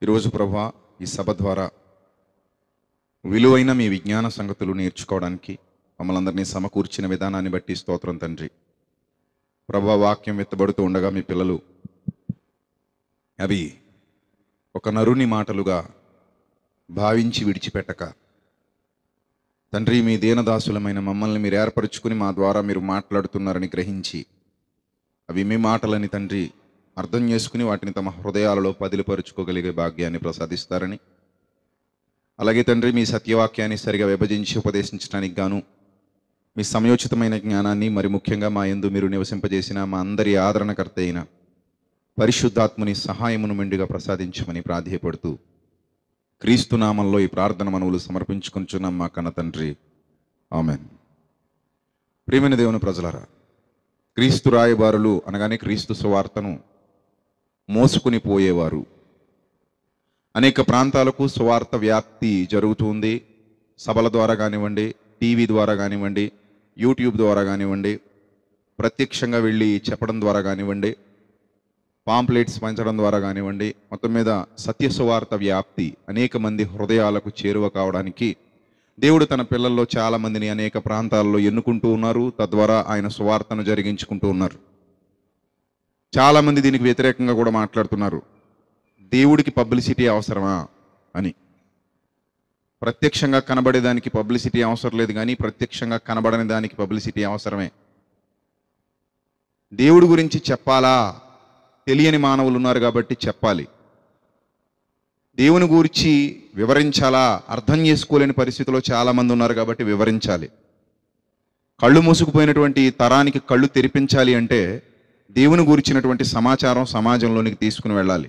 ఈరోజు ప్రభువా, ఈ సభ ద్వారా విలువైన మీ విజ్ఞాన సంగతులు నేర్చుకోవడానికి మమ్మల్ని అందరినీ సమకూర్చిన విధానాన్ని బట్టి స్తోత్రం తండ్రి. ప్రభువా, వాక్యం ఎత్తబడుతూ ఉండగా మీ పిల్లలు అవి ఒక నరుని మాటలుగా భావించి విడిచిపెట్టక తండ్రి, మీ దీనదాసులమైన మమ్మల్ని మీరు ఏర్పరచుకుని మా ద్వారా మీరు మాట్లాడుతున్నారని గ్రహించి అవి మీ మాటలని తండ్రి అర్థం చేసుకుని వాటిని తమ హృదయాలలో పదిలిపరుచుకోగలిగే భాగ్యాన్ని ప్రసాదిస్తారని, అలాగే తండ్రి మీ సత్యవాక్యాన్ని సరిగా విభజించి ఉపదేశించడానికి గాను మీ సమయోచితమైన జ్ఞానాన్ని, మరి ముఖ్యంగా మా యందు మీరు నివసింపజేసిన మా అందరి ఆదరణకర్త అయిన పరిశుద్ధాత్మని సహాయమును మెండుగా ప్రసాదించమని ప్రాధేయపడుతూ క్రీస్తు నామంలో ఈ ప్రార్థన మనవులు సమర్పించుకుంటున్నాం మా కన్న తండ్రి, ఆమెన్. ప్రియమైన దేవుని ప్రజలారా, క్రీస్తు రాయబారులు అనగానే క్రీస్తు సువార్తను మోసుకుని పోయేవారు. అనేక ప్రాంతాలకు సువార్త వ్యాప్తి జరుగుతుంది. సభల ద్వారా కానివ్వండి, టీవీ ద్వారా కానివ్వండి, యూట్యూబ్ ద్వారా కానివ్వండి, ప్రత్యక్షంగా వెళ్ళి చెప్పడం ద్వారా కానివ్వండి, పాంప్లెట్స్ పంచడం ద్వారా కానివ్వండి, మొత్తం మీద సత్య సువార్త వ్యాప్తి అనేక మంది హృదయాలకు చేరువ కావడానికి దేవుడు తన పిల్లల్లో చాలామందిని అనేక ప్రాంతాల్లో ఎన్నుకుంటూ ఉన్నారు. తద్వారా ఆయన సువార్తను జరిగించుకుంటూ ఉన్నారు. చాలామంది దీనికి వ్యతిరేకంగా కూడా మాట్లాడుతున్నారు. దేవుడికి పబ్లిసిటీ అవసరమా అని. ప్రత్యక్షంగా కనబడేదానికి పబ్లిసిటీ అవసరం లేదు, కానీ ప్రత్యక్షంగా కనబడని దానికి పబ్లిసిటీ అవసరమే. దేవుడి గురించి చెప్పాలా? తెలియని మానవులు ఉన్నారు కాబట్టి చెప్పాలి. దేవుని గురించి వివరించాలా? అర్థం చేసుకోలేని పరిస్థితిలో చాలామంది ఉన్నారు కాబట్టి వివరించాలి. కళ్ళు మూసుకుపోయినటువంటి తరానికి కళ్ళు తెరిపించాలి అంటే దేవుని గురించినటువంటి సమాచారం సమాజంలోనికి తీసుకుని వెళ్ళాలి.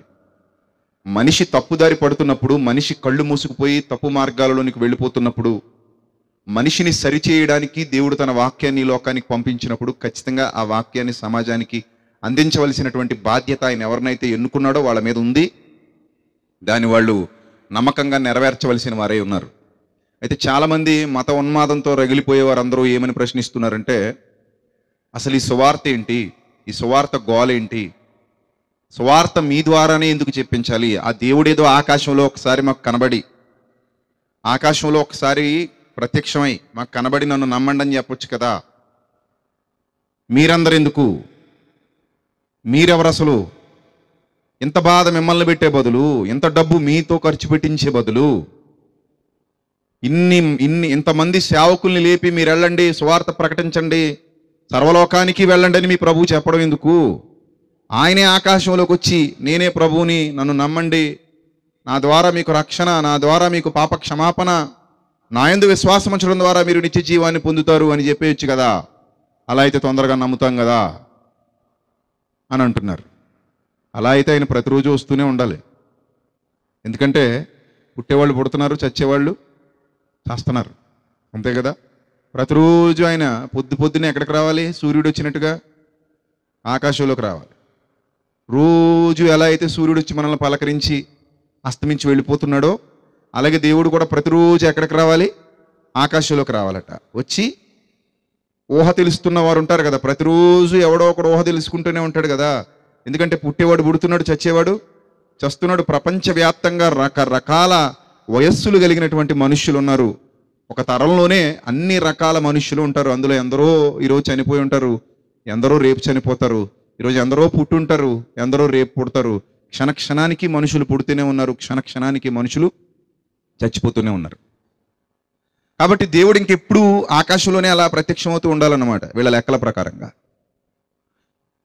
మనిషి తప్పుదారి పడుతున్నప్పుడు, మనిషి కళ్ళు మూసుకుపోయి తప్పు మార్గాలలోనికి వెళ్ళిపోతున్నప్పుడు, మనిషిని సరిచేయడానికి దేవుడు తన వాక్యాన్ని లోకానికి పంపించినప్పుడు ఖచ్చితంగా ఆ వాక్యాన్ని సమాజానికి అందించవలసినటువంటి బాధ్యత ఆయన ఎవరినైతే ఎన్నుకున్నాడో వాళ్ళ మీద ఉంది. దాన్ని వాళ్ళు నమ్మకంగా నెరవేర్చవలసిన వారే ఉన్నారు. అయితే చాలామంది మత ఉన్మాదంతో రగిలిపోయేవారు అందరూ ఏమని ప్రశ్నిస్తున్నారంటే, అసలు ఈ సువార్త ఏంటి? ఈ సువార్త గోలేంటి? సువార్త మీ ద్వారానే ఎందుకు చెప్పించాలి? ఆ దేవుడేదో ఆకాశంలో ఒకసారి మాకు కనబడి, ఆకాశంలో ఒకసారి ప్రత్యక్షమై మాకు కనబడి నన్ను నమ్మండి అని చెప్పొచ్చు కదా. మీరందరూ ఎందుకు? మీరెవరు అసలు? ఇంత బాధ మిమ్మల్ని పెట్టే బదులు, ఇంత డబ్బు మీతో ఖర్చు పెట్టించే బదులు, ఇంతమంది సేవకుల్ని లేపి మీరు వెళ్ళండి, సువార్త ప్రకటించండి, సర్వలోకానికి వెళ్ళండి అని మీ ప్రభువు చెప్పడం ఎందుకు? ఆయనే ఆకాశంలోకి వచ్చి నేనే ప్రభువుని, నన్ను నమ్మండి, నా ద్వారా మీకు రక్షణ, నా ద్వారా మీకు పాప క్షమాపణ, నా యందు విశ్వాసం ఉంచడం ద్వారా మీరు నిత్య జీవాన్ని పొందుతారు అని చెప్పేయచ్చు కదా. అలా అయితే తొందరగా నమ్ముతాం కదా అని అంటున్నారు. అలా అయితే ఆయన ప్రతిరోజు వస్తూనే ఉండాలి. ఎందుకంటే పుట్టేవాళ్ళు పుడుతున్నారు, చచ్చేవాళ్ళు చేస్తున్నారు, అంతే కదా. ప్రతిరోజు ఆయన పొద్దున్నే ఎక్కడికి రావాలి? సూర్యుడు వచ్చినట్టుగా ఆకాశంలోకి రావాలి. రోజు ఎలా అయితే సూర్యుడు వచ్చి మనల్ని పలకరించి అస్తమించి వెళ్ళిపోతున్నాడో, అలాగే దేవుడు కూడా ప్రతిరోజు ఎక్కడికి రావాలి? ఆకాశంలోకి రావాలట. వచ్చి ఊహ తెలుస్తున్న వారు ఉంటారు కదా, ప్రతిరోజు ఎవడో ఒకడు ఊహ తెలుసుకుంటూనే ఉంటాడు కదా. ఎందుకంటే పుట్టేవాడు పుడుతున్నాడు, చచ్చేవాడు చస్తున్నాడు. ప్రపంచవ్యాప్తంగా రకరకాల వయస్సులు కలిగినటువంటి మనుష్యులు ఉన్నారు. ఒక తరంలోనే అన్ని రకాల మనుష్యులు ఉంటారు. అందులో ఎందరో ఈరోజు చనిపోయి ఉంటారు, ఎందరో రేపు చనిపోతారు. ఈరోజు ఎందరో పుట్టుంటారు, ఎందరో రేపు పుడతారు. క్షణక్షణానికి మనుషులు పుడుతూనే ఉన్నారు, క్షణక్షణానికి మనుషులు చచ్చిపోతూనే ఉన్నారు. కాబట్టి దేవుడు ఇంకెప్పుడు ఆకాశంలోనే అలా ప్రత్యక్షమవుతూ ఉండాలన్నమాట వీళ్ళ లెక్కల ప్రకారంగా.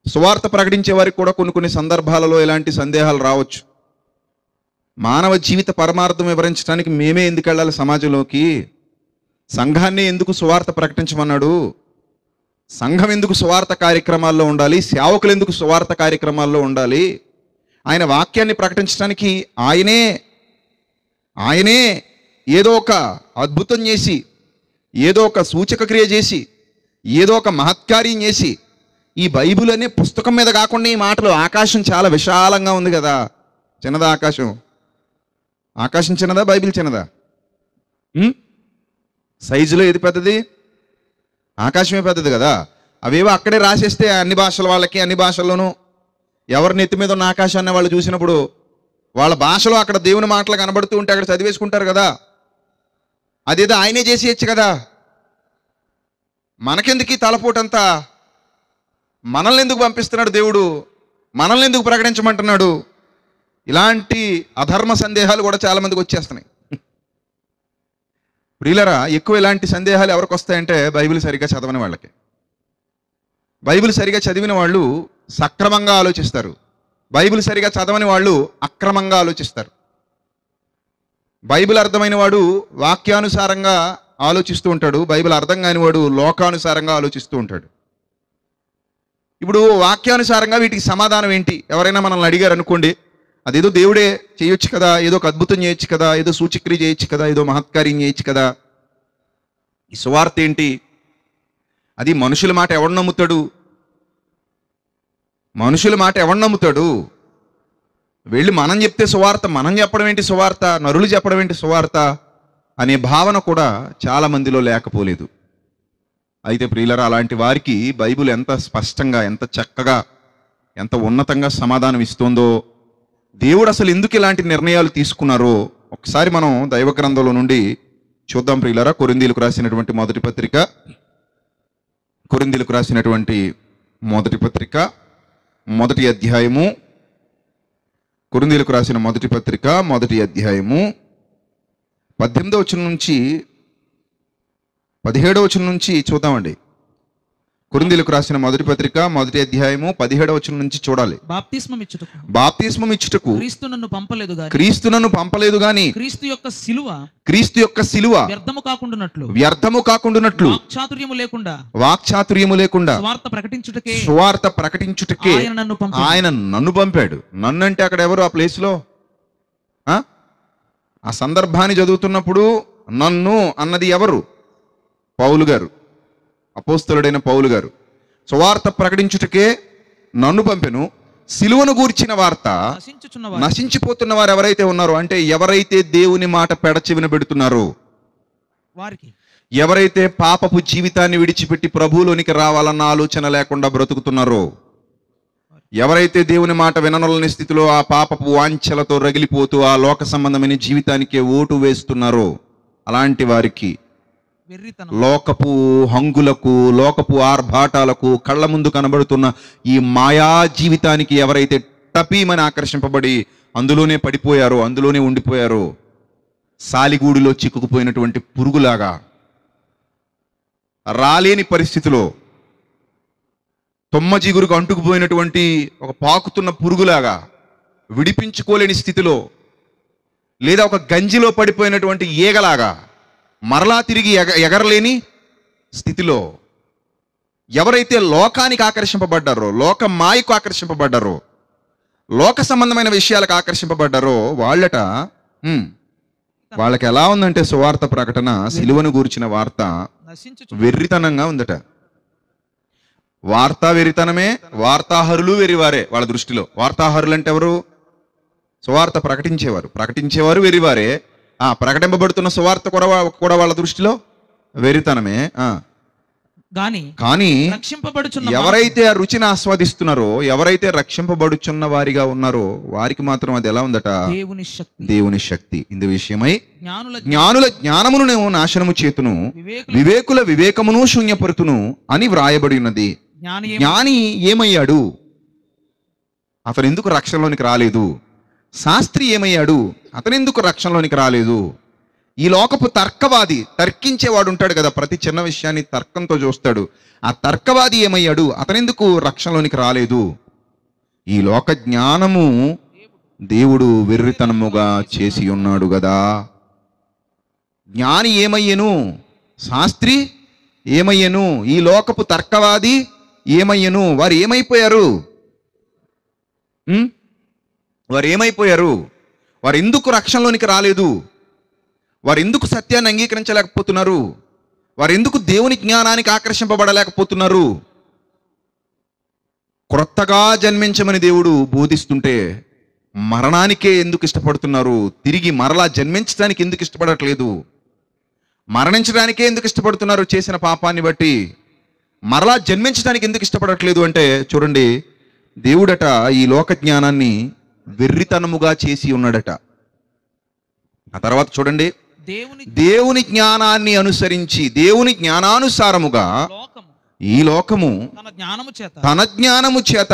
సువార్త ప్రకటించే వారికి కూడా కొన్ని సందర్భాలలో ఇలాంటి సందేహాలు రావచ్చు. మానవ జీవిత పరమార్థం వివరించడానికి మేమే ఎందుకు వెళ్ళాలి సమాజంలోకి? సంఘాన్ని ఎందుకు సువార్త ప్రకటించమన్నాడు? సంఘం ఎందుకు సువార్త కార్యక్రమాల్లో ఉండాలి? సేవకులు ఎందుకు సువార్త కార్యక్రమాల్లో ఉండాలి? ఆయన వాక్యాన్ని ప్రకటించడానికి ఆయనే ఏదో ఒక అద్భుతం చేసి, ఏదో ఒక సూచక క్రియ చేసి, ఏదో ఒక మహత్కార్యం చేసి, ఈ బైబిల్ అనే పుస్తకం మీద కాకుండా ఈ మాటలు, ఆకాశం చాలా విశాలంగా ఉంది కదా. చిన్నదా ఆకాశం? ఆకాశం చిన్నదా? బైబిల్ చిన్నదా? సైజులో ఏది పెద్దది? ఆకాశమే పెద్దది కదా. అవేవో అక్కడే రాసేస్తే అన్ని భాషల వాళ్ళకి, అన్ని భాషల్లోనూ ఎవరి నెత్తి మీద ఉన్న ఆకాశాన్ని వాళ్ళు చూసినప్పుడు వాళ్ళ భాషలో అక్కడ దేవుని మాటలు కనబడుతూ ఉంటే అక్కడ చదివేసుకుంటారు కదా. అదేదో ఆయనే చేసేయచ్చు కదా. మనకెందుకు ఈ తలపోటంతా? మనల్ని ఎందుకు పంపిస్తున్నాడు దేవుడు? మనల్ని ఎందుకు ప్రకటించమంటున్నాడు? ఇలాంటి అధర్మ సందేహాలు కూడా చాలా మందికి వచ్చేస్తున్నాయి. ప్రియులరా, ఎక్కువ ఇలాంటి సందేహాలు ఎవరికి వస్తాయంటే బైబిల్ సరిగా చదవని వాళ్ళకి. బైబిల్ సరిగా చదివిన వాళ్ళు సక్రమంగా ఆలోచిస్తారు. బైబిల్ సరిగా చదవని వాళ్ళు అక్రమంగా ఆలోచిస్తారు. బైబిల్ అర్థమైన వాడు వాక్యానుసారంగా ఆలోచిస్తూ ఉంటాడు. బైబిల్ అర్థం కాని వాడు లోకానుసారంగా ఆలోచిస్తూ ఉంటాడు. ఇప్పుడు వాక్యానుసారంగా వీటికి సమాధానం ఏంటి? ఎవరైనా మనల్ని అడిగారు అనుకోండి, అదేదో దేవుడే చేయొచ్చు కదా, ఏదో ఒక అద్భుతం చేయొచ్చు కదా, ఏదో సూచక్రియ చేయొచ్చు కదా, ఏదో మహత్కార్యం చేయొచ్చు కదా. ఈ సువార్త ఏంటి? అది మనుషుల మాట ఎవడు నమ్ముతాడు? మనుషుల మాట ఎవడు నమ్ముతాడు? వెళ్ళి మనం చెప్తే సువార్త, మనం చెప్పడం ఏంటి సువార్త, నరులు చెప్పడం ఏంటి సువార్త అనే భావన కూడా చాలా మందిలో లేకపోలేదు. అయితే ప్రియులరా, అలాంటి వారికి బైబిల్ ఎంత స్పష్టంగా, ఎంత చక్కగా, ఎంత ఉన్నతంగా సమాధానం ఇస్తుందో, దేవుడు అసలు ఎందుకు ఇలాంటి నిర్ణయాలు తీసుకున్నారో ఒకసారి మనం దైవ గ్రంథంలో నుండి చూద్దాం ప్రియులరా. కొరింథీయులకు రాసినటువంటి మొదటి పత్రిక, కొరింథీయులకు రాసినటువంటి మొదటి పత్రిక మొదటి అధ్యాయము, కొరింథీయులకు రాసిన మొదటి పత్రిక మొదటి అధ్యాయము 18వ వచనం నుంచి 17వ వచనం నుంచి చూద్దామండి. కొరింథీయులకు రాసిన మొదటి పత్రిక మొదటి అధ్యాయము 17వ వచనం నుంచి చూడాలి. బాప్తిస్మం ఇచ్చుటకు క్రీస్తు నన్ను పంపలేదు గాని క్రీస్తు యొక్క సిలువ వ్యర్థము కాకుండునట్లు వాక్చాతుర్యము లేకుండా సువార్త ప్రకటించుటకే ఆయన నన్ను పంపాడు. నన్ను అంటే అక్కడ ఎవరు? ఆ ప్లేస్ లో ఆ సందర్భాన్ని చదువుతున్నప్పుడు నన్ను అన్నది ఎవరు? పౌలు గారు, అపోస్తలుడైన పౌలు గారు. సువార్త ప్రకటించుటకే నన్ను పంపెను. సిలువను గూర్చిన వార్త నశించిపోతున్న వారు ఎవరైతే ఉన్నారో, అంటే ఎవరైతే దేవుని మాట పెడచెవిన పెడుతున్నారో, ఎవరైతే పాపపు జీవితాన్ని విడిచిపెట్టి ప్రభువులోనికి రావాలన్న ఆలోచన లేకుండా బ్రతుకుతున్నారో, ఎవరైతే దేవుని మాట విననొల్లని స్థితిలో ఆ పాపపు వాంఛలతో రగిలిపోతూ ఆ లోక సంబంధమైన జీవితానికే ఓటు వేస్తున్నారో, అలాంటి వారికి, లోకపు హంగులకు, లోకపు ఆర్భాటాలకు, కళ్ళ ముందు కనబడుతున్న ఈ మాయా జీవితానికి ఎవరైతే టపీమని ఆకర్షింపబడి అందులోనే పడిపోయారో, అందులోనే ఉండిపోయారో, సాలిగూడిలో చిక్కుకుపోయినటువంటి పురుగులాగా, రాలేని పరిస్థితిలో, తొమ్మ జిగురుకు అంటుకుపోయినటువంటి ఒక పాకుతున్న పురుగులాగా, విడిపించుకోలేని స్థితిలో, లేదా ఒక గంజిలో పడిపోయినటువంటి ఈగలాగా, మరలా తిరిగి ఎగరలేని స్థితిలో ఎవరైతే లోకానికి ఆకర్షింపబడ్డారో, లోక మాయకు ఆకర్షింపబడ్డారో, లోక సంబంధమైన విషయాలకు ఆకర్షింపబడ్డారో వాళ్ళకి ఎలా ఉందంటే సువార్త ప్రకటన, సిలువను గూర్చిన వార్త వెర్రితనంగా ఉందట. వార్తా వెర్రితనమే, వార్తాహరులు వెర్రివారే వాళ్ళ దృష్టిలో. వార్తాహరులు అంటే ఎవరు? సువార్త ప్రకటించేవారు వెర్రివారే. ప్రకటింపబడుతున్న సువార్త కూడా వాళ్ళ దృష్టిలో వెర్రితనమే. కానీ ఎవరైతే ఆ రుచిని ఆస్వాదిస్తున్నారో, ఎవరైతే రక్షింపబడుచున్న వారిగా ఉన్నారో వారికి మాత్రం అది ఎలా ఉందట? దేవుని శక్తి. ఇందు విషయమై జ్ఞానుల జ్ఞానమును నాశనము చేతును, వివేకుల వివేకమును శూన్యపరుతును అని వ్రాయబడి ఉన్నది. జ్ఞాని ఏమయ్యాడు? అతను ఎందుకు రక్షణలోనికి రాలేదు? శాస్త్రి ఏమయ్యాడు? అతను ఎందుకు రక్షణలోనికి రాలేదు? ఈ లోకపు తర్కవాది, తర్కించేవాడు ఉంటాడు కదా, ప్రతి చిన్న విషయాన్ని తర్కంతో చూస్తాడు. ఆ తర్కవాది ఏమయ్యాడు? అతనెందుకు రక్షణలోనికి రాలేదు? ఈ లోక జ్ఞానము దేవుడు వెర్రితనముగా చేసి ఉన్నాడు కదా. జ్ఞాని ఏమయ్యను? శాస్త్రి ఏమయ్యను? ఈ లోకపు తర్కవాది ఏమయ్యను? వారు ఏమైపోయారు? వారు ఎందుకు రక్షణలోనికి రాలేదు? వారు ఎందుకు సత్యాన్ని అంగీకరించలేకపోతున్నారు? వారు ఎందుకు దేవుని జ్ఞానానికి ఆకర్షింపబడలేకపోతున్నారు? క్రొత్తగా జన్మించమని దేవుడు బోధిస్తుంటే మరణానికే ఎందుకు ఇష్టపడుతున్నారు? తిరిగి మరలా జన్మించడానికి ఎందుకు ఇష్టపడట్లేదు? మరణించడానికే ఎందుకు ఇష్టపడుతున్నారు? చేసిన పాపాన్ని బట్టి మరలా జన్మించడానికి ఎందుకు ఇష్టపడట్లేదు అంటే, చూడండి, దేవుడట ఈ లోక జ్ఞానాన్ని వెర్రితనముగా చేసి ఉన్నాడట. ఆ తర్వాత చూడండి, దేవుని దేవుని జ్ఞానాన్ని అనుసరించి, దేవుని జ్ఞానానుసారముగా లోకము ఈ లోకము తన జ్ఞానము చేత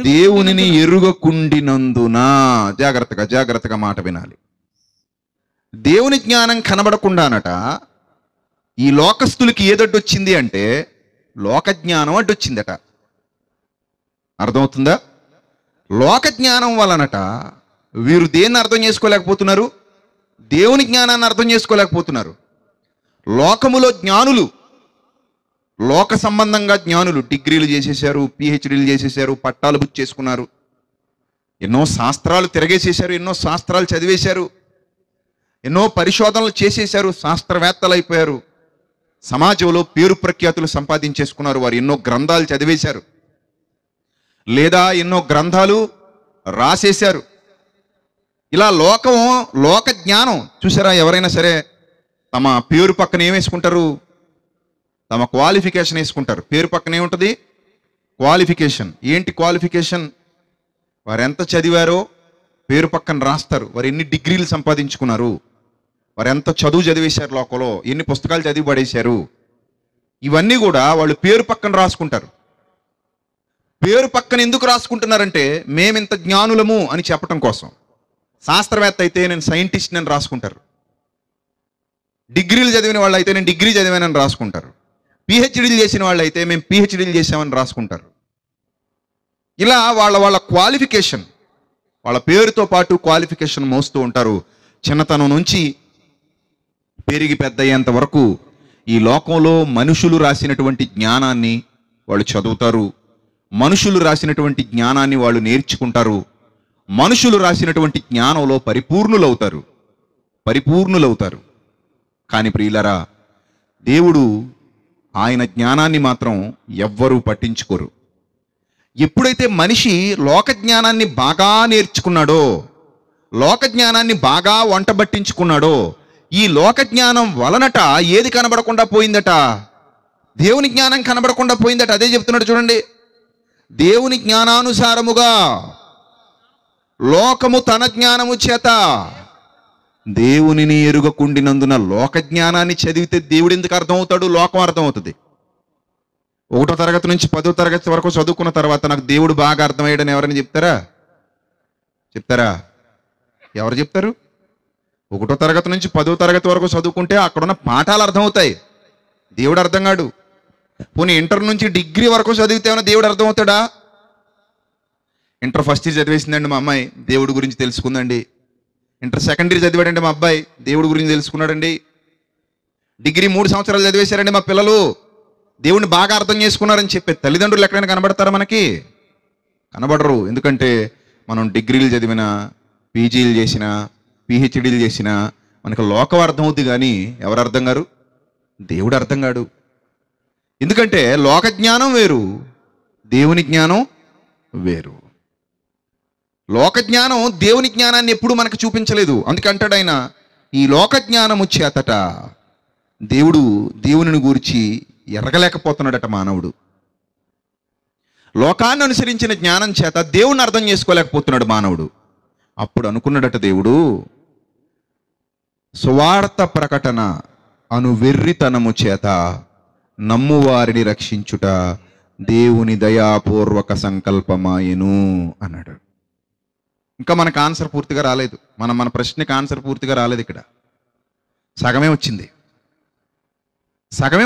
దేవునిని ఎరుగకుండినందున. జాగ్రత్తగా మాట వినాలి. దేవుని జ్ఞానం కనబడకుండానట ఈ లోకస్తులకి ఏదడ్డొచ్చింది అంటే లోక జ్ఞానం అడ్డొచ్చిందట. అర్థమవుతుందా? లోక జ్ఞానం వలనట వీరు దేన్ని అర్థం చేసుకోలేకపోతున్నారు? దేవుని జ్ఞానాన్ని అర్థం చేసుకోలేకపోతున్నారు. లోకములో జ్ఞానులు, లోక సంబంధంగా జ్ఞానులు డిగ్రీలు చేసేశారు, పిహెచ్డీలు చేసేశారు, పట్టాలు బుక్ చేసుకున్నారు, ఎన్నో శాస్త్రాలు తిరగేసేశారు, ఎన్నో శాస్త్రాలు చదివేశారు, ఎన్నో పరిశోధనలు చేసేశారు, శాస్త్రవేత్తలు అయిపోయారు, సమాజంలో పేరు ప్రఖ్యాతులు సంపాదించేసుకున్నారు. వారు ఎన్నో గ్రంథాలు చదివేశారు, లేదా ఎన్నో గ్రంథాలు రాసేశారు. ఇలా లోక జ్ఞానం చూసారా? ఎవరైనా సరే తమ పేరు పక్కన ఏం వేసుకుంటారు? తమ క్వాలిఫికేషన్ వేసుకుంటారు. పేరు పక్కన ఏముంటుంది? క్వాలిఫికేషన్. ఏంటి క్వాలిఫికేషన్? వారు ఎంత చదివారో పేరు పక్కన రాస్తారు. వారు ఎన్ని డిగ్రీలు సంపాదించుకున్నారు, వారు ఎంత చదువు చదివేశారు, లోకంలో ఎన్ని పుస్తకాలు చదివి పడేశారు, ఇవన్నీ కూడా వాళ్ళు పేరు పక్కన రాసుకుంటారు. పేరు పక్కన ఎందుకు రాసుకుంటున్నారంటే మేమింత జ్ఞానులము అని చెప్పటం కోసం. శాస్త్రవేత్త అయితే నేను సైంటిస్ట్ అని రాసుకుంటారు. డిగ్రీలు చదివిన వాళ్ళు అయితే నేను డిగ్రీ చదివానని రాసుకుంటారు. పిహెచ్డీలు చేసిన వాళ్ళు అయితే మేము పిహెచ్డీలు చేసామని రాసుకుంటారు. ఇలా వాళ్ళ క్వాలిఫికేషన్, వాళ్ళ పేరుతో పాటు క్వాలిఫికేషన్ మోస్తూ ఉంటారు. చిన్నతనం నుంచి పెరిగి పెద్ద అయ్యేంత వరకు ఈ లోకంలో మనుషులు రాసినటువంటి జ్ఞానాన్ని వాళ్ళు చదువుతారు, మనుషులు రాసినటువంటి జ్ఞానాన్ని వాళ్ళు నేర్చుకుంటారు, మనుషులు రాసినటువంటి జ్ఞానంలో పరిపూర్ణులవుతారు. కానీ ప్రియులారా, దేవుడు ఆయన జ్ఞానాన్ని మాత్రం ఎవ్వరూ పట్టించుకోరు. ఎప్పుడైతే మనిషి లోక జ్ఞానాన్ని బాగా నేర్చుకున్నాడో, లోక జ్ఞానాన్ని బాగా వంటబట్టించుకున్నాడో, ఈ లోక జ్ఞానం వలనట ఏది కనబడకుండా పోయిందట? దేవుని జ్ఞానం కనబడకుండా పోయిందట. అదే చెప్తున్నాడు చూడండి. దేవుని జ్ఞానానుసారముగా లోకము తన జ్ఞానము చేత దేవునిని ఎరుగకుండినందున. లోక జ్ఞానాన్ని చదివితే దేవుడు ఎందుకు అర్థమవుతాడు? లోకం అర్థమవుతుంది. 1వ తరగతి నుంచి 10వ తరగతి వరకు చదువుకున్న తర్వాత నాకు దేవుడు బాగా అర్థమయ్యాడని ఎవరైనా చెప్తారా? ఎవరు చెప్తారు? 1వ తరగతి నుంచి 10వ తరగతి వరకు చదువుకుంటే అక్కడున్న పాఠాలు అర్థమవుతాయి, దేవుడు అర్థం కాడు. పోనీ ఇంటర్ నుంచి డిగ్రీ వరకు చదివితే ఏమైనా దేవుడు అర్థమవుతాడా? ఇంటర్ ఫస్ట్ ఇయర్ చదివేసిందండి మా అమ్మాయి, దేవుడి గురించి తెలుసుకుందండి. ఇంటర్ సెకండ్ ఇయర్ చదివాడండి మా అబ్బాయి, దేవుడి గురించి తెలుసుకున్నాడండి. డిగ్రీ 3 సంవత్సరాలు చదివేశారండి మా పిల్లలు, దేవుడిని బాగా అర్థం చేసుకున్నారని చెప్పే తల్లిదండ్రులు ఎక్కడైనా కనబడతారా? మనకి కనబడరు. ఎందుకంటే మనం డిగ్రీలు చదివినా, పీజీలు చేసినా, పిహెచ్డీలు చేసినా మనకు లోకం అర్థం అవుద్ది, కానీ ఎవరు అర్థం గారు? దేవుడు అర్థం కాడు. ఎందుకంటే లోక జ్ఞానం వేరు, దేవుని జ్ఞానం వేరు. లోక జ్ఞానం దేవుని జ్ఞానాన్ని ఎప్పుడు మనకు చూపించలేదు. అందుకంటాడు ఆయన, ఈ లోక జ్ఞానము చేతట దేవునిని గూర్చి ఎరగలేకపోతున్నాడట మానవుడు. లోకాన్ని అనుసరించిన జ్ఞానం చేత దేవుణ్ణి అర్థం చేసుకోలేకపోతున్నాడు మానవుడు. అప్పుడు అనుకున్నాడట దేవుడు, సువార్త ప్రకటన అను వెర్రితనము చేత నమ్మువారిని రక్షించుట దేవుని దయాపూర్వక సంకల్పమాయెను అన్నాడు. ఇంకా మనకు ఆన్సర్ పూర్తిగా రాలేదు. మన ప్రశ్నకి ఆన్సర్ పూర్తిగా రాలేదు. ఇక్కడ సగమే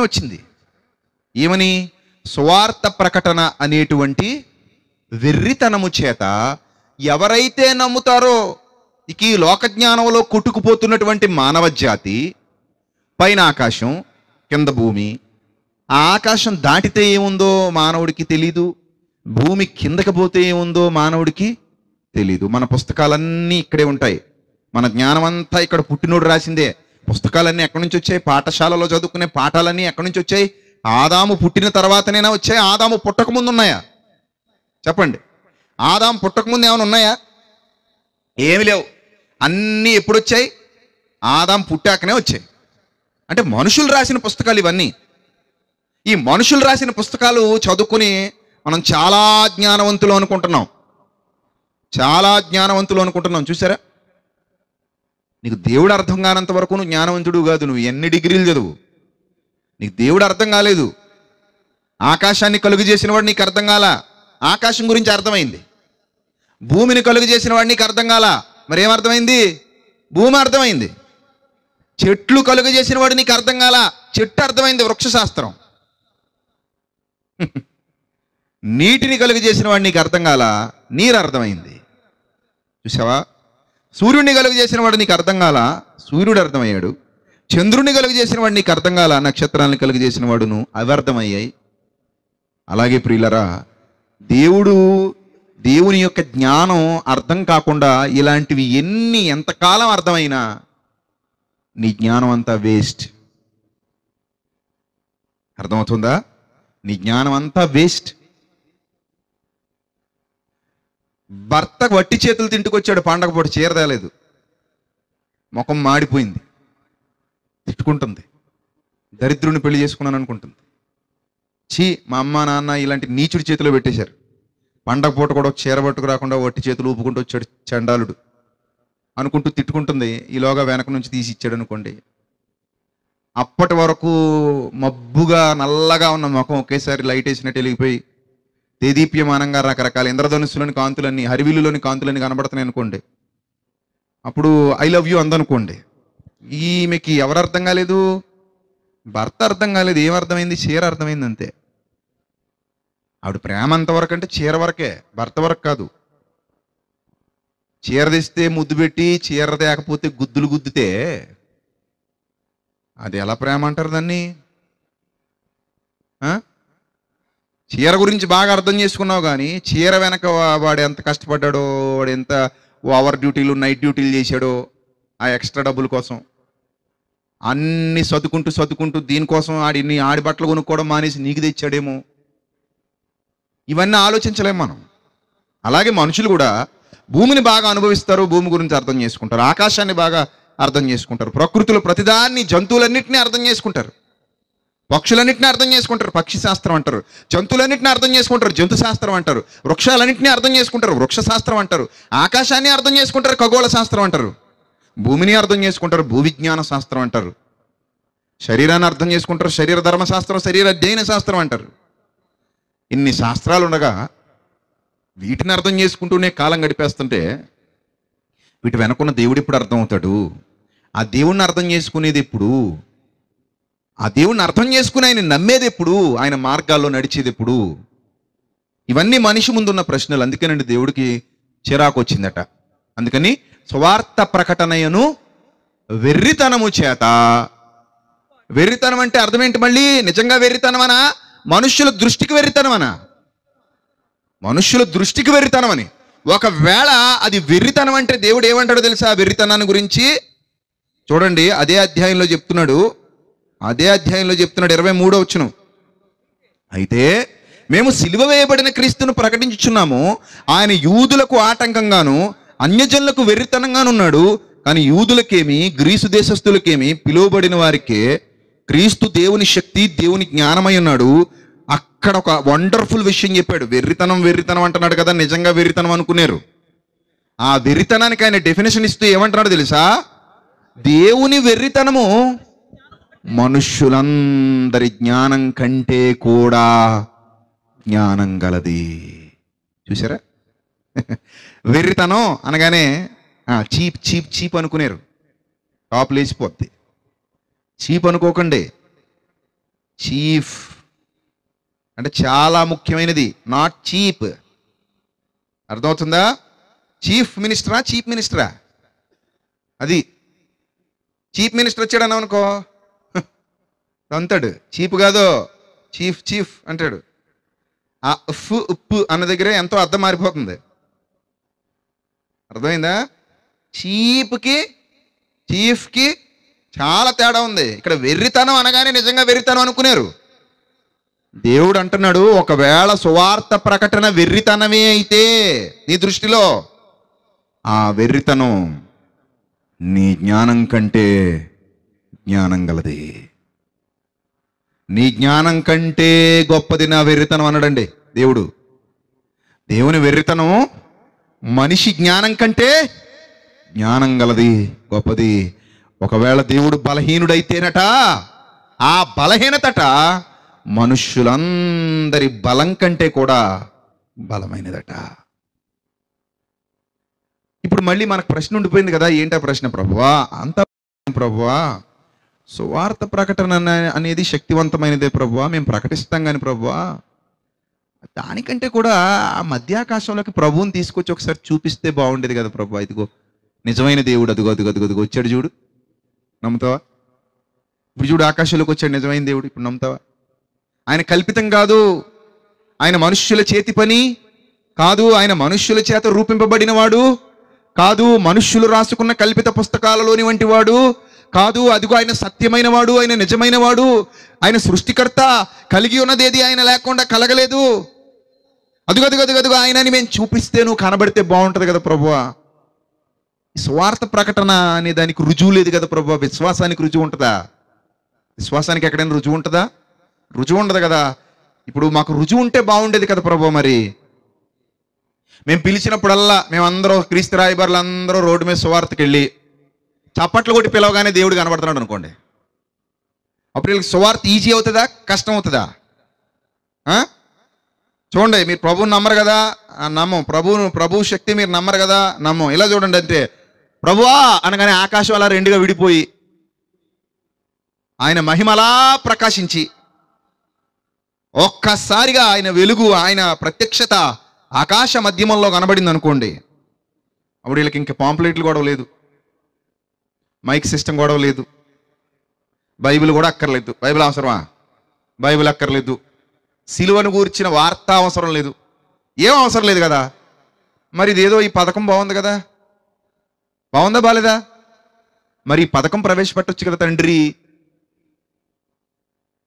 వచ్చింది. ఏమని? సువార్త ప్రకటన అనేటువంటి వెర్రితనము చేత ఎవరైతే నమ్ముతారో, ఇక ఈ లోక జ్ఞానంలో కొట్టుకుపోతున్నటువంటి మానవ జాతి, పైన ఆకాశం కింద భూమి, ఆ ఆకాశం దాటితే ఏముందో మానవుడికి తెలీదు, భూమి కిందకి పోతే ఏముందో మానవుడికి తెలీదు. మన పుస్తకాలన్నీ ఇక్కడే ఉంటాయి, మన జ్ఞానం అంతా ఇక్కడ పుట్టినోడు రాసిందే. పుస్తకాలన్నీ ఎక్కడి నుంచి వచ్చాయి? పాఠశాలలో చదువుకునే పాఠాలన్నీ ఎక్కడి నుంచి వచ్చాయి? ఆదాము పుట్టిన తర్వాతనైనా వచ్చాయి? ఆదాము పుట్టక ముందు ఉన్నాయా? చెప్పండి. ఆదాము పుట్టక ముందు ఏమైనా ఉన్నాయా? ఏమి లేవు. అన్నీ ఎప్పుడు వచ్చాయి? ఆదాము పుట్టాకనే వచ్చాయి. అంటే మనుషులు రాసిన పుస్తకాలు ఇవన్నీ. ఈ మనుషులు రాసిన పుస్తకాలు చదువుకుని మనం చాలా జ్ఞానవంతులు అనుకుంటున్నాం. చాలా జ్ఞానవంతులు అనుకుంటున్నాం. చూసారా, నీకు దేవుడు అర్థం కానంత వరకు నువ్వు జ్ఞానవంతుడు కాదు. నువ్వు ఎన్ని డిగ్రీలు చదువు, నీకు దేవుడు అర్థం కాలేదు. ఆకాశాన్ని కలుగు చేసిన వాడు నీకు అర్థం కాలా, ఆకాశం గురించి అర్థమైంది. భూమిని కలుగు చేసిన వాడు నీకు అర్థం కాలా, మరి ఏమర్థమైంది? భూమి అర్థమైంది. చెట్లు కలుగు చేసిన వాడు నీకు అర్థం కాలా, చెట్టు అర్థమైంది, వృక్షశాస్త్రం. నీటిని కలుగు చేసిన వాడు నీకు అర్థం కాలా, నీరు అర్థమైంది. చూసావా, సూర్యుడిని కలుగు చేసిన వాడు నీకు అర్థం కాలా, సూర్యుడు అర్థమయ్యాడు. చంద్రుని కలుగు చేసిన వాడు నీకు అర్థం కాలా, నక్షత్రాలను కలుగు చేసిన వాడును అవి అర్థమయ్యాయి. అలాగే ప్రియులరా, దేవుని యొక్క జ్ఞానం అర్థం కాకుండా ఇలాంటివి ఎంతకాలం అర్థమైనా నీ జ్ఞానం అంతా వేస్ట్. అర్థమవుతుందా? నీ జ్ఞానం అంతా వేస్ట్. భర్త వట్టి చేతులు తింటుకొచ్చాడు, పండగ పూట చీర తేలేదు, ముఖం మాడిపోయింది, తిట్టుకుంటుంది. దరిద్రుని పెళ్లి చేసుకున్నాను అనుకుంటుంది. చీ, మా అమ్మ నాన్న ఇలాంటి నీచుడి చేతిలో పెట్టేశారు. పండగ పూట కూడా చీర పట్టుకు రాకుండా వట్టి చేతులు ఊపుకుంటూ వచ్చాడు చండాలుడు అనుకుంటూ తిట్టుకుంటుంది. ఈలోగా వెనక నుంచి తీసి ఇచ్చాడు అనుకోండి. అప్పటి వరకు మబ్బుగా నల్లగా ఉన్న ముఖం ఒకేసారి లైట్ వేసినట్టు వెలిగిపోయి దేదీప్యమానంగా రకరకాల ఇంద్రధనుస్సులోని కాంతులన్నీ, హరివిల్లులోని కాంతులన్నీ కనబడుతున్నాయి అనుకోండి. అప్పుడు ఐ లవ్ యూ అందనుకోండి. ఈమెకి ఎవరు అర్థం కాలేదు? భర్త అర్థం కాలేదు. ఏమర్థమైంది? చీర అర్థమైంది అంతే. ఆవిడ ప్రేమ అంతవరకు అంటే చీర వరకే, భర్త వరకు కాదు. చీర తెస్తే ముద్దు పెట్టి చీర తేకపోతే గుద్దులు గుద్దితే అది ఎలా ప్రేమ అంటారు దాన్ని? చీర గురించి బాగా అర్థం చేసుకున్నావు కానీ చీర వెనక వాడు ఎంత కష్టపడ్డాడో, వాడు ఎంత ఓవర్ డ్యూటీలు నైట్ డ్యూటీలు చేశాడో ఆ ఎక్స్ట్రా డబ్బుల కోసం, అన్ని సర్దుకుంటూ దీనికోసం ఆడి బట్టలు కొనుక్కోవడం మానేసి నీకు తెచ్చాడేమో, ఇవన్నీ ఆలోచించలేం మనం. అలాగే మనుషులు కూడా భూమిని బాగా అనుభవిస్తారు, భూమి గురించి అర్థం చేసుకుంటారు, ఆకాశాన్ని బాగా అర్థం చేసుకుంటారు, ప్రకృతిలో ప్రతిదాన్ని, జంతువులన్నింటినీ అర్థం చేసుకుంటారు, పక్షులన్నింటినీ అర్థం చేసుకుంటారు, పక్షి శాస్త్రం అంటారు, జంతువులన్నింటినీ అర్థం చేసుకుంటారు, జంతు శాస్త్రం అంటారు, వృక్షాలన్నింటినీ అర్థం చేసుకుంటారు, వృక్ష శాస్త్రం అంటారు, ఆకాశాన్ని అర్థం చేసుకుంటారు, ఖగోళ శాస్త్రం అంటారు, భూమిని అర్థం చేసుకుంటారు, భూవిజ్ఞాన శాస్త్రం అంటారు, శరీరాన్ని అర్థం చేసుకుంటారు, శరీర ధర్మశాస్త్రం, శరీర అధ్యయన శాస్త్రం అంటారు. ఇన్ని శాస్త్రాలు ఉండగా వీటిని అర్థం చేసుకుంటూనే కాలం గడిపేస్తుంటే వీటి వెనకున్న దేవుడు ఎప్పుడు అర్థమవుతాడు? ఆ దేవుణ్ణి అర్థం చేసుకునేది ఎప్పుడు? ఆ దేవుణ్ణి అర్థం చేసుకుని ఆయన నమ్మేది ఎప్పుడు? ఆయన మార్గాల్లో నడిచేది ఎప్పుడు? ఇవన్నీ మనిషి ముందున్న ప్రశ్నలు. అందుకేనండి దేవుడికి చిరాకు వచ్చిందట. అందుకని స్వార్థ ప్రకటనయను వెర్రితనము చేత. వెర్రితనం అంటే అర్థం ఏంటి? మళ్ళీ నిజంగా వెర్రితనమనా? మనుష్యుల దృష్టికి వెర్రితనమనా? మనుష్యుల దృష్టికి వెర్రితనమని. ఒకవేళ అది వెర్రితనం అంటే దేవుడు ఏమంటాడో తెలుసా? వెర్రితనాన్ని గురించి చూడండి, అదే అధ్యాయంలో చెప్తున్నాడు 23వ వచనం. అయితే మేము సిలువ వేయబడిన క్రీస్తును ప్రకటించుచున్నాము, ఆయన యూదులకు ఆటంకంగాను అన్యజనులకు వెర్రితనంగానున్నాడు. కానీ యూదులకేమి గ్రీసు దేశస్థులకేమి పిలువబడిన వారికే క్రీస్తు దేవుని శక్తి, దేవుని జ్ఞానమై ఉన్నాడు. అక్కడ ఒక వండర్ఫుల్ విషయం చెప్పాడు. వెర్రితనం అంటున్నాడు కదా, నిజంగా వెర్రితనం అనుకున్నారు. ఆ వెర్రితనానికి ఆయన డెఫినేషన్ ఇస్తూ ఏమంటున్నాడు తెలుసా? దేవుని వెర్రితనము మనుష్యులందరి జ్ఞానం కంటే కూడా జ్ఞానం గలది. చూసారా? వెర్రితనం అనగానే చీప్ చీప్ చీప్ అనుకున్నారు. టాప్ లేచిపోద్ది. చీప్ అనుకోకండి. చీఫ్ అంటే చాలా ముఖ్యమైనది, నాట్ చీప్. అర్థమవుతుందా? చీఫ్ మినిస్టరా, చీఫ్ మినిస్టరా? అది చీఫ్ మినిస్టర్ వచ్చాడని అనుకో అంతాడు. చీప్ కాదు, చీఫ్ చీఫ్ అంటాడు. ఆ ఉప్పు ఉప్పు అన్న దగ్గరే ఎంతో అర్థం మారిపోతుంది. అర్థమైందా? చీప్కి చీఫ్కి చాలా తేడా ఉంది. ఇక్కడ వెర్రితనం అనగానే నిజంగా వెర్రితనం అనుకున్నారు. దేవుడు అంటున్నాడు, ఒకవేళ సువార్త ప్రకటన వెర్రితనమే అయితే నీ దృష్టిలో, ఆ వెర్రితనం నీ జ్ఞానం కంటే జ్ఞానం గలది. నీ జ్ఞానం కంటే గొప్పది నా వెర్రితనం అన్నాడండి దేవుడు. దేవుని వెర్రితనం మనిషి జ్ఞానం కంటే జ్ఞానం గలది గొప్పది. ఒకవేళ దేవుడు బలహీనుడైతేనట, ఆ బలహీనతట మనుష్యులందరి బలం కంటే కూడా బలమైనదట. ఇప్పుడు మళ్ళీ మనకు ప్రశ్న ఉండిపోయింది కదా, ఏంటా ప్రశ్న? ప్రభువా, అంత ప్రభువా, సువార్త ప్రకటన అనేది శక్తివంతమైనదే ప్రభువా, మేము ప్రకటిస్తాం కానీ ప్రభువా, దానికంటే కూడా ఆ మధ్యాకాశంలోకి ప్రభువుని తీసుకొచ్చి ఒకసారి చూపిస్తే బాగుండేది కదా ప్రభువా. ఇదిగో నిజమైన దేవుడు, అదిగో అదిగో అదిగో అదిగో వచ్చాడు చూడు, నమ్ముతావా? ఇప్పుడు చూడు, ఆకాశంలోకి వచ్చాడు నిజమైన దేవుడు, ఇప్పుడు నమ్ముతావా? ఆయన కల్పితం కాదు, ఆయన మనుష్యుల చేతి పని కాదు, ఆయన మనుష్యుల చేత రూపింపబడిన వాడు కాదు, మనుష్యులు రాసుకున్న కల్పిత పుస్తకాలలోని వంటి వాడు కాదు. అదిగో ఆయన సత్యమైన వాడు, ఆయన నిజమైన వాడు, ఆయన సృష్టికర్త, కలిగి ఉన్నదేది ఆయన లేకుండా కలగలేదు. అదిగో అదిగో అదిగో అదిగో ఆయన అని మేము చూపిస్తే నువ్వు కనబడితే బాగుంటుంది కదా ప్రభువా. స్వార్థ ప్రకటన అనే దానికి రుజువు లేదు కదా ప్రభువా. విశ్వాసానికి రుజువు ఉంటుందా? విశ్వాసానికి ఎక్కడైనా రుజువు ఉంటుందా? రుజువు ఉండదు కదా. ఇప్పుడు మాకు రుజువు ఉంటే బాగుండేది కదా ప్రభువా. మరి మేము పిలిచినప్పుడల్లా మేమందరూ క్రీస్తు రాయబారులు అందరూ రోడ్డు మీద సువార్తకి వెళ్ళి చప్పట్లు కొట్టి పిలవగానే దేవుడు కనబడుతున్నాడు అనుకోండి, అప్పుడు వీళ్ళకి సువార్త ఈజీ అవుతుందా, కష్టం అవుతుందా? చూడండి, మీరు ప్రభువుని నమ్మరు కదా, నమ్మం. ప్రభు శక్తి మీరు నమ్మరు కదా, నమ్మం. ఇలా చూడండి, అంతే. ప్రభువా అనగానే ఆకాశం అలా రెండుగా విడిపోయి ఆయన మహిమలా ప్రకాశించి ఒక్కసారిగా ఆయన వెలుగు, ఆయన ప్రత్యక్షత ఆకాశ మధ్యమంలో కనబడింది అనుకోండి, అప్పుడు వీళ్ళకి ఇంక పాంప్లెట్లు గొడవ లేదు, మైక్ సిస్టమ్ గొడవ లేదు, బైబిల్ కూడా అక్కర్లేదు. బైబిల్ అవసరమా? బైబిల్ అక్కర్లేదు. సిలువను గూర్చిన వార్త అవసరం లేదు, ఏం అవసరం లేదు కదా. మరి ఇదేదో ఈ పథకం బాగుంది కదా, బాగుందా బాలేదా? మరి ఈ పథకం ప్రవేశపెట్టొచ్చు కదా తండ్రి.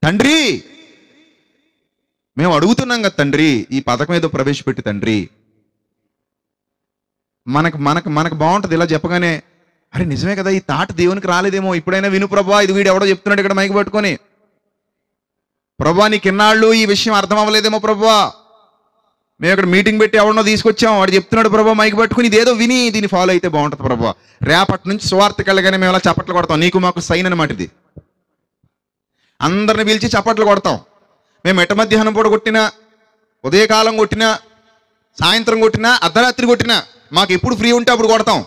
తండ్రి మేము అడుగుతున్నాం కదా తండ్రి, ఈ పథకం ఏదో ప్రవేశపెట్టి తండ్రి. మనకు మనకు మనకు బాగుంటుంది ఇలా చెప్పగానే, అరే నిజమే కదా, ఈ తాట దేవునికి రాలేదేమో, ఇప్పుడైనా విను ప్రభా, ఇది వీడు ఎవడో చెప్తున్నాడు ఇక్కడ మైక్ పట్టుకొని. ప్రభా నీకు ఇన్నాళ్ళు ఈ విషయం అర్థం అవ్వలేదేమో ప్రభా, మేము ఇక్కడ మీటింగ్ పెట్టి ఎవడనో తీసుకొచ్చాం, వాడు చెప్తున్నాడు ప్రభా మైక్ పట్టుకుని, ఇదేదో విని దీన్ని ఫాలో అయితే బాగుంటుంది ప్రభా. రేపటి నుంచి సువార్తకి వెళ్ళగానే మేము అలా చప్పట్లు కొడతాం, నీకు మాకు సైన్ అనమాట ఇది. అందరిని పిలిచి చప్పట్లు కొడతాం. మేము ఎట మధ్యాహ్నం పూట కొట్టినా, ఉదయకాలం కొట్టినా, సాయంత్రం కొట్టినా, అర్ధరాత్రి కొట్టినా, మాకు ఎప్పుడు ఫ్రీ ఉంటే అప్పుడు కొడతాం.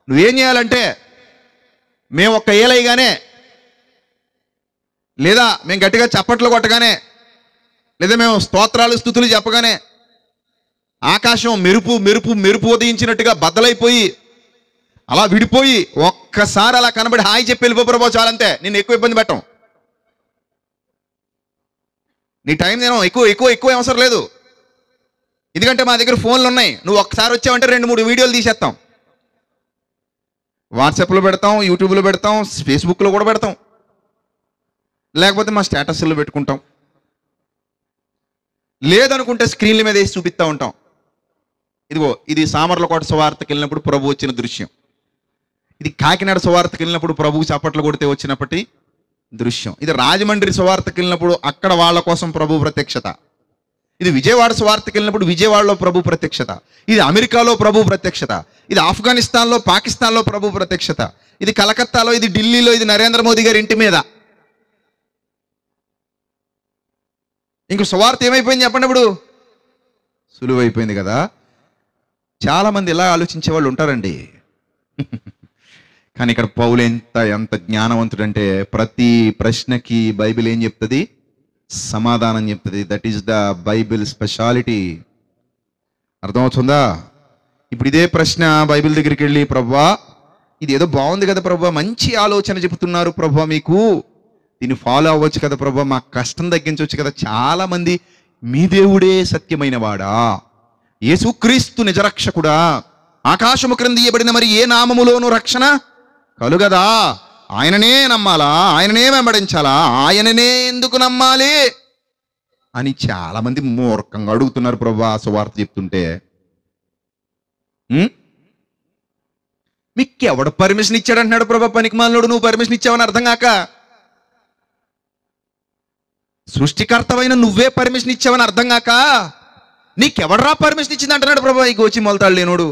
నువ్వేం చేయాలంటే, మేము ఒక్క ఏలయ్యగానే, లేదా మేము గట్టిగా చప్పట్లు కొట్టగానే, లేదా మేము స్తోత్రాలు స్తుతులు చెప్పగానే ఆకాశం మెరుపు మెరుపు మెరుపు ఉదయించినట్టుగా బద్దలైపోయి అలా విడిపోయి ఒక్కసారి అలా కనబడి హాయి చెప్పి వెళ్ళిపో ప్రభు, చాలంతే. నేను ఎక్కువ ఇబ్బంది పెట్టం, నీ టైం నేను ఎక్కువ ఎక్కువ ఎక్కువ అవసరం లేదు. ఎందుకంటే మా దగ్గర ఫోన్లు ఉన్నాయి, నువ్వు ఒక్కసారి వచ్చావంటే 2-3 వీడియోలు తీసేస్తాం, వాట్సాప్లో పెడతాం, యూట్యూబ్లో పెడతాం, ఫేస్బుక్లో కూడా పెడతాం, లేకపోతే మా స్టేటస్లో పెట్టుకుంటాం, లేదనుకుంటే స్క్రీన్ల మీద వేసి చూపిస్తూ ఉంటాం. ఇదిగో ఇది సామర్లకోట సువార్తకి వెళ్ళినప్పుడు ప్రభు వచ్చిన దృశ్యం, ఇది కాకినాడ సువార్తకి వెళ్ళినప్పుడు ప్రభువు చప్పట్లు కొడితే వచ్చినప్పటి దృశ్యం, ఇది రాజమండ్రి సువార్తకి వెళ్ళినప్పుడు అక్కడ వాళ్ళ కోసం ప్రభు ప్రత్యక్షత, ఇది విజయవాడ సువార్తకి వెళ్ళినప్పుడు విజయవాడలో ప్రభు ప్రత్యక్షత, ఇది అమెరికాలో ప్రభు ప్రత్యక్షత, ఇది ఆఫ్ఘనిస్తాన్లో పాకిస్తాన్లో ప్రభు ప్రత్యక్షత, ఇది కలకత్తాలో, ఇది ఢిల్లీలో, ఇది నరేంద్ర మోదీ గారి ఇంటి మీద. ఇంక సువార్త ఏమైపోయింది చెప్పండి? ఇప్పుడు సులువైపోయింది కదా. చాలామంది ఇలా ఆలోచించే వాళ్ళు ఉంటారండి. కానీ ఇక్కడ పౌలు ఎంత జ్ఞానవంతుడంటే, ప్రతి ప్రశ్నకి బైబిల్ ఏం చెప్తుంది? సమాధానం చెప్తుంది. That is the Bible speciality. అర్థమవుతుందా? ఇప్పుడు ఇదే ప్రశ్న బైబిల్ దగ్గరికి వెళ్ళి, ప్రభువా ఇది ఏదో బాగుంది కదా ప్రభువా, మంచి ఆలోచన చెబుతున్నారు ప్రభువా, మీకు దీన్ని ఫాలో అవ్వచ్చు కదా ప్రభువా, మాకు కష్టం తగ్గించవచ్చు కదా. చాలామంది మీ దేవుడే సత్యమైన వాడా, యేసుక్రీస్తు నిజరక్షకుడా, ఆకాశము క్రింద ఇయ్యబడిన మరి ఏ నామములోనూ రక్షణ కలుగదా, ఆయననే నమ్మాలా, ఆయననే వెంబడించాలా, ఆయననే ఎందుకు నమ్మాలి అని చాలామంది మూర్ఖంగా అడుగుతున్నారు ప్రభువా సువార్త చెప్తుంటే. మీకు ఎవడ పర్మిషన్ ఇచ్చాడంటున్నాడు ప్రభా, పనికిమాలినోడు, నువ్వు పర్మిషన్ ఇచ్చావని అర్థం కాక, సృష్టికర్తవైన నువ్వే పర్మిషన్ ఇచ్చావని అర్థం కాక నీకెవడరా పర్మిషన్ ఇచ్చింది అంటున్నాడు ప్రభు. ఈ గోచి మొలతాడు లేనోడు.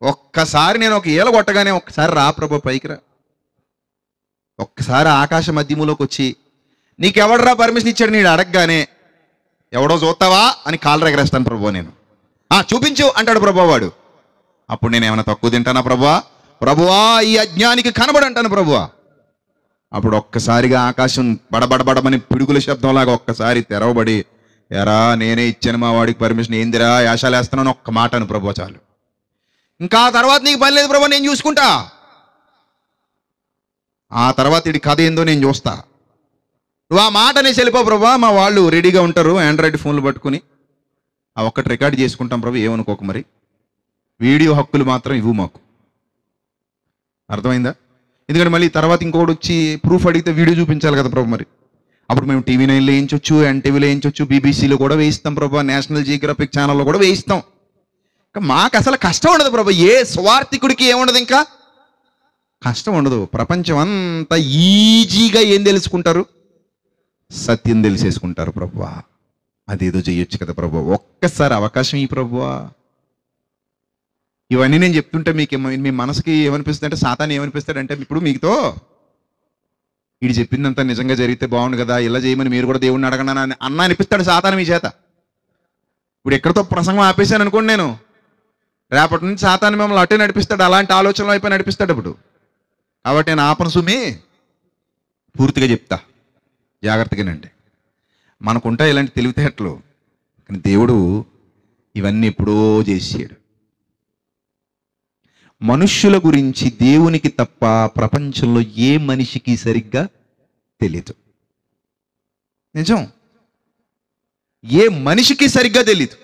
ఒక్కసారి నేను ఒక ఈల కొట్టగానే ఒక్కసారి రా ప్రభు పైకి రా. ఒక్కసారి ఆకాశ మధ్యములోకి వచ్చి నీకెవడరా పర్మిషన్ ఇచ్చాడు నీడు అడగగానే ఎవడో చూస్తావా అని కాళ్ళు ఎగరేస్తాను ప్రభు. నేను చూపించు అంటాడు ప్రభు వాడు. అప్పుడు నేను ఏమైనా తక్కువ తింటానా ప్రభువా? ప్రభువా ఈ అజ్ఞానికి కనబడు అంటాను ప్రభువా. అప్పుడు ఒక్కసారిగా ఆకాశం బడబడబడమని పిడుగుల శబ్దంలాగా ఒక్కసారి తెరవబడి, ఎరా నేనే ఇచ్చాను మా వాడికి పర్మిషన్, ఏందిరా యాశాలు వేస్తున్నాను ఒక్క మాట అను ప్రభు చాలు. ఇంకా తర్వాత నీకు పని లేదు ప్రభు, నేను చూసుకుంటా. ఆ తర్వాత ఇది కథ ఏందో నేను చూస్తా. నువ్వు ఆ మాట అనేసి వెళ్ళిపో ప్రభు. మా వాళ్ళు రెడీగా ఉంటారు ఆండ్రాయిడ్ ఫోన్లు పట్టుకుని. ఆ ఒక్కటి రికార్డ్ చేసుకుంటాం ప్రభు, ఏమనుకోక మరి. వీడియో హక్కులు మాత్రం ఇవ్వు మాకు. అర్థమైందా? ఎందుకంటే మళ్ళీ తర్వాత ఇంకొకటి వచ్చి ప్రూఫ్ అడిగితే వీడియో చూపించాలి కదా ప్రభు. మరి అప్పుడు మేము టీవీ 9లో వేయించవచ్చు, ఎన్టీవీలో వేయించవచ్చు, బీబీసీలో కూడా వేయిస్తాం ప్రభు, నేషనల్ జియోగ్రఫిక్ ఛానల్లో కూడా వేయిస్తాం. ఇంకా మాకు అసలు కష్టం ఉండదు ప్రభు. ఏ స్వార్థికుడికి ఏముండదు, ఇంకా కష్టం ఉండదు. ప్రపంచం అంతా ఈజీగా ఏం తెలుసుకుంటారు? సత్యం తెలిసేసుకుంటారు ప్రభువా. అదేదో చెయ్యొచ్చు కదా ప్రభు, ఒక్కసారి అవకాశం ఈ ప్రభువా. ఇవన్నీ నేను చెప్తుంటే మీకు మీ మనసుకి ఏమనిపిస్తుంది అంటే, సాతాను ఏమనిపిస్తాడంటే, ఇప్పుడు మీతో వీడు చెప్పిందంతా నిజంగా జరిగితే బాగుండు కదా, ఇలా చేయమని మీరు కూడా దేవుడిని అడగనా అన్న అనిపిస్తాడు సాతాను మీ చేత. ఇప్పుడు ఎక్కడితో ప్రసంగం ఆపేశాను అనుకోండి నేను, రేపటి నుంచి సాతాను మిమ్మల్ని అటే నడిపిస్తాడు, అలాంటి ఆలోచనలు అయిపోయి నడిపిస్తాడు ఇప్పుడు. కాబట్టి నేను ఆపను సుమి, పూర్తిగా చెప్తా, జాగ్రత్తగానండి. మనకుంటాయి ఇలాంటి తెలివితేటలు, కానీ దేవుడు ఇవన్నీ ఎప్పుడో చేసాడు. మనుష్యుల గురించి దేవునికి తప్ప ప్రపంచంలో ఏ మనిషికి సరిగ్గా తెలీదు. నిజం, ఏ మనిషికి సరిగ్గా తెలీదు.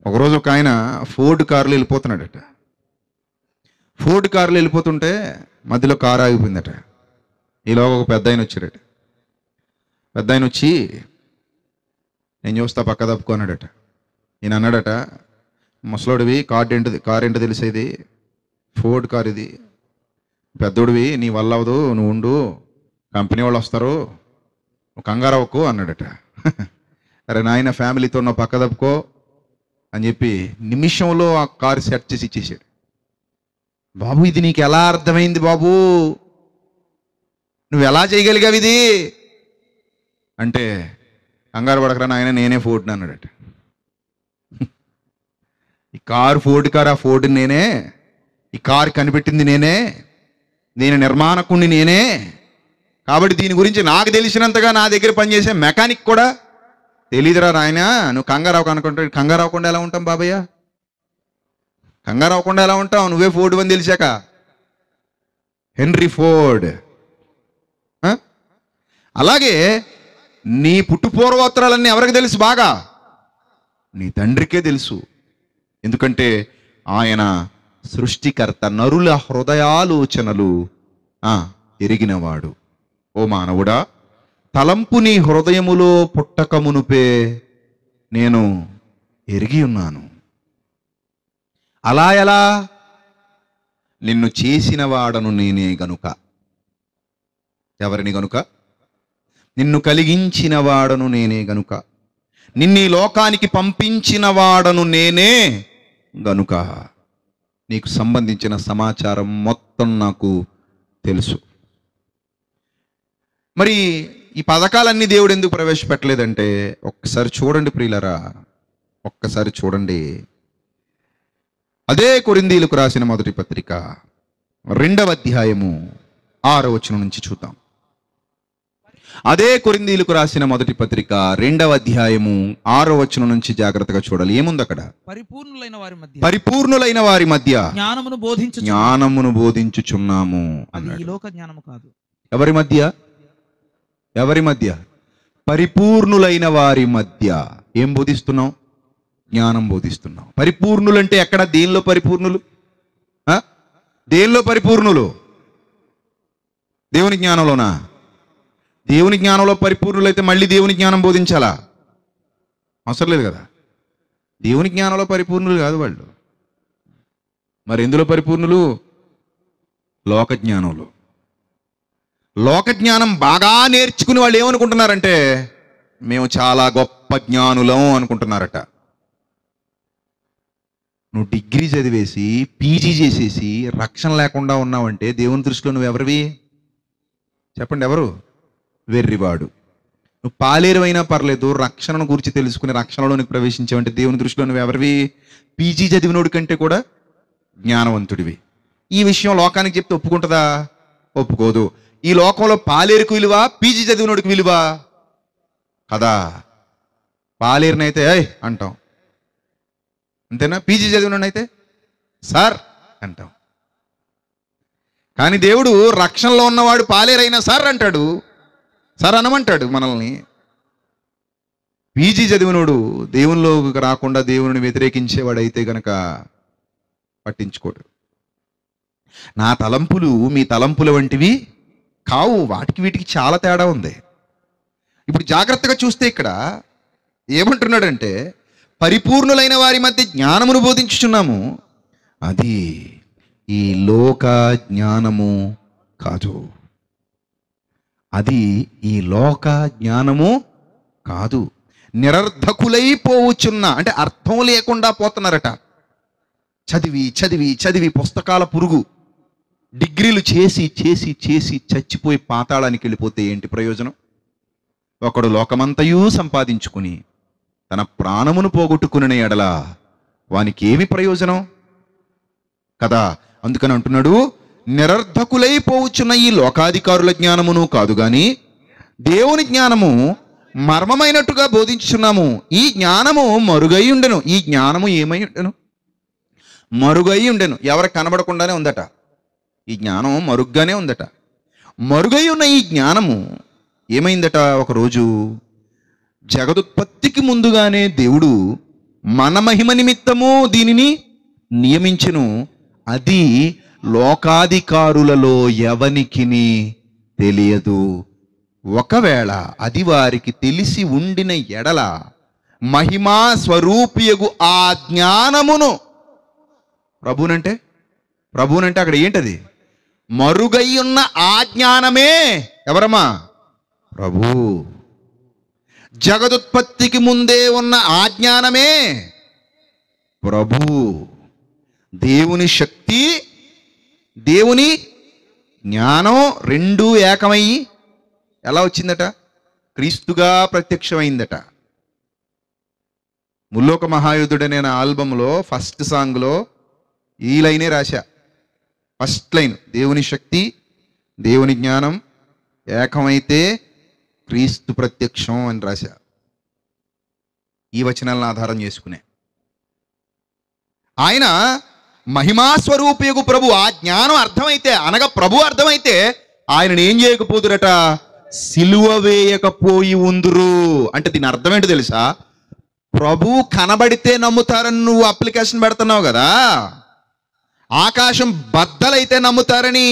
ఒకరోజు ఒక ఆయన ఫోర్డ్ కారులో వెళ్ళిపోతున్నాడట. ఫోర్డ్ కారులో వెళ్ళిపోతుంటే మధ్యలో కారు ఆగిపోయిందట. ఈలోగా ఒక పెద్ద ఆయన వచ్చాడట. పెద్ద ఆయన వచ్చి, నేను చూస్తా పక్క తప్పుకో అన్నాడట. ఈయన అన్నాడట, ముసలోడివి, కారు ఏంటో తెలిసేది, ఫోర్డ్ కారు ఇది, పెద్దోడివి, నీ వల్ల అవ్వదు, నువ్వు ఉండు, కంపెనీ వాళ్ళు వస్తారు, నువ్వు కంగారు అవ్వకు అన్నాడట. అరే నాయన, ఫ్యామిలీతో ఉన్న పక్క తప్పుకో అని చెప్పి నిమిషంలో ఆ కారు సెట్ చేసి ఇచ్చేసాడు. బాబు ఇది నీకు ఎలా అర్థమైంది బాబు, నువ్వు ఎలా చేయగలిగావు ఇది అంటే, కంగారు పడకరా నాయన, నేనే ఫోర్డ్ని అన్నాడట. ఈ కారు ఫోర్డ్ కారు, ఆ ఫోర్డ్ నేనే, ఈ కారు కనిపెట్టింది నేనే, దీని నిర్మాణకుణ్ణి నేనే, కాబట్టి దీని గురించి నాకు తెలిసినంతగా నా దగ్గర పనిచేసే మెకానిక్ కూడా తెలీదురా నాయన, నువ్వు కంగారు అనుకుంటా. కంగారు అవ్వకుండా ఎలా ఉంటాం బాబయ్య, కంగారు అవ్వకుండా ఎలా ఉంటావు, నువ్వే ఫోర్డ్ అని తెలిసాక. Henry Ford. అలాగే నీ పుట్టుపూర్వోత్తరాలన్నీ ఎవరికి తెలుసు? బాగా నీ తండ్రికే తెలుసు. ఎందుకంటే ఆయన సృష్టికర్త, నరుల హృదయాలోచనలు ఎరిగినవాడు. ఓ మానవుడా, తలంపు నీ హృదయములో పుట్టకమునుపే నేను ఎరిగి ఉన్నాను. అలా ఎలా? నిన్ను చేసిన వాడను నేనే గనుక. ఎవరిని గనుక? నిన్ను కలిగించిన వాడను నేనే గనుక, నిన్ను ఈ లోకానికి పంపించిన వాడను నేనే గనుక, నీకు సంబంధించిన సమాచారం మొత్తం నాకు తెలుసు. మరి ఈ పథకాలన్నీ దేవుడు ఎందుకు ప్రవేశపెట్టలేదంటే, ఒక్కసారి చూడండి ప్రియులరా, ఒక్కసారి చూడండి. అదే కొరింథీయులకు రాసిన మొదటి పత్రిక 2వ అధ్యాయము 6వ వచనం నుంచి చూద్దాం. అదే కొరింథీయులకు రాసిన మొదటి పత్రిక 2వ అధ్యాయము 6వ వచనం నుంచి జాగ్రత్తగా చూడాలి. ఏముంది అక్కడ? పరిపూర్ణులైన వారి మధ్య జ్ఞానమును బోధించుచున్నాము అన్నాడు. ఈ లోక జ్ఞానము కాదు. ఎవరి మధ్య? ఎవరి మధ్య? పరిపూర్ణులైన వారి మధ్య ఏం బోధిస్తున్నాం? జ్ఞానం బోధిస్తున్నాం. పరిపూర్ణులంటే ఎక్కడ? దేనిలో పరిపూర్ణులు? దేనిలో పరిపూర్ణులు? దేవుని జ్ఞానంలోనా? దేవుని జ్ఞానంలో పరిపూర్ణులైతే మళ్ళీ దేవుని జ్ఞానం బోధించాలా? అవసరం లేదు కదా. దేవుని జ్ఞానంలో పరిపూర్ణులు కాదు వాళ్ళు. మరి ఎందులో పరిపూర్ణులు? లోక జ్ఞానంలో. లోక జ్ఞానం బాగా నేర్చుకుని వాళ్ళు ఏమనుకుంటున్నారంటే, మేము చాలా గొప్ప జ్ఞానులం అనుకుంటున్నారట. నువ్వు డిగ్రీ చదివేసి పీజీ చేసేసి రక్షణ లేకుండా ఉన్నావంటే దేవుని దృష్టిలో నువ్వు ఎవరివి చెప్పండి? ఎవరు? వెర్రివాడు. నువ్వు పాలేరువైనా పర్లేదు, రక్షణను గురించి తెలుసుకుని రక్షణలోనికి ప్రవేశించావంటే దేవుని దృష్టిలో నువ్వు ఎవరివి? పీజీ చదివినోడి కంటే కూడా జ్ఞానవంతుడివి. ఈ విషయం లోకానికి చెప్తే ఒప్పుకుంటుందా? ఒప్పుకోదు. ఈ లోకంలో పాలేరుకు విలువ, పీజీ చదివినోడికి విలువ కదా. పాలేరునైతే ఏయ్ అంటాం, అంతేనా? పీజీ చదివినోడైతే సార్ అంటాం. కానీ దేవుడు రక్షణలో ఉన్నవాడు పాలేరైనా సార్ అంటాడు, సార్ అనమంటాడు మనల్ని. పీజీ చదివినోడు దేవునిలోకి రాకుండా దేవుని వ్యతిరేకించేవాడైతే గనక పట్టించుకోడు. నా తలంపులు మీ తలంపుల వంటివి కావు, వాటికి వీటికి చాలా తేడా ఉంది. ఇప్పుడు జాగ్రత్తగా చూస్తే ఇక్కడ ఏమంటున్నాడంటే, పరిపూర్ణులైన వారి మధ్య జ్ఞానమును బోధించుచున్నాము, అది ఈ లోక జ్ఞానము కాదు. అది ఈ లోక జ్ఞానము కాదు. నిరర్ధకులైపోవచ్చున్న అంటే అర్థం లేకుండా పోతున్నారట. చదివి చదివి చదివి పుస్తకాల పురుగు. డిగ్రీలు చేసి చేసి చేసి చచ్చిపోయి పాతాళానికి వెళ్ళిపోతే ఏంటి ప్రయోజనం? ఒకడు లోకమంతయు సంపాదించుకుని తన ప్రాణమును పోగొట్టుకునే ఎడల వానికి ఏమి ప్రయోజనం కదా. అందుకని అంటున్నాడు, నిరర్ధకులైపోవచ్చున్న ఈ లోకాధికారుల జ్ఞానమును కాదు గాని దేవుని జ్ఞానము మర్మమైనట్టుగా బోధించుచున్నాము. ఈ జ్ఞానము మరుగై ఉండెను. ఈ జ్ఞానము ఏమై ఉండెను? మరుగై ఉండెను. ఎవరికి కనబడకుండానే ఉందట. ఈ జ్ఞానం మరుగ్గానే ఉందట. మరుగై ఉన్న ఈ జ్ఞానము ఏమైందట? ఒకరోజు జగదుత్పత్తికి ముందుగానే దేవుడు మన మహిమ నిమిత్తము దీనిని నియమించెను. అది లోకాధికారులలో ఎవనికిని తెలియదు. ఒకవేళ అది వారికి తెలిసి ఉండిన ఎడల మహిమా స్వరూపియగు ఆ జ్ఞానమును, ప్రభునంటే అక్కడ ఏంటది? మరుగై ఉన్న ఆ జ్ఞానమే ఎవరమ్మా? ప్రభు. జగదుత్పత్తికి ముందే ఉన్న ఆ జ్ఞానమే ప్రభు. దేవుని శక్తి, దేవుని జ్ఞానం రెండూ ఏకమయ్యి ఎలా వచ్చిందట? క్రీస్తుగా ప్రత్యక్షమైందట. ముల్లోక మహాయుధుడనే నా ఆల్బంలో ఫస్ట్ సాంగ్లో ఈ లైనే రాశా. ఫస్ట్ లైన్, దేవుని శక్తి దేవుని జ్ఞానం ఏకమైతే క్రీస్తు ప్రత్యక్షం అని రాశా. ఈ వచనాలను ఆధారం చేసుకునే ఆయన మహిమాస్వరూపియగు ప్రభు. ఆ జ్ఞానం అర్థమైతే, అనగా ప్రభు అర్థమైతే ఆయనను ఏం చేయకపోదురట? సిలువ వేయకపోయి ఉందురు. అంటే దీని అర్థం ఏంటో తెలుసా? ప్రభు కనబడితే నమ్ముతారని నువ్వు అప్లికేషన్ పెడుతున్నావు కదా. ఆకాశం బద్దలైతే నమ్ముతారని,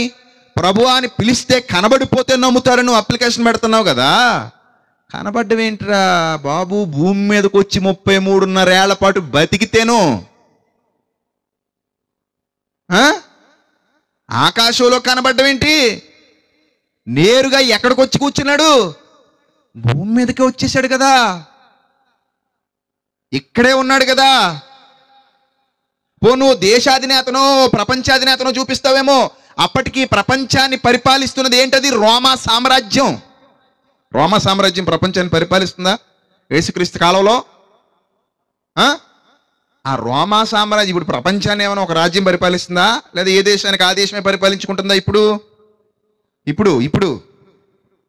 ప్రభు అని పిలిస్తే కనబడిపోతే నమ్ముతారని నువ్వు అప్లికేషన్ పెడుతున్నావు కదా. కనబడ్డమేంట్రా బాబు? భూమి మీదకి వచ్చి 33.5 ఏళ్ల పాటు బతికితేను ఆకాశంలో కనబడ్డమేంటి? నేరుగా ఎక్కడికి వచ్చి కూర్చున్నాడు? భూమి మీదకే వచ్చేసాడు కదా. ఇక్కడే ఉన్నాడు కదా. నువ్వు దేశాధినేతనో ప్రపంచాధినేతనో చూపిస్తావేమో. అప్పటికి ప్రపంచాన్ని పరిపాలిస్తున్నది ఏంటది? రోమా సామ్రాజ్యం. రోమా సామ్రాజ్యం ప్రపంచాన్ని పరిపాలిస్తుందా యేసుక్రీస్తు కాలంలో? ఆ రోమా సామ్రాజ్యం ఇప్పుడు ప్రపంచాన్ని ఏమైనా ఒక రాజ్యం పరిపాలిస్తుందా? లేదా ఏ దేశానికి ఆ దేశమే పరిపాలించుకుంటుందా? ఇప్పుడు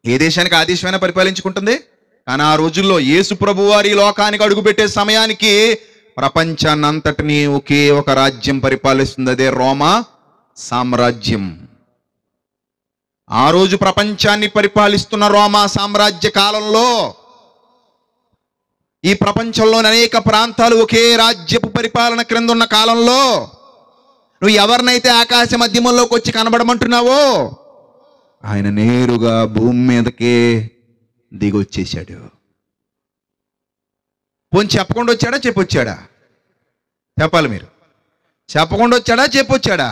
ఏ దేశానికి ఆ దేశమైనా పరిపాలించుకుంటుంది. కానీ ఆ రోజుల్లో యేసు ప్రభు వారి లోకానికి అడుగుపెట్టే సమయానికి ప్రపంచాన్ని అంతటినీ ఒకే ఒక రాజ్యం పరిపాలిస్తుంది, అదే రోమా సామ్రాజ్యం. ఆ రోజు ప్రపంచాన్ని పరిపాలిస్తున్న రోమా సామ్రాజ్య కాలంలో ఈ ప్రపంచంలోని అనేక ప్రాంతాలు ఒకే రాజ్యపు పరిపాలన క్రింద ఉన్న కాలంలో నువ్వు ఎవరినైతే ఆకాశ మధ్యమంలోకి వచ్చి కనబడమంటున్నావో ఆయన నేరుగా భూమి మీదకే దిగొచ్చేశాడు. పోనీ చెప్పకుండా వచ్చాడా చెప్పొచ్చాడా? చెప్పాలి మీరు. చెప్పకుండా వచ్చాడా చెప్పొచ్చాడా?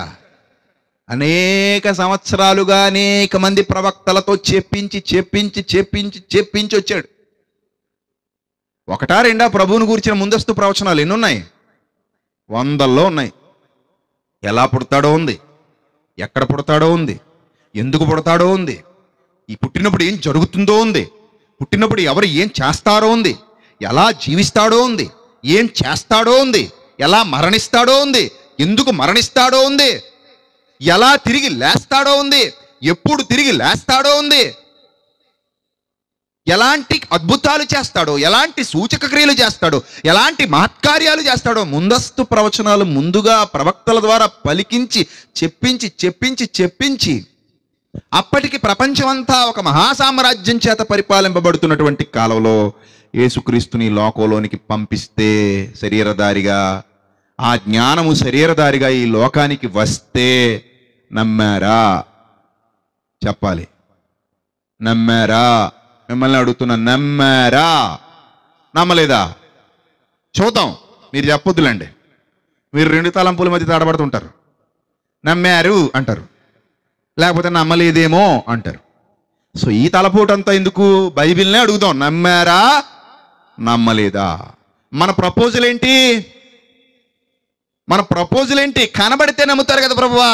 అనేక సంవత్సరాలుగా అనేక మంది ప్రవక్తలతో చెప్పించి చెప్పించి చెప్పించి చెప్పించి వచ్చాడు. ఒకటా రెండా ప్రభువుని గురించిన ముందస్తు ప్రవచనాలు ఎన్నున్నాయి? వందల్లో ఉన్నాయి. ఎలా పుడతాడో ఉంది, ఎక్కడ పుడతాడో ఉంది, ఎందుకు పుడతాడో ఉంది, ఈ పుట్టినప్పుడు ఏం జరుగుతుందో ఉంది, పుట్టినప్పుడు ఎవరు ఏం చేస్తారో ఉంది, ఎలా జీవిస్తాడో ఉంది, ఏం చేస్తాడో ఉంది, ఎలా మరణిస్తాడో ఉంది, ఎందుకు మరణిస్తాడో ఉంది, ఎలా తిరిగి లేస్తాడో ఉంది, ఎప్పుడు తిరిగి లేస్తాడో ఉంది, ఎలాంటి అద్భుతాలు చేస్తాడో, ఎలాంటి సూచక క్రియలు చేస్తాడో, ఎలాంటి మహత్కార్యాలు చేస్తాడో ముందస్తు ప్రవచనాలు ముందుగా ప్రవక్తల ద్వారా పలికించి చెప్పించి చెప్పించి చెప్పించి అప్పటికి ప్రపంచమంతా ఒక మహాసామ్రాజ్యం చేత పరిపాలింపబడుతున్నటువంటి కాలంలో యేసుక్రీస్తుని లోకంలోనికి పంపిస్తే శరీరధారిగా, ఆ జ్ఞానము శరీరధారిగా ఈ లోకానికి వస్తే నమ్మారా? చెప్పాలి. నమ్మారా? మిమ్మల్ని అడుగుతున్నా, నమ్మారా? నమ్మలేదా? చూద్దాం. మీరు చెప్పొద్దులండి. మీరు రెండు తలంపుల మధ్య తడబడుతుంటారు. నమ్మారు అంటారు, లేకపోతే నమ్మలేదేమో అంటారు. సో ఈ తలపోటంతా ఎందుకు? బైబిల్నే అడుగుదాం, నమ్మారా నమ్మలేదా? మన ప్రపోజల్ ఏంటి? మన ప్రపోజల్ ఏంటి? కనబడితే నమ్ముతారు కదా ప్రభువా,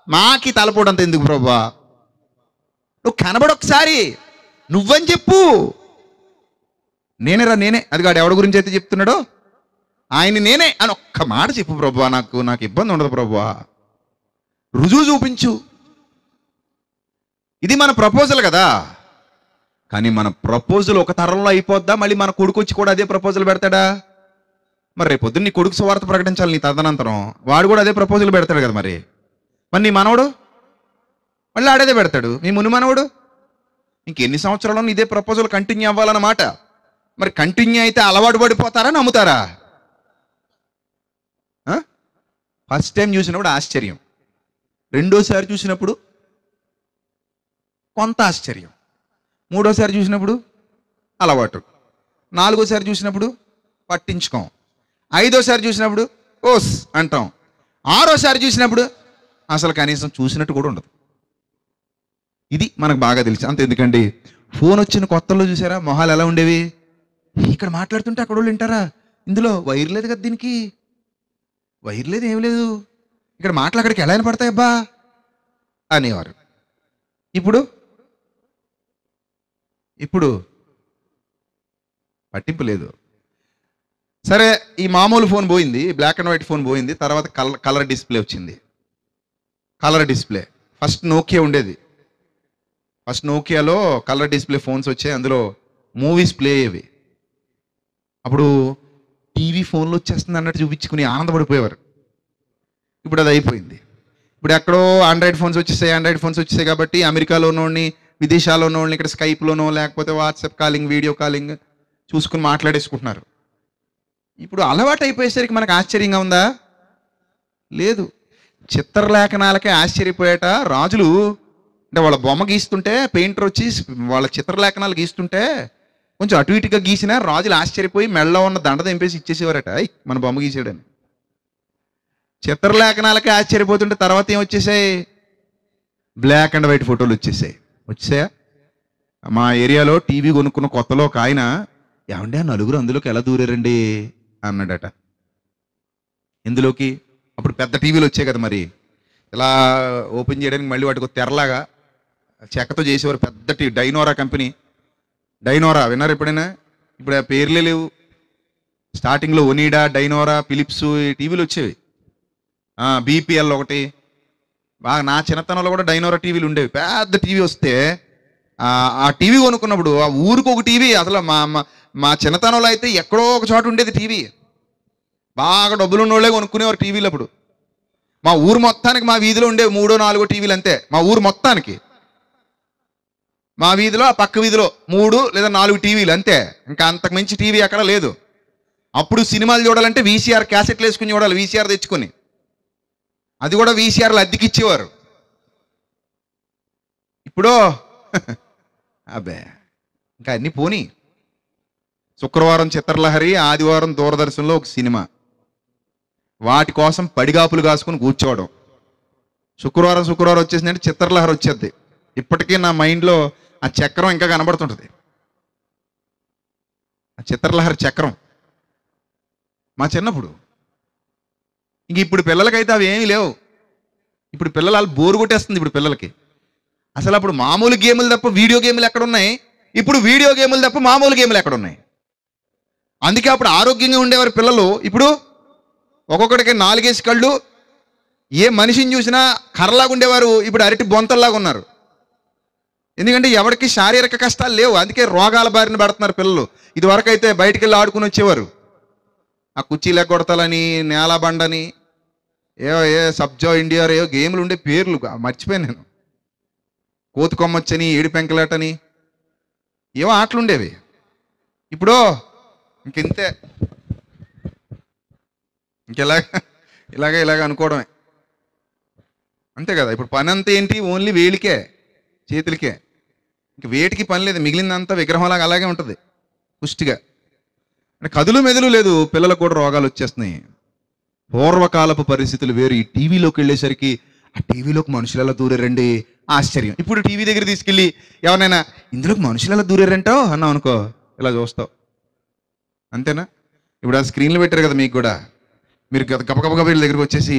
మాకి తలపోటంతా ఎందుకు ప్రభువా? నువ్వు కనబడొకసారి, నువ్వని చెప్పు. నేనేరా నేనే, అది కాదు ఎవడి గురించి అయితే చెప్తున్నాడో ఆయన నేనే అని ఒక్క మాట చెప్పు ప్రభువా, నాకు ఇబ్బంది ఉండదు ప్రభువా, రుజువు చూపించు. ఇది మన ప్రపోజల్ కదా. కానీ మన ప్రపోజల్ ఒక తరంలో అయిపోద్దా? మళ్ళీ మన కొడుకు వచ్చి కూడా అదే ప్రపోజల్ పెడతాడా? మరి రేపు పొద్దున్న నీ కొడుకు సువార్త ప్రకటించాలి, నీ తదనంతరం వాడు కూడా అదే ప్రపోజల్ పెడతాడు కదా. మరి నీ మనవడు మళ్ళీ ఆడేదే పెడతాడు. నీ ముని మనవడు ఇంకెన్ని సంవత్సరాల్లో ఇదే ప్రపోజల్ కంటిన్యూ అవ్వాలన్నమాట. మరి కంటిన్యూ అయితే అలవాటు పడిపోతారా, నమ్ముతారా? ఫస్ట్ టైం చూసినప్పుడు ఆశ్చర్యం, రెండోసారి చూసినప్పుడు కొంత ఆశ్చర్యం, మూడోసారి చూసినప్పుడు అలవాటు, నాలుగోసారి చూసినప్పుడు పట్టించుకోం, ఐదోసారి చూసినప్పుడు ఓస్ అంటాం, ఆరోసారి చూసినప్పుడు అసలు కనీసం చూసినట్టు కూడా ఉండదు. ఇది మనకు బాగా తెలుసు. అంత ఎందుకండి, ఫోన్ వచ్చిన కొత్తలో చూసారా మొహాలు ఎలా ఉండేవి? ఇక్కడ మాట్లాడుతుంటే అక్కడ వాళ్ళు వింటారా? ఇందులో వైర్ లేదు కదా, దీనికి వైర్ లేదు, ఏం లేదు, ఇక్కడ మాటలు అక్కడికి ఎలా పడతాయి అబ్బా అనేవారు. ఇప్పుడు పట్టింపు లేదు. సరే, ఈ మామూలు ఫోన్ పోయింది, బ్లాక్ అండ్ వైట్ ఫోన్ పోయింది, తర్వాత కలర్ డిస్ప్లే వచ్చింది. కలర్ డిస్ప్లే ఫస్ట్ నోకియా ఉండేది. ఫస్ట్ నోకియాలో కలర్ డిస్ప్లే ఫోన్స్ వచ్చాయి, అందులో మూవీస్ ప్లే అయ్యేవి. అప్పుడు టీవీ ఫోన్లో వచ్చేస్తుంది అన్నట్టు చూపించుకుని ఆనందపడిపోయేవారు. ఇప్పుడు అది అయిపోయింది. ఇప్పుడు ఎక్కడో ఆండ్రాయిడ్ ఫోన్స్ వచ్చేసాయి కాబట్టి అమెరికాలో ఉన్నోడిని, విదేశాల్లో ఉన్నోడిని ఇక్కడ స్కైప్లోనో లేకపోతే వాట్సాప్ కాలింగ్, వీడియో కాలింగ్ చూసుకుని మాట్లాడేసుకుంటున్నారు. ఇప్పుడు అలవాటు అయిపోయేసరికి మనకు ఆశ్చర్యంగా ఉందా? లేదు. చిత్రలేఖనాలకే ఆశ్చర్యపోయేట రాజులు. అంటే వాళ్ళ బొమ్మ గీస్తుంటే పెయింటర్ వచ్చి వాళ్ళ చిత్రలేఖనాలు గీస్తుంటే కొంచెం అటు ఇటుగా గీసినా రాజులు ఆశ్చర్యపోయి మెడలో ఉన్న దండ తెంపేసి ఇచ్చేసేవారట, మన బొమ్మ గీసాడని. చిత్రలేఖనాలకే ఆశ్చర్యపోతుంటే తర్వాత ఏం వచ్చేసాయి? బ్లాక్ అండ్ వైట్ ఫోటోలు వచ్చేసాయా? మా ఏరియాలో టీవీ కొనుక్కున్న కొత్తలో ఒక ఆయన, ఏమండి ఆ నలుగురు అందులోకి ఎలా దూరారండి అన్నాడట. ఎందులోకి? అప్పుడు పెద్ద టీవీలు వచ్చాయి కదా, మరి ఇలా ఓపెన్ చేయడానికి మళ్ళీ వాటికి తెరలాగా చెక్కతో చేసేవారు. పెద్ద డైనోరా కంపెనీ. డైనోరా విన్నారు ఎప్పుడైనా? ఇప్పుడు ఆ పేర్లే లేవు. స్టార్టింగ్లో ఒనీడా, డైనోరా, ఫిలిప్స్ టీవీలు వచ్చేవి. బీపీఎల్ ఒకటి. బాగా నా చిన్నతనంలో కూడా డైనోరా టీవీలు ఉండేవి. పెద్ద టీవీ వస్తే ఆ టీవీ కొనుక్కున్నప్పుడు ఆ ఊరికి ఒక టీవీ. అసలు మా చిన్నతనంలో అయితే ఎక్కడో ఒక చోట ఉండేది టీవీ. బాగా డబ్బులు ఉన్నోళ్ళే కొనుక్కునేవారు టీవీలు. అప్పుడు మా ఊరు మొత్తానికి, మా వీధిలో ఉండేవి 3-4 టీవీలు అంతే. మా ఊరు మొత్తానికి, మా వీధిలో ఆ పక్క వీధిలో 3 లేదా 4 టీవీలు అంతే. ఇంకా అంతకు మించి టీవీ ఎక్కడ లేదు. అప్పుడు సినిమాలు చూడాలంటే వీసీఆర్ క్యాసెట్లు వేసుకుని చూడాలి, వీసీఆర్ తెచ్చుకొని. అది కూడా వీసీఆర్లు అద్దెకిచ్చేవారు. ఇప్పుడు అబ్బే ఇంకా అన్నీ పోనీ. శుక్రవారం చిత్రలహరి, ఆదివారం దూరదర్శన్లో ఒక సినిమా. వాటి కోసం పడిగాపులు కాసుకుని కూర్చోవడం. శుక్రవారం వచ్చేసిందంటే చిత్రలహరి వచ్చేది. ఇప్పటికీ నా మైండ్లో ఆ చక్రం ఇంకా కనబడుతుంటుంది. ఆ ఆ చిత్రలహరి చక్రం మా చిన్నప్పుడు. ఇంక ఇప్పుడు పిల్లలకైతే అవి ఏమీ లేవు. ఇప్పుడు పిల్లలు వాళ్ళు బోరు కొట్టేస్తుంది ఇప్పుడు పిల్లలకి. అసలు అప్పుడు మామూలు గేములు తప్ప వీడియో గేములు ఎక్కడున్నాయి? ఇప్పుడు వీడియో గేములు తప్ప మామూలు గేములు ఎక్కడున్నాయి? అందుకే అప్పుడు ఆరోగ్యంగా ఉండేవారు పిల్లలు. ఇప్పుడు ఒక్కొక్కడికి 4 కళ్ళు, ఏ మనిషిని చూసినా కర్రలాగా ఉండేవారు, ఇప్పుడు అరటి బొంతల్లాగా ఉన్నారు. ఎందుకంటే ఎవరికి శారీరక కష్టాలు లేవు, అందుకే రోగాల బారిన పడుతున్నారు పిల్లలు. ఇదివరకు అయితే బయటికి వెళ్ళి ఆడుకుని వచ్చేవారు. ఆ కుర్చీలు ఎగ్గొడతాలని, నేల బండని, సబ్జా ఇండియా ఏవో గేములు ఉండే పేర్లు మర్చిపోయాను నేను. కోతి కొమ్మచ్చని, ఏడు పెంకలాటని, ఏవో ఆటలు ఉండేవి. ఇప్పుడు ఇంకెంతే, ఇలాగ అనుకోవడమే అంతే కదా. ఇప్పుడు పని అంతా ఏంటి? ఓన్లీ వేలికే, చేతులకే, ఇంక వేటికి పని లేదు. మిగిలినంతా విగ్రహంలాగా అలాగే ఉంటుంది పుష్టిగా. అంటే కదులు మెదులు లేదు. పిల్లలకు కూడా రోగాలు వచ్చేస్తున్నాయి. పూర్వకాలపు పరిస్థితులు వేరు. ఈ టీవీలోకి వెళ్ళేసరికి ఆ టీవీలోకి మనుషులు ఎలా దూరారండి ఆశ్చర్యం. ఇప్పుడు టీవీ దగ్గర తీసుకెళ్ళి ఎవరైనా ఇందులోకి మనుషులు ఎలా దూరారంటావు అన్నావు అనుకో, ఇలా చూస్తావు. అంతేనా? ఇప్పుడు ఆ స్క్రీన్లు పెట్టారు కదా మీకు కూడా, మీరు గబగబ వీళ్ళ దగ్గరికి వచ్చేసి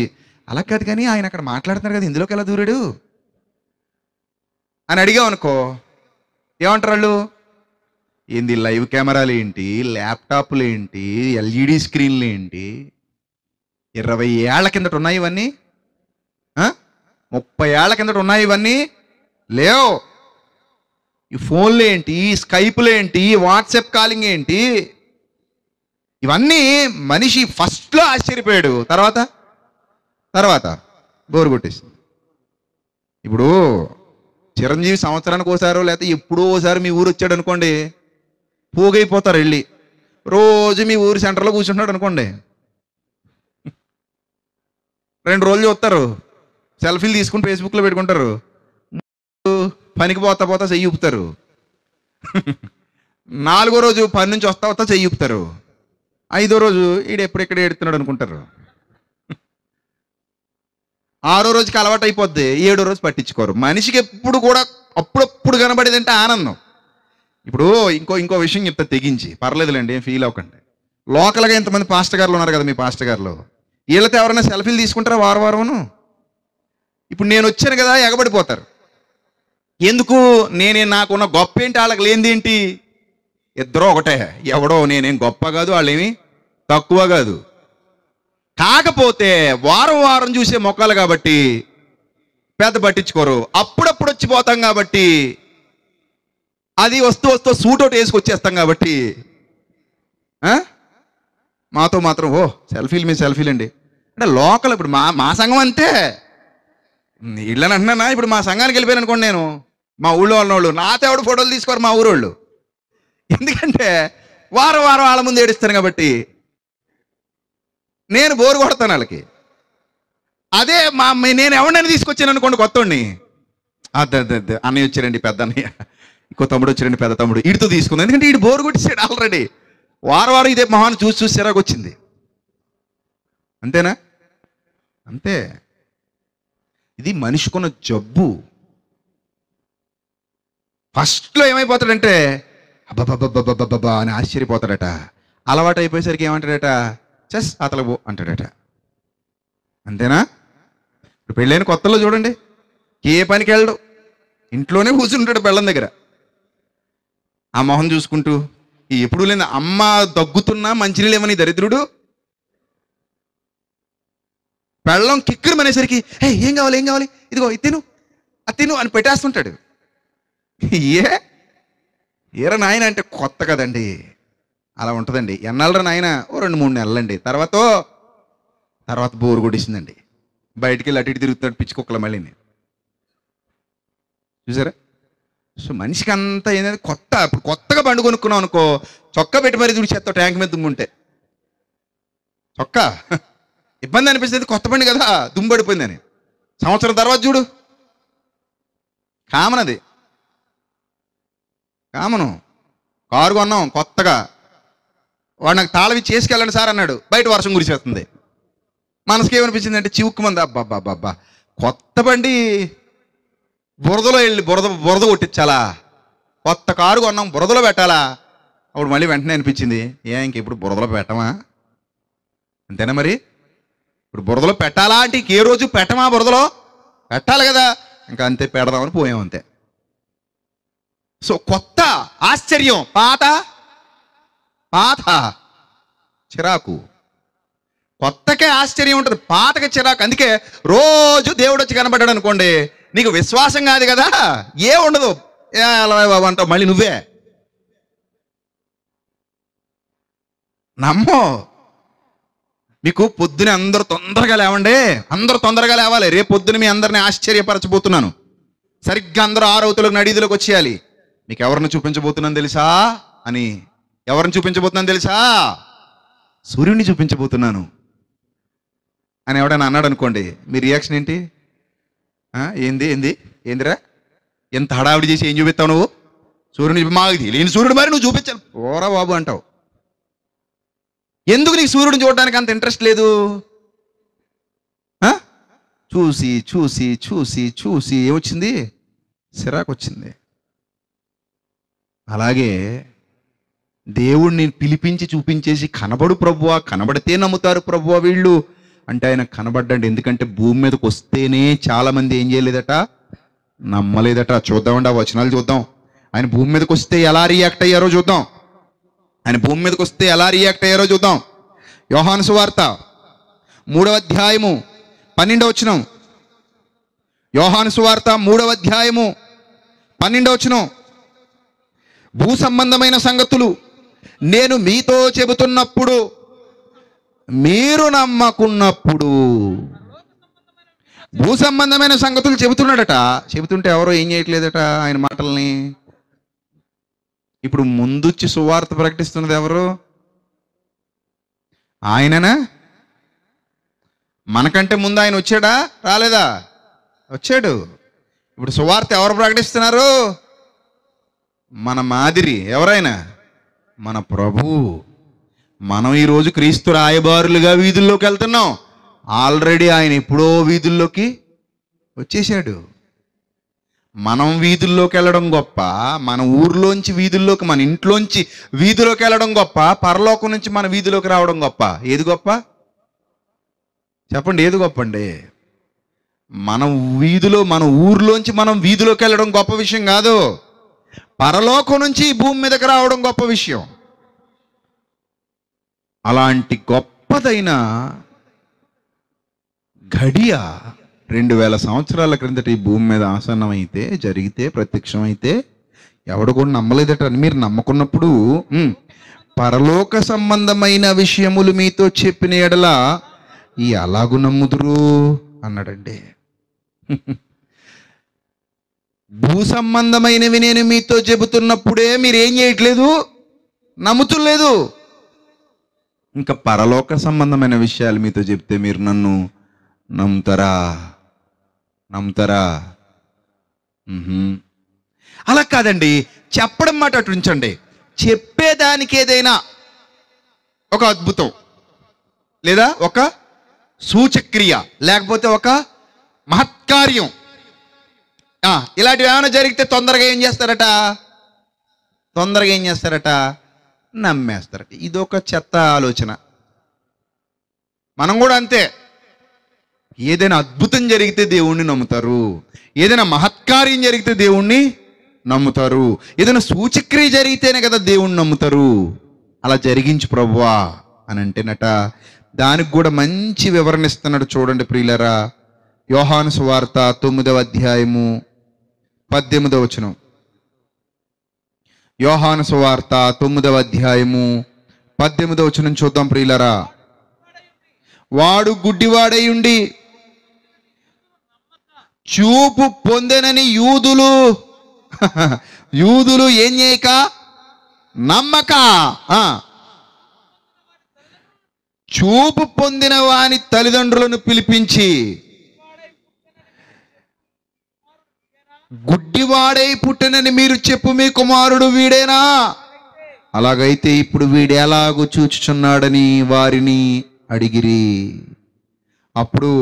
అలా కాదు కానీ ఆయన అక్కడ మాట్లాడుతున్నారు కదా, ఇందులోకి ఎలా దూరాడు అని అడిగావు అనుకో, ఏమంటారు వాళ్ళు? ఏంది లైవ్ కెమెరాలు ఏంటి, ల్యాప్టాప్లు ఏంటి, ఎల్ఈడి స్క్రీన్లు ఏంటి, 20 ఏళ్ల కిందట ఉన్నాయి ఇవన్నీ, 30 ఏళ్ల కిందట ఉన్నాయి ఇవన్నీ, లేవు. ఈ ఫోన్లు ఏంటి, స్కైపులు ఏంటి, వాట్సాప్ కాలింగ్ ఏంటి, ఇవన్నీ మనిషి ఫస్ట్లో ఆశ్చర్యపోయాడు, తర్వాత బోరు కొట్టేసింది. ఇప్పుడు చిరంజీవి సంవత్సరానికి ఒకసారో లేకపోతే ఎప్పుడో ఒకసారి మీ ఊరు వచ్చాడు అనుకోండి, పోగైపోతారు వెళ్ళి. రోజు మీ ఊరి సెంటర్లో కూర్చుంటున్నాడు అనుకోండి, 2 రోజులు చూస్తారు, సెల్ఫీలు తీసుకుని ఫేస్బుక్లో పెట్టుకుంటారు, పనికి పోతా చెయ్యి ఊపుతారు. 4వ రోజు పని నుంచి వస్తా చెయ్యి ఊపుతారు. 5వ రోజు ఈడు ఎప్పుడెక్కడ ఎడుతున్నాడు అనుకుంటారు. 6వ రోజుకి అలవాటు అయిపోద్ది, 7వ రోజు పట్టించుకోరు. మనిషికి ఎప్పుడు కూడా అప్పుడప్పుడు కనబడేదంటే ఆనందం. ఇప్పుడు ఇంకో విషయం చెప్తా తెగించి, పర్లేదులేండి ఏం ఫీల్ అవ్వకండి. లోకల్గా ఇంతమంది పాస్టర్ గారులు ఉన్నారు కదా, మీ పాస్టర్ గారులు, వీళ్ళతో ఎవరైనా సెల్ఫీలు తీసుకుంటారా వారం? ఇప్పుడు నేను వచ్చాను కదా ఎగబడిపోతారు. ఎందుకు? నాకున్న గొప్ప ఏంటి, వాళ్ళకి లేనిదేంటి? ఇద్దరూ ఒకటే, ఎవడో నేనేం గొప్ప కాదు, వాళ్ళేమి తక్కువ కాదు. కాకపోతే వారం చూసే మొక్కలు కాబట్టి పెద్ద పట్టించుకోరు. అప్పుడప్పుడు వచ్చి పోతాం కాబట్టి, అది వస్తూ సూట్ అవుట్ వేసుకొచ్చేస్తాం కాబట్టి మాతో మాత్రం సెల్ఫీలు సెల్ఫీలు అండి అంటే లోకల్. ఇప్పుడు మా సంఘం అంతే. ఇళ్ళని అంటున్నానా? ఇప్పుడు మా సంఘానికి వెళ్ళిపోయాను అనుకోండి, నేను మా ఊళ్ళో ఉన్నవాళ్ళు నాతో ఎవడు ఫోటోలు తీసుకోరు మా ఊరోళ్ళు. ఎందుకంటే వారం వాళ్ళ ముందు ఏడుస్తాను కాబట్టి నేను బోరు కొడతాను వాళ్ళకి. అదే నేను ఎవరినైనా తీసుకొచ్చాను అనుకోండి, కొత్తోడిని, అదే అన్నయ్య వచ్చారండి, పెద్ద అన్నయ్య, ఇంకో తమ్ముడు వచ్చారండి, పెద్ద తమ్ముడు, వీడితో తీసుకుంది. ఎందుకంటే వీడు బోరు కొట్టేసాడు ఆల్రెడీ. వారం ఇదే మొహాన్ని చూసి సిరాకు వచ్చింది. అంతేనా? అంతే. ఇది మనిషికున్న జబ్బు. ఫస్ట్లో ఏమైపోతాడంటే అబ్బబ్బబ్బబ్బబ్బబ్బా అని ఆశ్చర్యపోతాడట. అలవాటు అయిపోయేసరికి ఏమంటాడట? అతలకు అంటాడట. అంతేనా? ఇప్పుడు పెళ్ళైన కొత్తలో చూడండి, ఏ పనికి వెళ్ళడు, ఇంట్లోనే కూర్చుంటాడు బెల్లం దగ్గర, ఆ మొహం చూసుకుంటూ. ఎప్పుడు లేని అమ్మ దగ్గుతున్నా మంచినీళ్ళు ఏమని దరిద్రుడు, బెల్లం కిక్కురు అనేసరికి ఏం కావాలి ఇదిగో ఇది తిను అని పెట్టేస్తుంటాడు. ఏరా నాయన అంటే కొత్త కదండి, అలా ఉంటుందండి. ఎన్నాళ్ళరా నాయన? 2-3 నెలలండి. తర్వాత బోరు కొట్టేసిందండి, బయటికి వెళ్ళి అటు ఇటు తిరుగుతాడు పిచ్చి కుక్కల మళ్ళీ. చూసారా? సో మనిషికి అంతా ఏంటంటే కొత్తగా బండి కొనుక్కున్నాం అనుకో, చొక్కా పెట్టి మరీ చూసేస్తావు ట్యాంక్ మీద దుమ్ముంటే. చొక్కా ఇబ్బంది అనిపిస్తుంది, కొత్త బండి కదా దుమ్ముపడిపోయిందని. సంవత్సరం తర్వాత చూడు, కామన్ అది. కామను. కారు కొన్నాం కొత్తగా, వాడు నాకు తాళం ఇచ్చి చేసుకెళ్ళండి సార్ అన్నాడు, బయట వర్షం కురిసేస్తుంది. మనసుకి ఏమనిపించింది అంటే చివుక్కుమంది, అబ్బా కొత్త బండి బురదలో వెళ్ళి బురద కొట్టించాలా, కొత్త కారు కొన్నాం బురదలో పెట్టాలా, అప్పుడు మళ్ళీ వెంటనే అనిపించింది, ఇంక ఇప్పుడు బురదలో పెట్టమా? అంతేనా మరి? ఇప్పుడు బురదలో పెట్టాలా అంటే ఏ రోజు పెట్టమా? బురదలో పెట్టాలి కదా. ఇంకా అంతే, పెడదామని పోయాం అంతే. సో కొత్త ఆశ్చర్యం, పాత పాత చిరాకు. కొత్తకే ఆశ్చర్యం ఉంటుంది, పాతకే చిరాకు. అందుకే రోజు దేవుడు వచ్చి కనబడ్డాడు అనుకోండి, నీకు విశ్వాసం కాదు కదా, ఏ ఉండదు. అలా బాబు అంటావు, మళ్ళీ నువ్వే నమ్మో. మీకు పొద్దున అందరూ తొందరగా లేవండి, అందరూ తొందరగా లేవాలి. రేపు పొద్దున మీ అందరిని ఆశ్చర్యపరచబోతున్నాను. సరిగ్గా అందరూ 6 అవతులకు నడిదిలోకి వచ్చేయాలి. మీకు ఎవరిని చూపించబోతున్నాను తెలుసా అని. ఎవరిని చూపించబోతున్నాను తెలుసా? సూర్యుడిని చూపించబోతున్నాను అని ఎవడైనా అన్నాడు అనుకోండి, మీ రియాక్షన్ ఏంటి? ఏందిరా ఎంత హడావిడి చేసి ఏం చూపిస్తావు నువ్వు? సూర్యుని మాకు తెలియని సూర్యుడు మరి నువ్వు చూపించాలి ఓరా బాబు అంటావు. ఎందుకు నీకు సూర్యుడిని చూడడానికి అంత ఇంట్రెస్ట్ లేదు? చూసి చూసి చూసి చూసి ఏమొచ్చింది? సిరాకు వచ్చింది. అలాగే దేవుణ్ణి పిలిపించి చూపించేసి, కనబడు ప్రభువా, కనబడితే నమ్ముతారు ప్రభువా వీళ్ళు అంటే ఆయన కనబడ్డండి. ఎందుకంటే భూమి మీదకి వస్తేనే చాలా మంది ఏం చేయలేదట, నమ్మలేదట. చూద్దామండి, ఆ వచనాలు చూద్దాం. ఆయన భూమి మీదకి వస్తే ఎలా రియాక్ట్ అయ్యారో చూద్దాం. చూద్దాం. యోహాను సువార్త 3వ అధ్యాయము 12వ వచనం. యోహాను సువార్త 3వ అధ్యాయము 12వ వచనం. భూ సంబంధమైన సంగతులు నేను మీతో చెబుతున్నప్పుడు మీరు నమ్మకున్నప్పుడు. భూ సంబంధమైన సంగతులు చెబుతున్నాడట. చెబుతుంటే ఎవరో ఏం చేయట్లేదట ఆయన మాటల్ని. ఇప్పుడు ముందొచ్చి సువార్త ప్రకటిస్తున్నది ఎవరు? ఆయననా? మనకంటే ముందు ఆయన వచ్చాడా? రాలేదా? వచ్చాడు. ఇప్పుడు సువార్త ఎవరు ప్రకటిస్తున్నారు? మన మాదిరి ఎవరైనా, మన ప్రభు. మనం ఈరోజు క్రీస్తు రాయబారులుగా వీధుల్లోకి వెళ్తున్నాం. ఆల్రెడీ ఆయన ఎప్పుడో వీధుల్లోకి వచ్చేసాడు. మనం వీధుల్లోకి వెళ్ళడం గొప్ప, మన ఊర్లోంచి వీధుల్లోకి, మన ఇంట్లోంచి వీధిలోకి వెళ్ళడం గొప్ప, పరలోకం నుంచి మన వీధిలోకి రావడం గొప్ప? ఏది గొప్ప చెప్పండి? ఏది గొప్ప అండి? మన ఊర్లోంచి మనం వీధిలోకి వెళ్ళడం గొప్ప విషయం కాదు. పరలోకం నుంచి భూమి మీదకి రావడం గొప్ప విషయం. అలాంటి గొప్పదైన ఘడియ 2000 సంవత్సరాల క్రిందట ఈ భూమి మీద ఆసన్నమైతే, జరిగితే, ప్రత్యక్షమైతే ఎవడు కూడా నమ్మలేదట. మీరు నమ్మకున్నప్పుడు పరలోక సంబంధమైన విషయములు మీతో చెప్పిన ఎడల ఈ అలాగు నమ్ముదురు అన్నాడండి. భూ సంబంధమైనవి నేను మీతో చెబుతున్నప్పుడే మీరేం చేయట్లేదు, నమ్ముతులేదు. ఇంకా పరలోక సంబంధమైన విషయాలు మీతో చెప్తే మీరు నన్ను నమ్ముతారా? అలా కాదండి. చెప్పడం మాట అటు ఉంచండి. చెప్పేదానికి ఏదైనా ఒక అద్భుతం, లేదా ఒక సూచక్రియ, లేకపోతే ఒక మహత్కార్యం, ఇలాంటివి ఏమైనా జరిగితే తొందరగా ఏం చేస్తారట? నమ్మేస్తారట. ఇదొక చెత్త ఆలోచన. మనం కూడా అంతే. ఏదైనా అద్భుతం జరిగితే దేవుణ్ణి నమ్ముతారు, ఏదైనా మహత్కార్యం జరిగితే దేవుణ్ణి నమ్ముతారు, ఏదైనా సూచక్రియ జరిగితేనే కదా దేవుణ్ణి నమ్ముతారు. అలా జరిగించు ప్రభువా అని అంటేనట. దానికి కూడా మంచి వివరణ ఇస్తున్నాడు. చూడండి ప్రియులరా, యోహాను సువార్త 9వ అధ్యాయము 18వ వచనం. యోహాను సువార్త 9వ అధ్యాయము 18వ వచనం చూద్దాం ప్రియులరా. వాడు గుడ్డివాడై ఉండి చూపు పొందెనని యూదులు ఏం చేయక నమ్మక, చూపు పొందిన వాని తల్లిదండ్రులను పిలిపించి, గుడ్డివాడై పుట్టినని మీరు చెప్పు మీ కుమారుడు వీడేనా? అలాగైతే ఇప్పుడు వీడు ఎలాగూ చూచుచున్నాడని వారిని అడిగిరి. అప్పుడు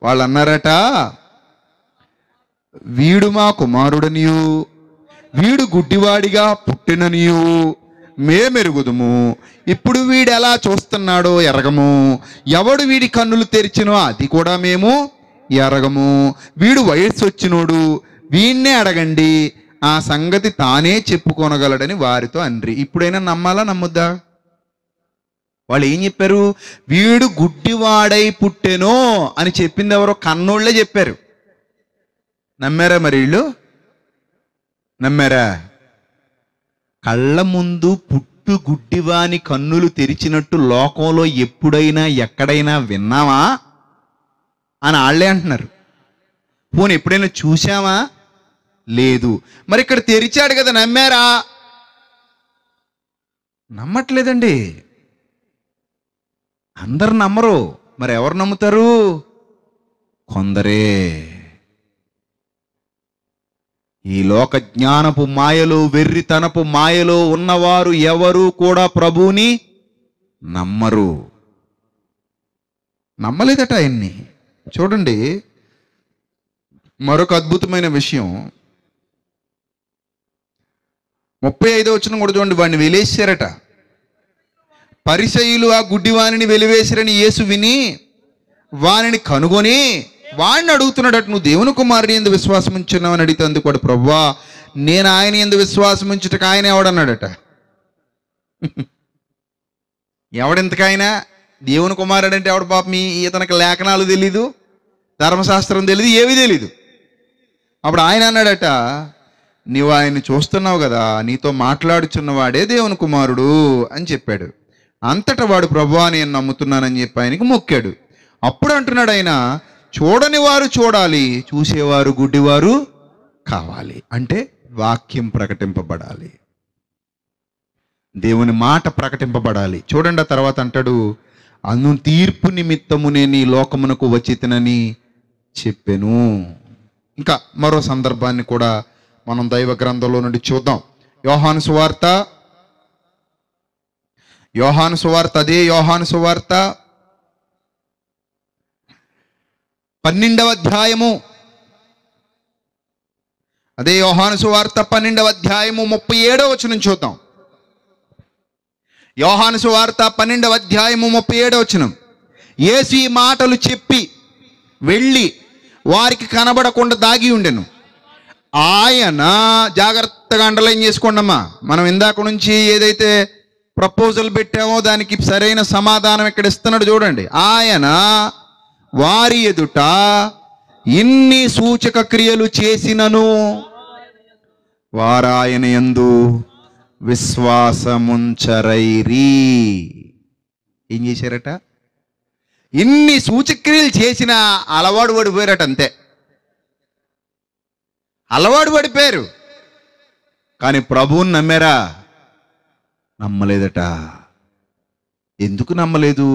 వాళ్ళు అన్నారట, వీడు మా కుమారుడనియు వీడు గుడ్డివాడిగా పుట్టిననియు మేమెరుగుదుము. ఇప్పుడు వీడు ఎలా చూస్తున్నాడో ఎరగము. ఎవడు వీడి కన్నులు తెరిచినో అది కూడా మేము ఎరగము. వీడు వయస్సు వచ్చినోడు, వీణ్ణే అడగండి, ఆ సంగతి తానే చెప్పుకొనగలడని వారితో అన్రి. ఇప్పుడైనా నమ్మాలా నమ్మొద్దా? వాళ్ళు ఏం చెప్పారు? వీడు గుడ్డివాడై పుట్టెనో అని చెప్పింది ఎవరో కన్నోళ్లే చెప్పారు. నమ్మారా మరి వీళ్ళు? నమ్మారా? కళ్ళ ముందు పుట్టు గుడ్డివాని కన్నులు తెరిచినట్టు లోకంలో ఎప్పుడైనా ఎక్కడైనా విన్నావా అని వాళ్ళే అంటున్నారు. పోనీ ఎప్పుడైనా చూసావా? లేదు. మరి ఇక్కడ తెరిచాడు కదా, నమ్మారా? నమ్మట్లేదండి. అందరు నమ్మరు. మరి ఎవరు నమ్ముతారు? కొందరే. ఈ లోక జ్ఞానపు మాయలో, వెర్రితనపు మాయలో ఉన్నవారు ఎవరు కూడా ప్రభువుని నమ్మరు. నమ్మలేదట ఆయన్ని. చూడండి మరొక అద్భుతమైన విషయం, 35వ వచనం కూడా చూడండి. వాడిని వెలేసారట. పరిసయ్యులు ఆ గుడ్డివాణిని వెలివేసిరని యేసు విని వానిని కనుగొని వాడిని అడుగుతున్నాడట, నువ్వు దేవుని కుమారుని యందు విశ్వాసం ఉంచున్నావు అని అడిగితే అందుకు వాడు, ప్రభువా నేను ఆయన యందు విశ్వాసం ఉంచుటకు ఆయన ఎవడన్నాడట. ఎవడెంతకైనా దేవుని కుమారుడు అంటే ఎవడు? పాపం ఇతనికి లేఖనాలు తెలీదు, ధర్మశాస్త్రం తెలీదు, ఏమీ తెలీదు. అప్పుడు ఆయన అన్నాడట, నీవు ఆయన్ని చూస్తున్నావు కదా, నీతో మాట్లాడుచున్నవాడే దేవుని కుమారుడు అని చెప్పాడు. అంతటా వాడు, ప్రభువా నేను నమ్ముతున్నానని చెప్పి ఆయనకి మొక్కాడు. అప్పుడు అంటున్నాడు ఆయన, చూడని వారు చూడాలి, చూసేవారు గుడ్డివారు కావాలి. అంటే వాక్యం ప్రకటింపబడాలి, దేవుని మాట ప్రకటింపబడాలి. చూడండి ఆ తర్వాత అంటాడు, అను తీర్పు నిమిత్తము నేను ఈ లోకమునకు వచ్చితినని చెప్పెను. ఇంకా మరో సందర్భాన్ని కూడా మనం దైవ గ్రంథంలో నుండి చూద్దాం. యోహాను సువార్త అదే యోహాను సువార్త 12వ అధ్యాయము, అదే యోహాను సువార్త 12వ అధ్యాయము 37వ వచనం చూద్దాం. యోహాను సువార్త 12వ అధ్యాయము 37వ వచనం. యేసు ఈ మాటలు చెప్పి వెళ్ళి వారికి కనబడకుండా దాగి ఉండెను. ఆయన, జాగ్రత్తగా అండర్లైన్ చేసుకోండమ్మా, మనం ఇందాక నుంచి ఏదైతే ప్రపోజల్ పెట్టామో దానికి సరైన సమాధానం ఇక్కడ ఇస్తున్నాడు చూడండి. ఆయన వారి ఎదుట ఇన్ని సూచక క్రియలు చేసినను వారాయన యందు విశ్వాసముంచరైరి. ఏం చేశారట? ఇన్ని సూచక్రియలు చేసిన అలవాటు పడిపోయారట. అంతే, అలవాటు పడిపోయారు. కానీ ప్రభువుని నమ్మారా? నమ్మలేదట. ఎందుకు నమ్మలేదు?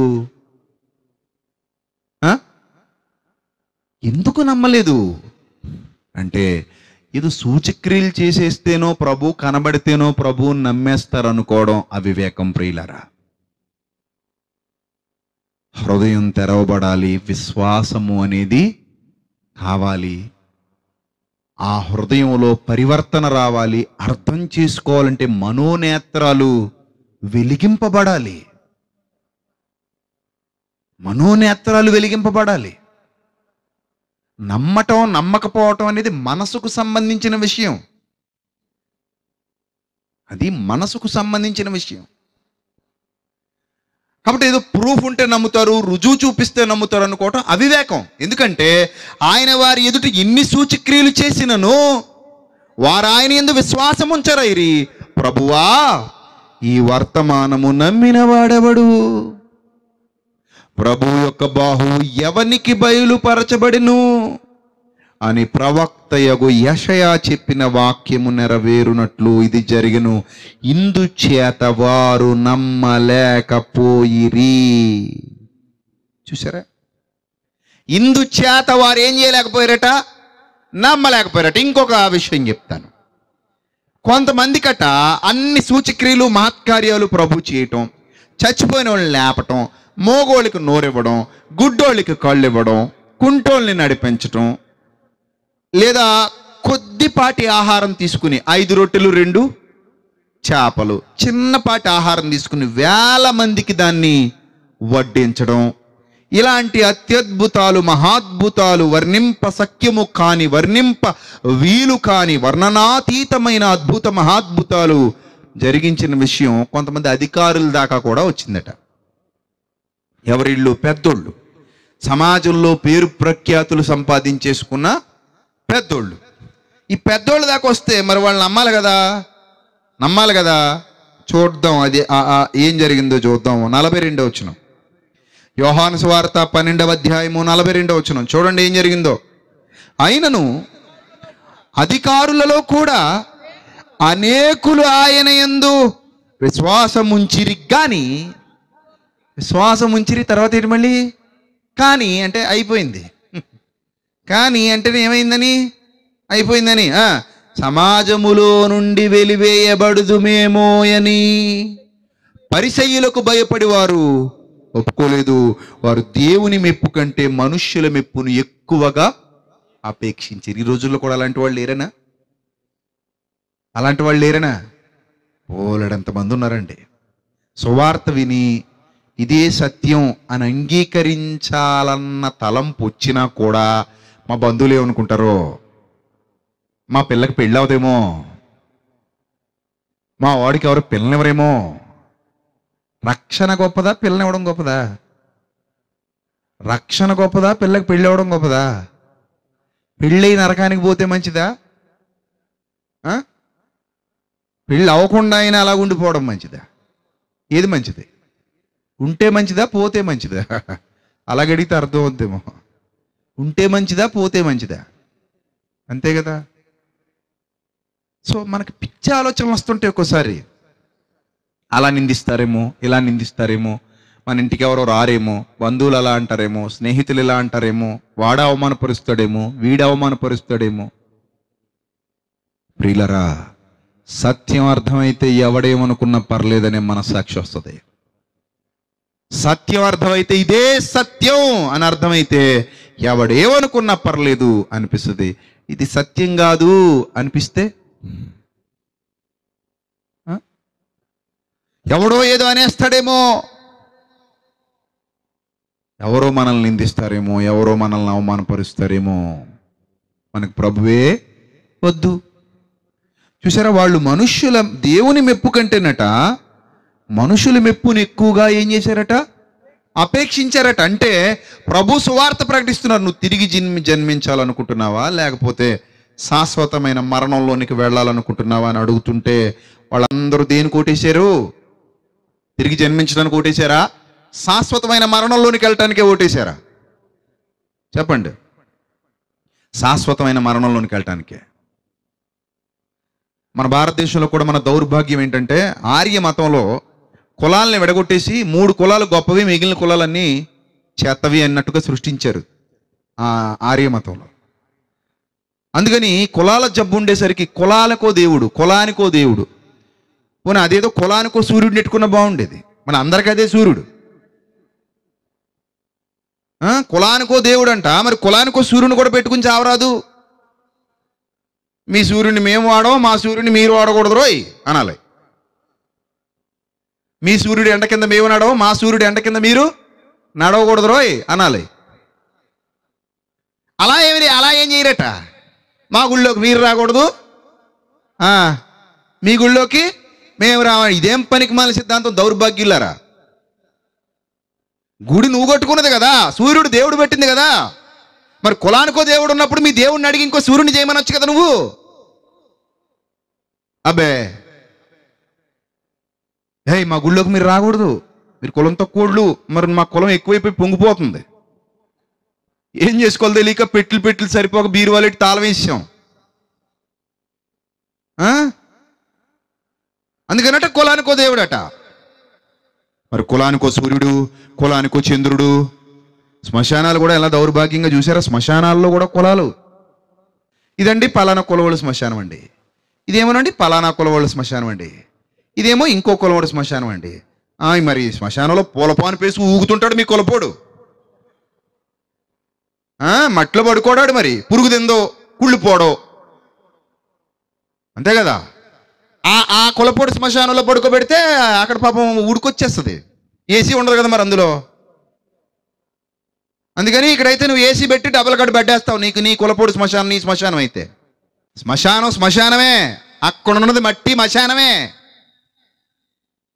ఎందుకు నమ్మలేదు అంటే, ఇది సూచక్రియలు చేసేస్తేనో ప్రభు కనబడితేనో ప్రభువుని నమ్మేస్తారు అనుకోవడం అవివేకం ప్రియులారా. హృదయం తెరవబడాలి, విశ్వాసము అనేది కావాలి. ఆ హృదయంలో పరివర్తన రావాలి. అర్థం చేసుకోవాలంటే మనోనేత్రాలు వెలిగింపబడాలి. మనోనేత్రాలు వెలిగింపబడాలి. నమ్మటం నమ్మకపోవటం అనేది మనసుకు సంబంధించిన విషయం. అది మనసుకు సంబంధించిన విషయం. కాబట్టి ఏదో ప్రూఫ్ ఉంటే నమ్ముతారు, రుజువు చూపిస్తే నమ్ముతారు అనుకోవటం అవివేకం. ఎందుకంటే ఆయన వారి ఎదుట ఎన్ని సూచక్రియలు చేసినను వారు ఆయన యందు విశ్వాసం ఉంచరైరి. ప్రభువా ఈ వర్తమానము నమ్మిన వాడెవడు? ప్రభు యొక్క బాహువు ఎవనికి బయలుపరచబడిను అని ప్రవక్తయగు యెషయా చెప్పిన వాక్యము నెరవేరునట్లు ఇది జరిగెను. ఇందుచేత వారు నమ్మలేకపోయిరి. చూసారా? ఇందుచేత వారు ఏం చేయలేకపోయారట? నమ్మలేకపోయారట. ఇంకొక విషయం చెప్తాను. కొంతమందికట అన్ని సూచక్రియలు మహత్కార్యాలు ప్రభు చేయటం, చచ్చిపోయిన వాళ్ళని లేపటం, మోగోళ్ళకి నోరివ్వడం, గుడ్డోళ్ళకి కళ్ళు ఇవ్వడం, కుంటోళ్ళని నడిపించటం, లేదా కొద్దిపాటి ఆహారం తీసుకుని 5 రొట్టెలు 2 చేపలు, చిన్నపాటి ఆహారం తీసుకుని వేల మందికి దాన్ని వడ్డించడం, ఇలాంటి అత్యద్భుతాలు, మహాద్భుతాలు, వర్ణింప సఖ్యము కాని, వర్ణింప వీలు కాని, వర్ణనాతీతమైన అద్భుత మహాద్భుతాలు జరిగించిన విషయం కొంతమంది అధికారుల దాకా కూడా వచ్చిందట. ఎవరిళ్ళు? పెద్దోళ్ళు, సమాజంలో పేరు ప్రఖ్యాతులు సంపాదించేసుకున్న పెద్దోళ్ళు. ఈ పెద్దోళ్ళ దాకా వస్తే మరి వాళ్ళు నమ్మాలి కదా. చూద్దాం అది ఏం జరిగిందో చూద్దాం. 42వ వచనం, యోహాను సువార్త 12వ అధ్యాయము 42వ వచనం చూడండి ఏం జరిగిందో. అయినను అధికారులలో కూడా అనేకులు ఆయన యందు విశ్వాసముంచిరి. విశ్వాసముంచిరి తర్వాత ఏంటి మళ్ళీ? కానీ అంటే అయిపోయింది. కానీ అంటే ఏమైందని? అయిపోయిందని. సమాజములో నుండి వెలివేయబడుదుమేమో అని పరిసయ్యులకు భయపడి వారు ఒప్పుకోలేదు. వారు దేవుని మెప్పు కంటే మనుష్యుల మెప్పును ఎక్కువగా అపేక్షించారు. ఈ రోజుల్లో కూడా అలాంటి వాళ్ళు లేరనా? పోలడంతమంది ఉన్నారండి. సువార్త విని ఇదే సత్యం అని అంగీకరించాలన్న తలంపు వచ్చినా కూడా మా బంధువులు ఏమనుకుంటారో, మా పిల్లకి పెళ్ళి అవుదేమో, మా వాడికి ఎవరు పిల్లనివ్వరేమో. రక్షణ గొప్పదా, పిల్లనివ్వడం గొప్పదా? రక్షణ గొప్పదా, పిల్లకి పెళ్ళి అవ్వడం గొప్పదా? పెళ్ళి నరకానికి పోతే మంచిదా? పెళ్ళి అవ్వకుండా అయినా అలా ఉండిపోవడం మంచిదా? ఏది మంచిది? ఉంటే మంచిదా, పోతే మంచిదా? అలాగడిగితే అర్థం అవుద్దేమో. ఉంటే మంచిదా, పోతే మంచిదా? అంతే కదా. సో మనకి పిచ్చి ఆలోచనలు వస్తుంటే ఒక్కోసారి అలా నిందిస్తారేమో, ఇలా నిందిస్తారేమో, మన ఇంటికి ఎవరో రారేమో, బంధువులు అలా అంటారేమో, స్నేహితులు ఇలా అంటారేమో, వాడు అవమానపరుస్తాడేమో, వీడు అవమానపరుస్తాడేమో. ప్రియులరా, సత్యం అర్థమైతే ఎవడేమనుకున్నా పర్లేదనే మనస్సాక్షి వస్తుంది. సత్యం అర్థమైతే ఇదే సత్యం అని అర్థమైతే ఎవడేమనుకున్నా పర్లేదు అనిపిస్తుంది. ఇది సత్యం కాదు అనిపిస్తే ఎవడో ఏదో అనేస్తాడేమో, ఎవరో మనల్ని నిందిస్తారేమో, ఎవరో మనల్ని అవమానపరుస్తారేమో. మనకు ప్రభువే వద్దు. చూసారా, వాళ్ళు మనుష్యుల దేవుని మెప్పు కంటేనట మనుషుల మెప్పుని ఎక్కువగా ఏం చేశారట? అపేక్షించారట. అంటే ప్రభు సువార్త ప్రకటిస్తున్నారు. నువ్వు తిరిగి జన్మించాలనుకుంటున్నావా, లేకపోతే శాశ్వతమైన మరణంలోనికి వెళ్ళాలనుకుంటున్నావా అని అడుగుతుంటే వాళ్ళందరూ దేని కోటేశారు? తిరిగి జన్మించడానికి ఓటేశారా? శాశ్వతమైన మరణంలోనికి వెళ్ళటానికే ఓటేశారా? చెప్పండి. శాశ్వతమైన మరణంలోనికి వెళ్ళటానికే. మన భారతదేశంలో కూడా మన దౌర్భాగ్యం ఏంటంటే, ఆర్య మతంలో కులాలని విడగొట్టేసి 3 కులాలు గొప్పవి, మిగిలిన కులాలన్నీ చెత్తవి అన్నట్టుగా సృష్టించారు ఆర్య మతంలో. అందుకని కులాల జబ్బు ఉండేసరికి కులాలకో దేవుడు, కులానికో దేవుడు. పోనీ అదేదో కులానికో సూర్యుడిని నెట్టుకున్న బాగుండేది. మన అందరికీ అదే సూర్యుడు. కులానికో దేవుడు అంట, మరి కులానికో సూర్యుని కూడా పెట్టుకుని చావరాదు. మీ సూర్యుని మేము వాడో, మా సూర్యుని మీరు వాడకూడదు రోయ్ అనాలి. మీ సూర్యుడు ఎండ కింద మేము నడవ, మా సూర్యుడు ఎండ కింద మీరు నడవకూడదు రోయ్ అనాలి. అలా ఏం చేయరట. మా గుళ్ళోకి మీరు రాకూడదు, మీ గుళ్ళోకి మేము రావాలి. ఇదేం పనికి మాలిన సిద్ధాంతం, దౌర్భాగ్యులారా. గుడి నువ్వు కట్టుకున్నది కదా, సూర్యుడు దేవుడు పెట్టింది కదా. మరి కులానికో దేవుడు ఉన్నప్పుడు మీ దేవుడిని అడిగి ఇంకో సూర్యుని చేయమనొచ్చు కదా నువ్వు. అబ్బే మా గుళ్ళోకి మీరు రాకూడదు, మీరు కులం తక్కువళ్ళు, మరి మా కులం ఎక్కువైపోయి పొంగిపోతుంది. ఏం చేసుకోవాలి తెలియక పెట్లు సరిపోక బీరువాలెట్టి తాళం వేసాం. అందుకనట కులానికో దేవుడట. మరి కులానికో సూర్యుడు, కులానికో చంద్రుడు. శ్మశానాలు కూడా ఎలా దౌర్భాగ్యంగా చూసారా? శ్మశానాల్లో కూడా కులాలు. ఇదండి పలానా కులవాళ్ళు శ్మశానం అండి, ఇదేమోనండి పలానా కులవాళ్ళు శ్మశానం అండి, ఇదేమో ఇంకో కులవాడు శ్మశానం అండి. మరి శ్మశానంలో పూలపాను పేసి ఊగుతుంటాడు మీ కులపోడు. మట్లో పడుకోడాడు, మరి పురుగు తిందో కుళ్ళిపోడో. అంతే కదా. ఆ కులపోటు శ్మశానంలో పడుకోబెడితే అక్కడ పాపం ఉడికొచ్చేస్తుంది, ఏసీ ఉండదు కదా మరి అందులో. అందుకని ఇక్కడైతే నువ్వు ఏసీ పెట్టి డబల్ కట్ పెట్టేస్తావు, నీ కులపోటు శ్మశానం నీ శ్మశానం అయితే. శ్మశానమే, అక్కడ ఉన్నది మట్టి శ్మశానమే,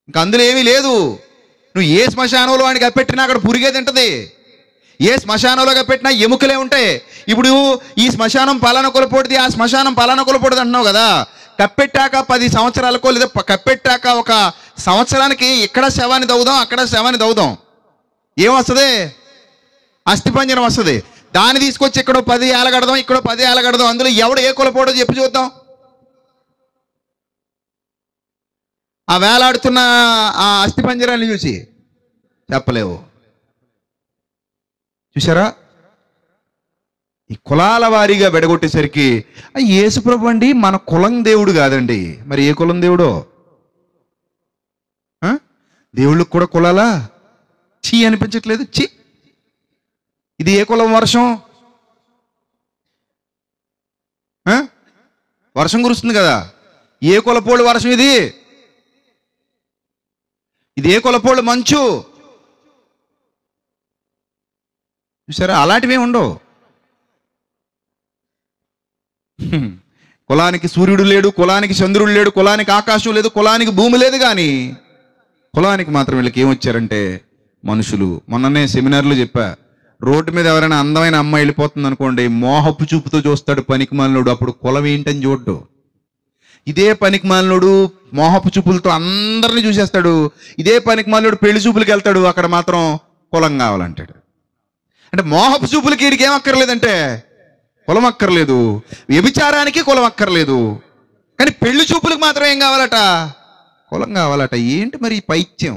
ఇంకా అందులో ఏమీ లేదు. నువ్వు ఏ శ్మశానంలో వాడికి కప్పెట్టినా అక్కడ పురిగే తింటది, ఏ శ్మశానంలో కప్పెట్టినా ఎముకలే ఉంటాయి. ఇప్పుడు ఈ శ్మశానం పలానా కులపోటిది, ఆ శ్మశానం పలానా కులపోటిది అంటున్నావు కదా. కప్పెట్టాక 10 సంవత్సరాలకో లేదా కప్పెట్టాక 1 సంవత్సరానికి ఇక్కడ శవాన్ని దవ్వుదాం, అక్కడ శవాన్ని దవ్వుదాం, ఏమొస్తుంది? అస్థిపంజరం వస్తుంది. దాన్ని తీసుకొచ్చి ఇక్కడో 10 ఏళ్ళ కడదాం, ఇక్కడో 10 ఏళ్ళ కడదాం. అందులో ఎవడు ఏ కులపోడో చెప్పి చూద్దాం. ఆ వేలాడుతున్న ఆ అస్థిపంజరాన్ని చూసి చెప్పలేవు. చూసారా, ఈ కులాల వారీగా వెడగొట్టేసరికి యేసుప్రభు అండి మన కులం దేవుడు కాదండి, మరి ఏ కులం దేవుడో? దేవుళ్ళకి కూడా కులాలా? చీ అనిపించట్లేదు? చీ, ఇది ఏ కులం వర్షం? వర్షం కురుస్తుంది కదా, ఏ కులపోళ్ళు వర్షం ఇది? ఇది ఏ కులపోళ్ళు మంచు? చూసారా, అలాంటివే ఉండవు. కులానికి సూర్యుడు లేడు, కులానికి చంద్రుడు లేడు, కులానికి ఆకాశం లేదు, కులానికి భూమి లేదు, కానీ కులానికి మాత్రం వీళ్ళకి ఏమొచ్చారంటే మనుషులు. మొన్ననే సెమినార్లో చెప్పా, రోడ్డు మీద ఎవరైనా అందమైన అమ్మాయి వెళ్ళిపోతుంది అనుకోండి, మోహపు చూపుతో చూస్తాడు పనికిమాలినోడు, అప్పుడు కులం ఏంటని చూడ్డు. ఇదే పనికిమాలినోడు మోహపు చూపులతో అందరినీ చూసేస్తాడు, ఇదే పనికిమాలినోడు పెళ్లి చూపులకి వెళ్తాడు, అక్కడ మాత్రం కులం కావాలంటాడు. అంటే మోహపు చూపులకి వీడికి ఏం అక్కర్లేదంటే కులం అక్కర్లేదు, వ్యభిచారానికి కులం అక్కర్లేదు, కానీ పెళ్లి చూపులకు మాత్రం ఏం కావాలట? కులం కావాలట. ఏంటి మరి ఈ పైత్యం?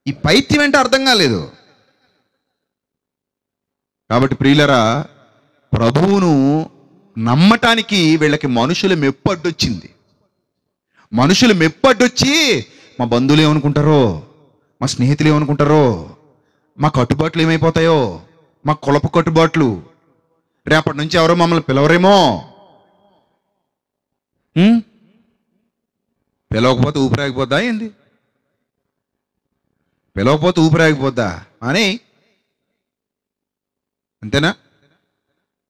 ఈ పైత్యం ఏంటో అర్థం కాలేదు. కాబట్టి ప్రియులరా, ప్రభువును నమ్మటానికి వీళ్ళకి మనుషుల మెప్పడ్డొచ్చింది. మనుషులు మెప్పడ్డొచ్చి మా బంధువులు ఏమనుకుంటారో, మా స్నేహితులు ఏమనుకుంటారో, మా కట్టుబాట్లు ఏమైపోతాయో, మా కులపు కట్టుబాట్లు, రేపటి నుంచి ఎవరో మమ్మల్ని పిలవరేమో, పిలవకపోతే ఊపిరాగిపోద్దా ఏంది? పిలవకపోతే ఊపిరాగిపోద్దా అని, అంతేనా?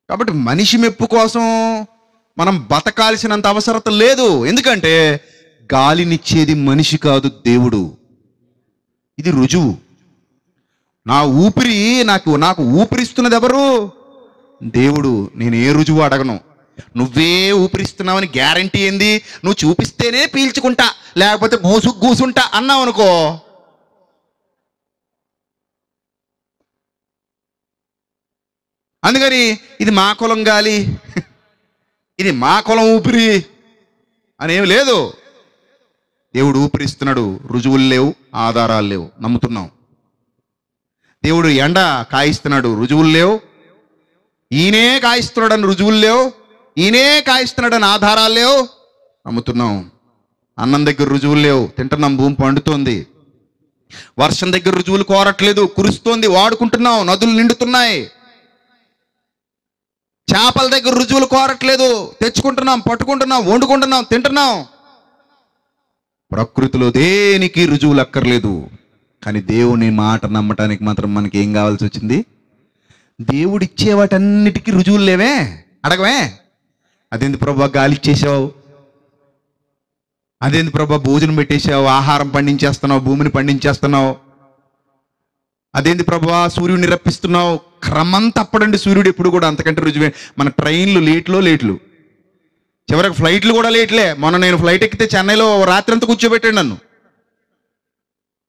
కాబట్టి మనిషి మెప్పు కోసం మనం బతకాల్సినంత అవసరం లేదు. ఎందుకంటే గాలినిచ్చేది మనిషి కాదు, దేవుడు. ఇది రుజువు. నా ఊపిరి నాకు ఊపిరిస్తున్నది ఎవరు? దేవుడు. నేను ఏ రుజువు అడగను. నువ్వే ఊపిరిస్తున్నావని గ్యారంటీ ఏంది? నువ్వు చూపిస్తేనే పీల్చుకుంటా, లేకపోతే మోసుకు కూసుంటా అన్నావు అనుకో, అందుకని ఇది మా కులం గాలి, ఇది మా కులం ఊపిరి అనేవి లేదు. దేవుడు ఊపిరిస్తున్నాడు, రుజువులు లేవు, ఆధారాలు లేవు, నమ్ముతున్నాం. దేవుడు ఎండ కాయిస్తున్నాడు, రుజువులు లేవు, ఈయనే కాయిస్తున్నాడని రుజువులు లేవు, ఈయనే కాయిస్తున్నాడని ఆధారాలు లేవు, నమ్ముతున్నాం. అన్నం దగ్గర రుజువులు లేవు, తింటున్నాం, భూమి పండుతోంది. వర్షం దగ్గర రుజువులు కోరట్లేదు, కురుస్తోంది, వాడుకుంటున్నాం, నదులు నిండుతున్నాయి. చేపల దగ్గర రుజువులు కోరట్లేదు, తెచ్చుకుంటున్నాం, పట్టుకుంటున్నాం, వండుకుంటున్నాం, తింటున్నాం. ప్రకృతిలో దేనికి రుజువులు అక్కర్లేదు, కానీ దేవుని మాట నమ్మటానికి మాత్రం మనకి ఏం కావాల్సి వచ్చింది? దేవుడిచ్చే వాటన్నిటికీ రుజువులు లేవే, అడగవే. అదేంది ప్రభా గాలి ఇచ్చేసావు, అదేంది ప్రభా భోజనం పెట్టేసావు, ఆహారం పండించేస్తున్నావు, భూమిని పండించేస్తున్నావు, అదేంది ప్రభా సూర్యుడిని రప్పిస్తున్నావు. క్రమం తప్పడండి సూర్యుడు ఎప్పుడు కూడా, అంతకంటే రుజువే. మన ట్రైన్లు లేట్లు, చివరికి ఫ్లైట్లు కూడా లేట్లే. మొన్న నేను ఫ్లైట్ ఎక్కితే చెన్నైలో రాత్రి అంతా కూర్చోబెట్టాడు నన్ను.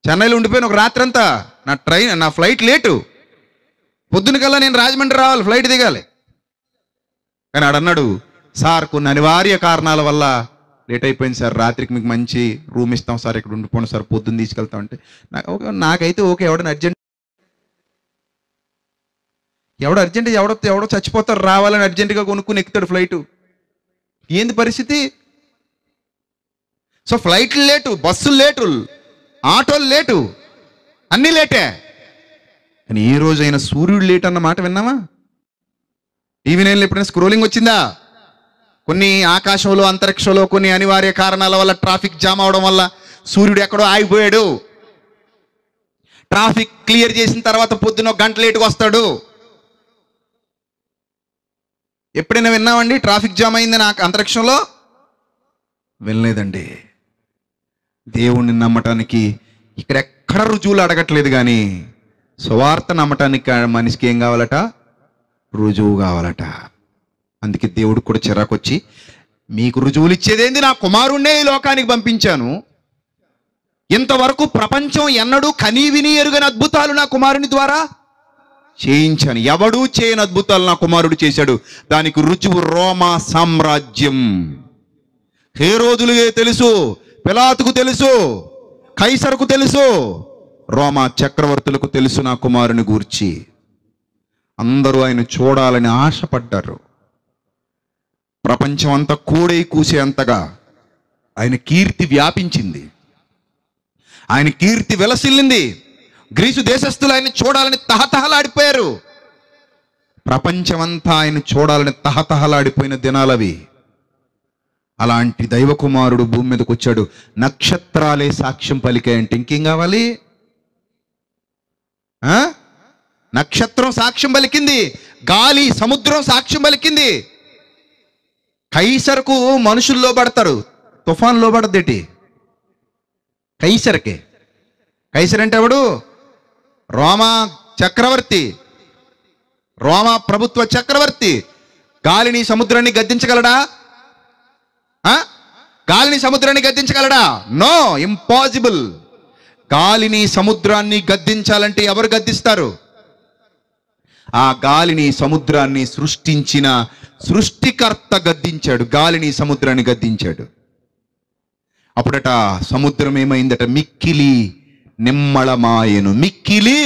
చెన్నైలో ఉండిపోయిన ఒక రాత్రి అంతా నా ఫ్లైట్ లేటు. పొద్దున కల్లా నేను రాజమండ్రి రావాలి, ఫ్లైట్ దిగాలి. కానీ ఆడన్నాడు, సార్ కొన్ని అనివార్య కారణాల వల్ల లేట్ అయిపోయింది సార్, రాత్రికి మీకు మంచి రూమ్ ఇస్తాం సార్, ఇక్కడ ఉండిపోండి సార్, పొద్దున్న తీసుకెళ్తాం అంటే నాకైతే ఓకే. ఎవడో అర్జెంట్ ఎవడో చచ్చిపోతారు, రావాలని అర్జెంటుగా కొనుక్కుని ఎక్కుతాడు ఫ్లైటు. ఏంది పరిస్థితి? సో ఫ్లైట్లు లేటు, బస్సులు లేటు, ఆటోలు లేటు, అన్నీ లేటే. కానీ ఏ రోజైనా సూర్యుడు లేట్ అన్న మాట విన్నామా? టీవీ నైన్లో ఎప్పుడైనా స్క్రోలింగ్ వచ్చిందా? కొన్ని ఆకాశంలో అంతరిక్షంలో కొన్ని అనివార్య కారణాల వల్ల ట్రాఫిక్ జామ్ అవడం వల్ల సూర్యుడు ఎక్కడో ఆగిపోయాడు. ట్రాఫిక్ క్లియర్ చేసిన తర్వాత పొద్దున 1 గంట లేటుగా వస్తాడు. ఎప్పుడైనా విన్నామండి ట్రాఫిక్ జామ్ అయిందని అంతరిక్షంలో? వినలేదండి. దేవుణ్ణి నమ్మటానికి ఇక్కడ ఎక్కడ రుజువులు అడగట్లేదు, కానీ సువార్త నమ్మటానికి మనిషికి ఏం కావాలట? రుజువు కావాలట. అందుకే దేవుడు కూడా చిరాకొచ్చి, మీకు రుజువులు ఇచ్చేదేంది? నా కుమారుణ్ణే ఈ లోకానికి పంపించాను, ఇంతవరకు ప్రపంచం ఎన్నడూ కనీ విని ఎరుగని అద్భుతాలు నా కుమారుని ద్వారా చేయించాను. ఎవడూ చేయని అద్భుతాలు నా కుమారుడు చేశాడు. దానికి రుజువు రోమా సామ్రాజ్యం. హేరోదులుగే తెలుసు, పిలాతుకు తెలుసు, కైసరుకు తెలుసు, రోమా చక్రవర్తులకు తెలుసు నా కుమారుని గూర్చి. అందరూ ఆయన చూడాలని ఆశపడ్డారు. ప్రపంచం అంతా కూడై కూసే అంతగా ఆయన కీర్తి వ్యాపించింది, ఆయన కీర్తి వెలసిల్లింది. గ్రీసు దేశస్థులు ఆయన చూడాలని తహతహలాడిపోయారు. ప్రపంచమంతా ఆయన చూడాలని తహతహలాడిపోయిన దినాలవి. అలాంటి దైవకుమారుడు భూమి మీదకి వచ్చాడు. నక్షత్రాలే సాక్ష్యం పలికాయంటే ఇంకేం కావాలి? నక్షత్రం సాక్ష్యం పలికింది, గాలి సముద్రం సాక్ష్యం పలికింది. కైసరుకు మనుషులు లోబడతారు, తుఫాన్ లోబడదేటి కైసర్కే. కైసర్ అంటే ఎవడు? రోమా చక్రవర్తి, రోమా ప్రభుత్వ చక్రవర్తి. గాలిని సముద్రాన్ని గద్దించగలడా? గాలిని సముద్రాన్ని గద్దించగలడా? No, impossible. గాలిని సముద్రాన్ని గద్దించాలంటే ఎవరు గద్దిస్తారు? ఆ గాలిని సముద్రాన్ని సృష్టించిన సృష్టికర్త గద్దించాడు. గాలిని సముద్రాన్ని గద్దించాడు. అప్పుడట సముద్రం ఏమైందట? మిక్కిలి నిమ్మళమాయను. మిక్కిలి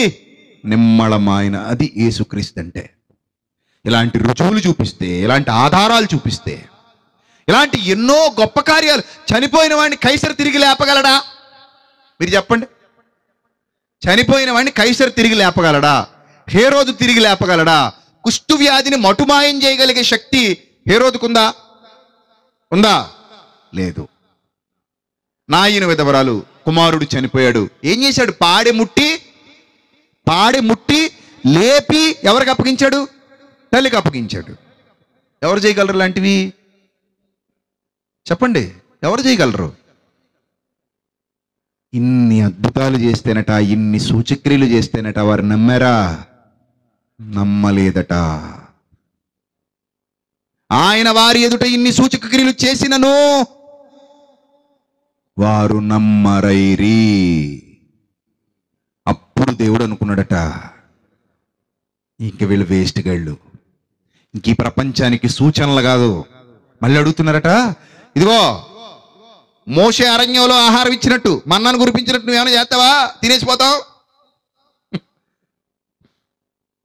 నిమ్మళమాయన. అది యేసుక్రీస్తు అంటే. ఇలాంటి రుజువులు చూపిస్తే, ఇలాంటి ఆధారాలు చూపిస్తే, ఇలాంటి ఎన్నో గొప్ప కార్యాలు. చనిపోయిన వాడిని కైసర్ తిరిగి లేపగలడా? మీరు చెప్పండి. చనిపోయిన వాడిని కైసర్ తిరిగి లేపగలడా? హేరోదు తిరిగి లేపగలడా? కుష్టు వ్యాధిని మటుమాయం చేయగలిగే శక్తి హేరోదుకుందా? ఉందా? లేదు. నాయన విధవరాలు కుమారుడు చనిపోయాడు. ఏం చేశాడు? పాడె ముట్టి లేపి ఎవరికి అప్పగించాడు? తల్లికి అప్పగించాడు. ఎవరు చేయగలరు లాంటివి? చెప్పండి, ఎవరు చేయగలరు? ఇన్ని అద్భుతాలు చేస్తేనట, ఇన్ని సూచక్రియలు చేస్తేనట వారు నమ్మారా? నమ్మలేదట. ఆయన వారి ఎదుట ఇన్ని సూచక్రియలు చేసినను వారు నమ్మరైరి. అప్పుడు దేవుడు అనుకున్నాడట, ఇంక వీళ్ళు వేస్ట్ గాళ్ళు, ఇంక ఈ ప్రపంచానికి సూచనలు కాదు. మళ్ళీ అడుగుతున్నారట, ఇదిగో మోషే అరణ్యంలో ఆహారం ఇచ్చినట్టు, మన్నాను కురిపించినట్టు నువ్వేమైనా చేస్తావా? తినేసిపోతావు.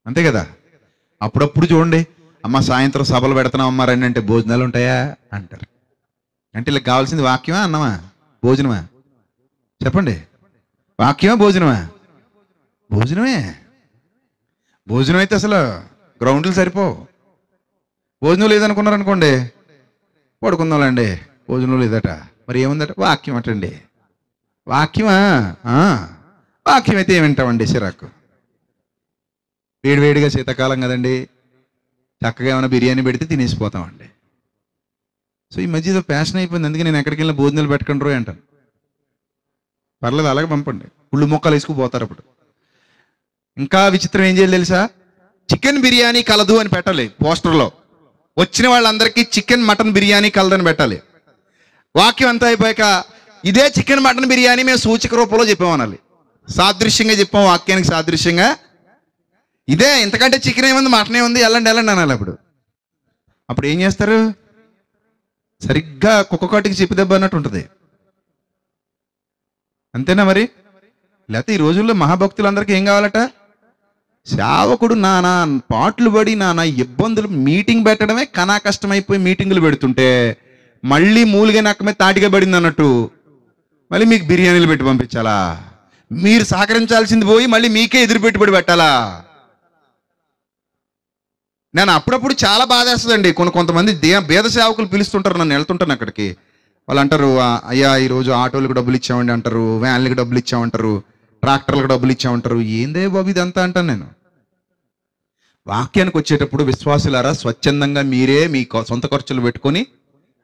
అంతే కదా. అప్పుడప్పుడు చూడండి, అమ్మ సాయంత్రం సభలు పెడుతున్నాం అమ్మ రండి అంటే, భోజనాలు ఉంటాయా అంటారు. అంటే ఇలా కావాల్సింది వాక్యమా అన్నమా భోజనమా? చెప్పండి, వాక్యమా భోజనమా? భోజనమే. భోజనం అయితే అసలు గ్రౌండ్లు సరిపోవు. భోజనం లేదనుకున్నారనుకోండి, పడుకుందాంలేండి, భోజనం లేదట. మరి ఏముందట? వాక్యం అటండి. వాక్యమా? వాక్యం అయితే ఏమింటామండి, సిరాకు. వేడివేడిగా శీతాకాలం కదండి, చక్కగా ఏమైనా బిర్యానీ పెడితే తినేసిపోతామండి. సో ఈ మధ్య ఏదో ఫ్యాషన్ అయిపోయింది. అందుకే నేను ఎక్కడికి వెళ్ళినా భోజనాలు పెట్టకండి రోయ్ అంటాను. పర్లేదు, అలాగే పంపండి. ఉళ్ళు మొక్కలు వేసుకుపోతారు. అప్పుడు ఇంకా విచిత్రం ఏం చేయాలి తెలుసా? చికెన్ బిర్యానీ కలదు అని పెట్టాలి పోస్టర్లో. వచ్చిన వాళ్ళందరికీ చికెన్ మటన్ బిర్యానీ కలదని పెట్టాలి. వాక్యం అంతా అయిపోయాక ఇదే చికెన్ మటన్ బిర్యానీ మేము సూచక రూపంలో చెప్పామనాలి. సాదృశ్యంగా చెప్పాం, వాక్యానికి సాదృశ్యంగా. ఇదే, ఇంతకంటే చికెన్ ఏముంది, మటన్ ఏముంది, వెళ్ళండి అనాలి. అప్పుడు ఏం చేస్తారు? సరిగ్గా కుక్కకాటికి చెప్పి దెబ్బ అన్నట్టు ఉంటుంది. అంతేనా మరి? లేకపోతే ఈ రోజుల్లో మహాభక్తులందరికీ ఏం కావాలట? సేవకుడు నానా పాటలు పడి నానా ఇబ్బందులు, మీటింగ్ పెట్టడమే కనా కష్టమైపోయి మీటింగులు పెడుతుంటే మళ్ళీ మూలిగా నక్కమే తాటిగా పడింది అన్నట్టు మళ్ళీ మీకు బిర్యానీలు పెట్టి పంపించాలా? మీరు సహకరించాల్సింది పోయి మళ్ళీ మీకే ఎదురు పెట్టుబడి పెట్టాలా? నేను అప్పుడప్పుడు చాలా బాధేస్తుందండి. కొంతమంది బేద సేవకులు పిలుస్తుంటారు, నన్ను వెళ్తుంటాను అక్కడికి. వాళ్ళు అంటారు, అయ్యా ఈరోజు ఆటోలకు డబ్బులు ఇచ్చామండి అంటారు, వ్యాన్లకు డబ్బులు ఇచ్చామంటారు, ట్రాక్టర్లకు డబ్బులు ఇచ్చామంటారు. ఏందే బాబు ఇదంతా అంటాను నేను. వాక్యానికి వచ్చేటప్పుడు విశ్వాసులారా, స్వచ్ఛందంగా మీరే మీ సొంత ఖర్చులు పెట్టుకొని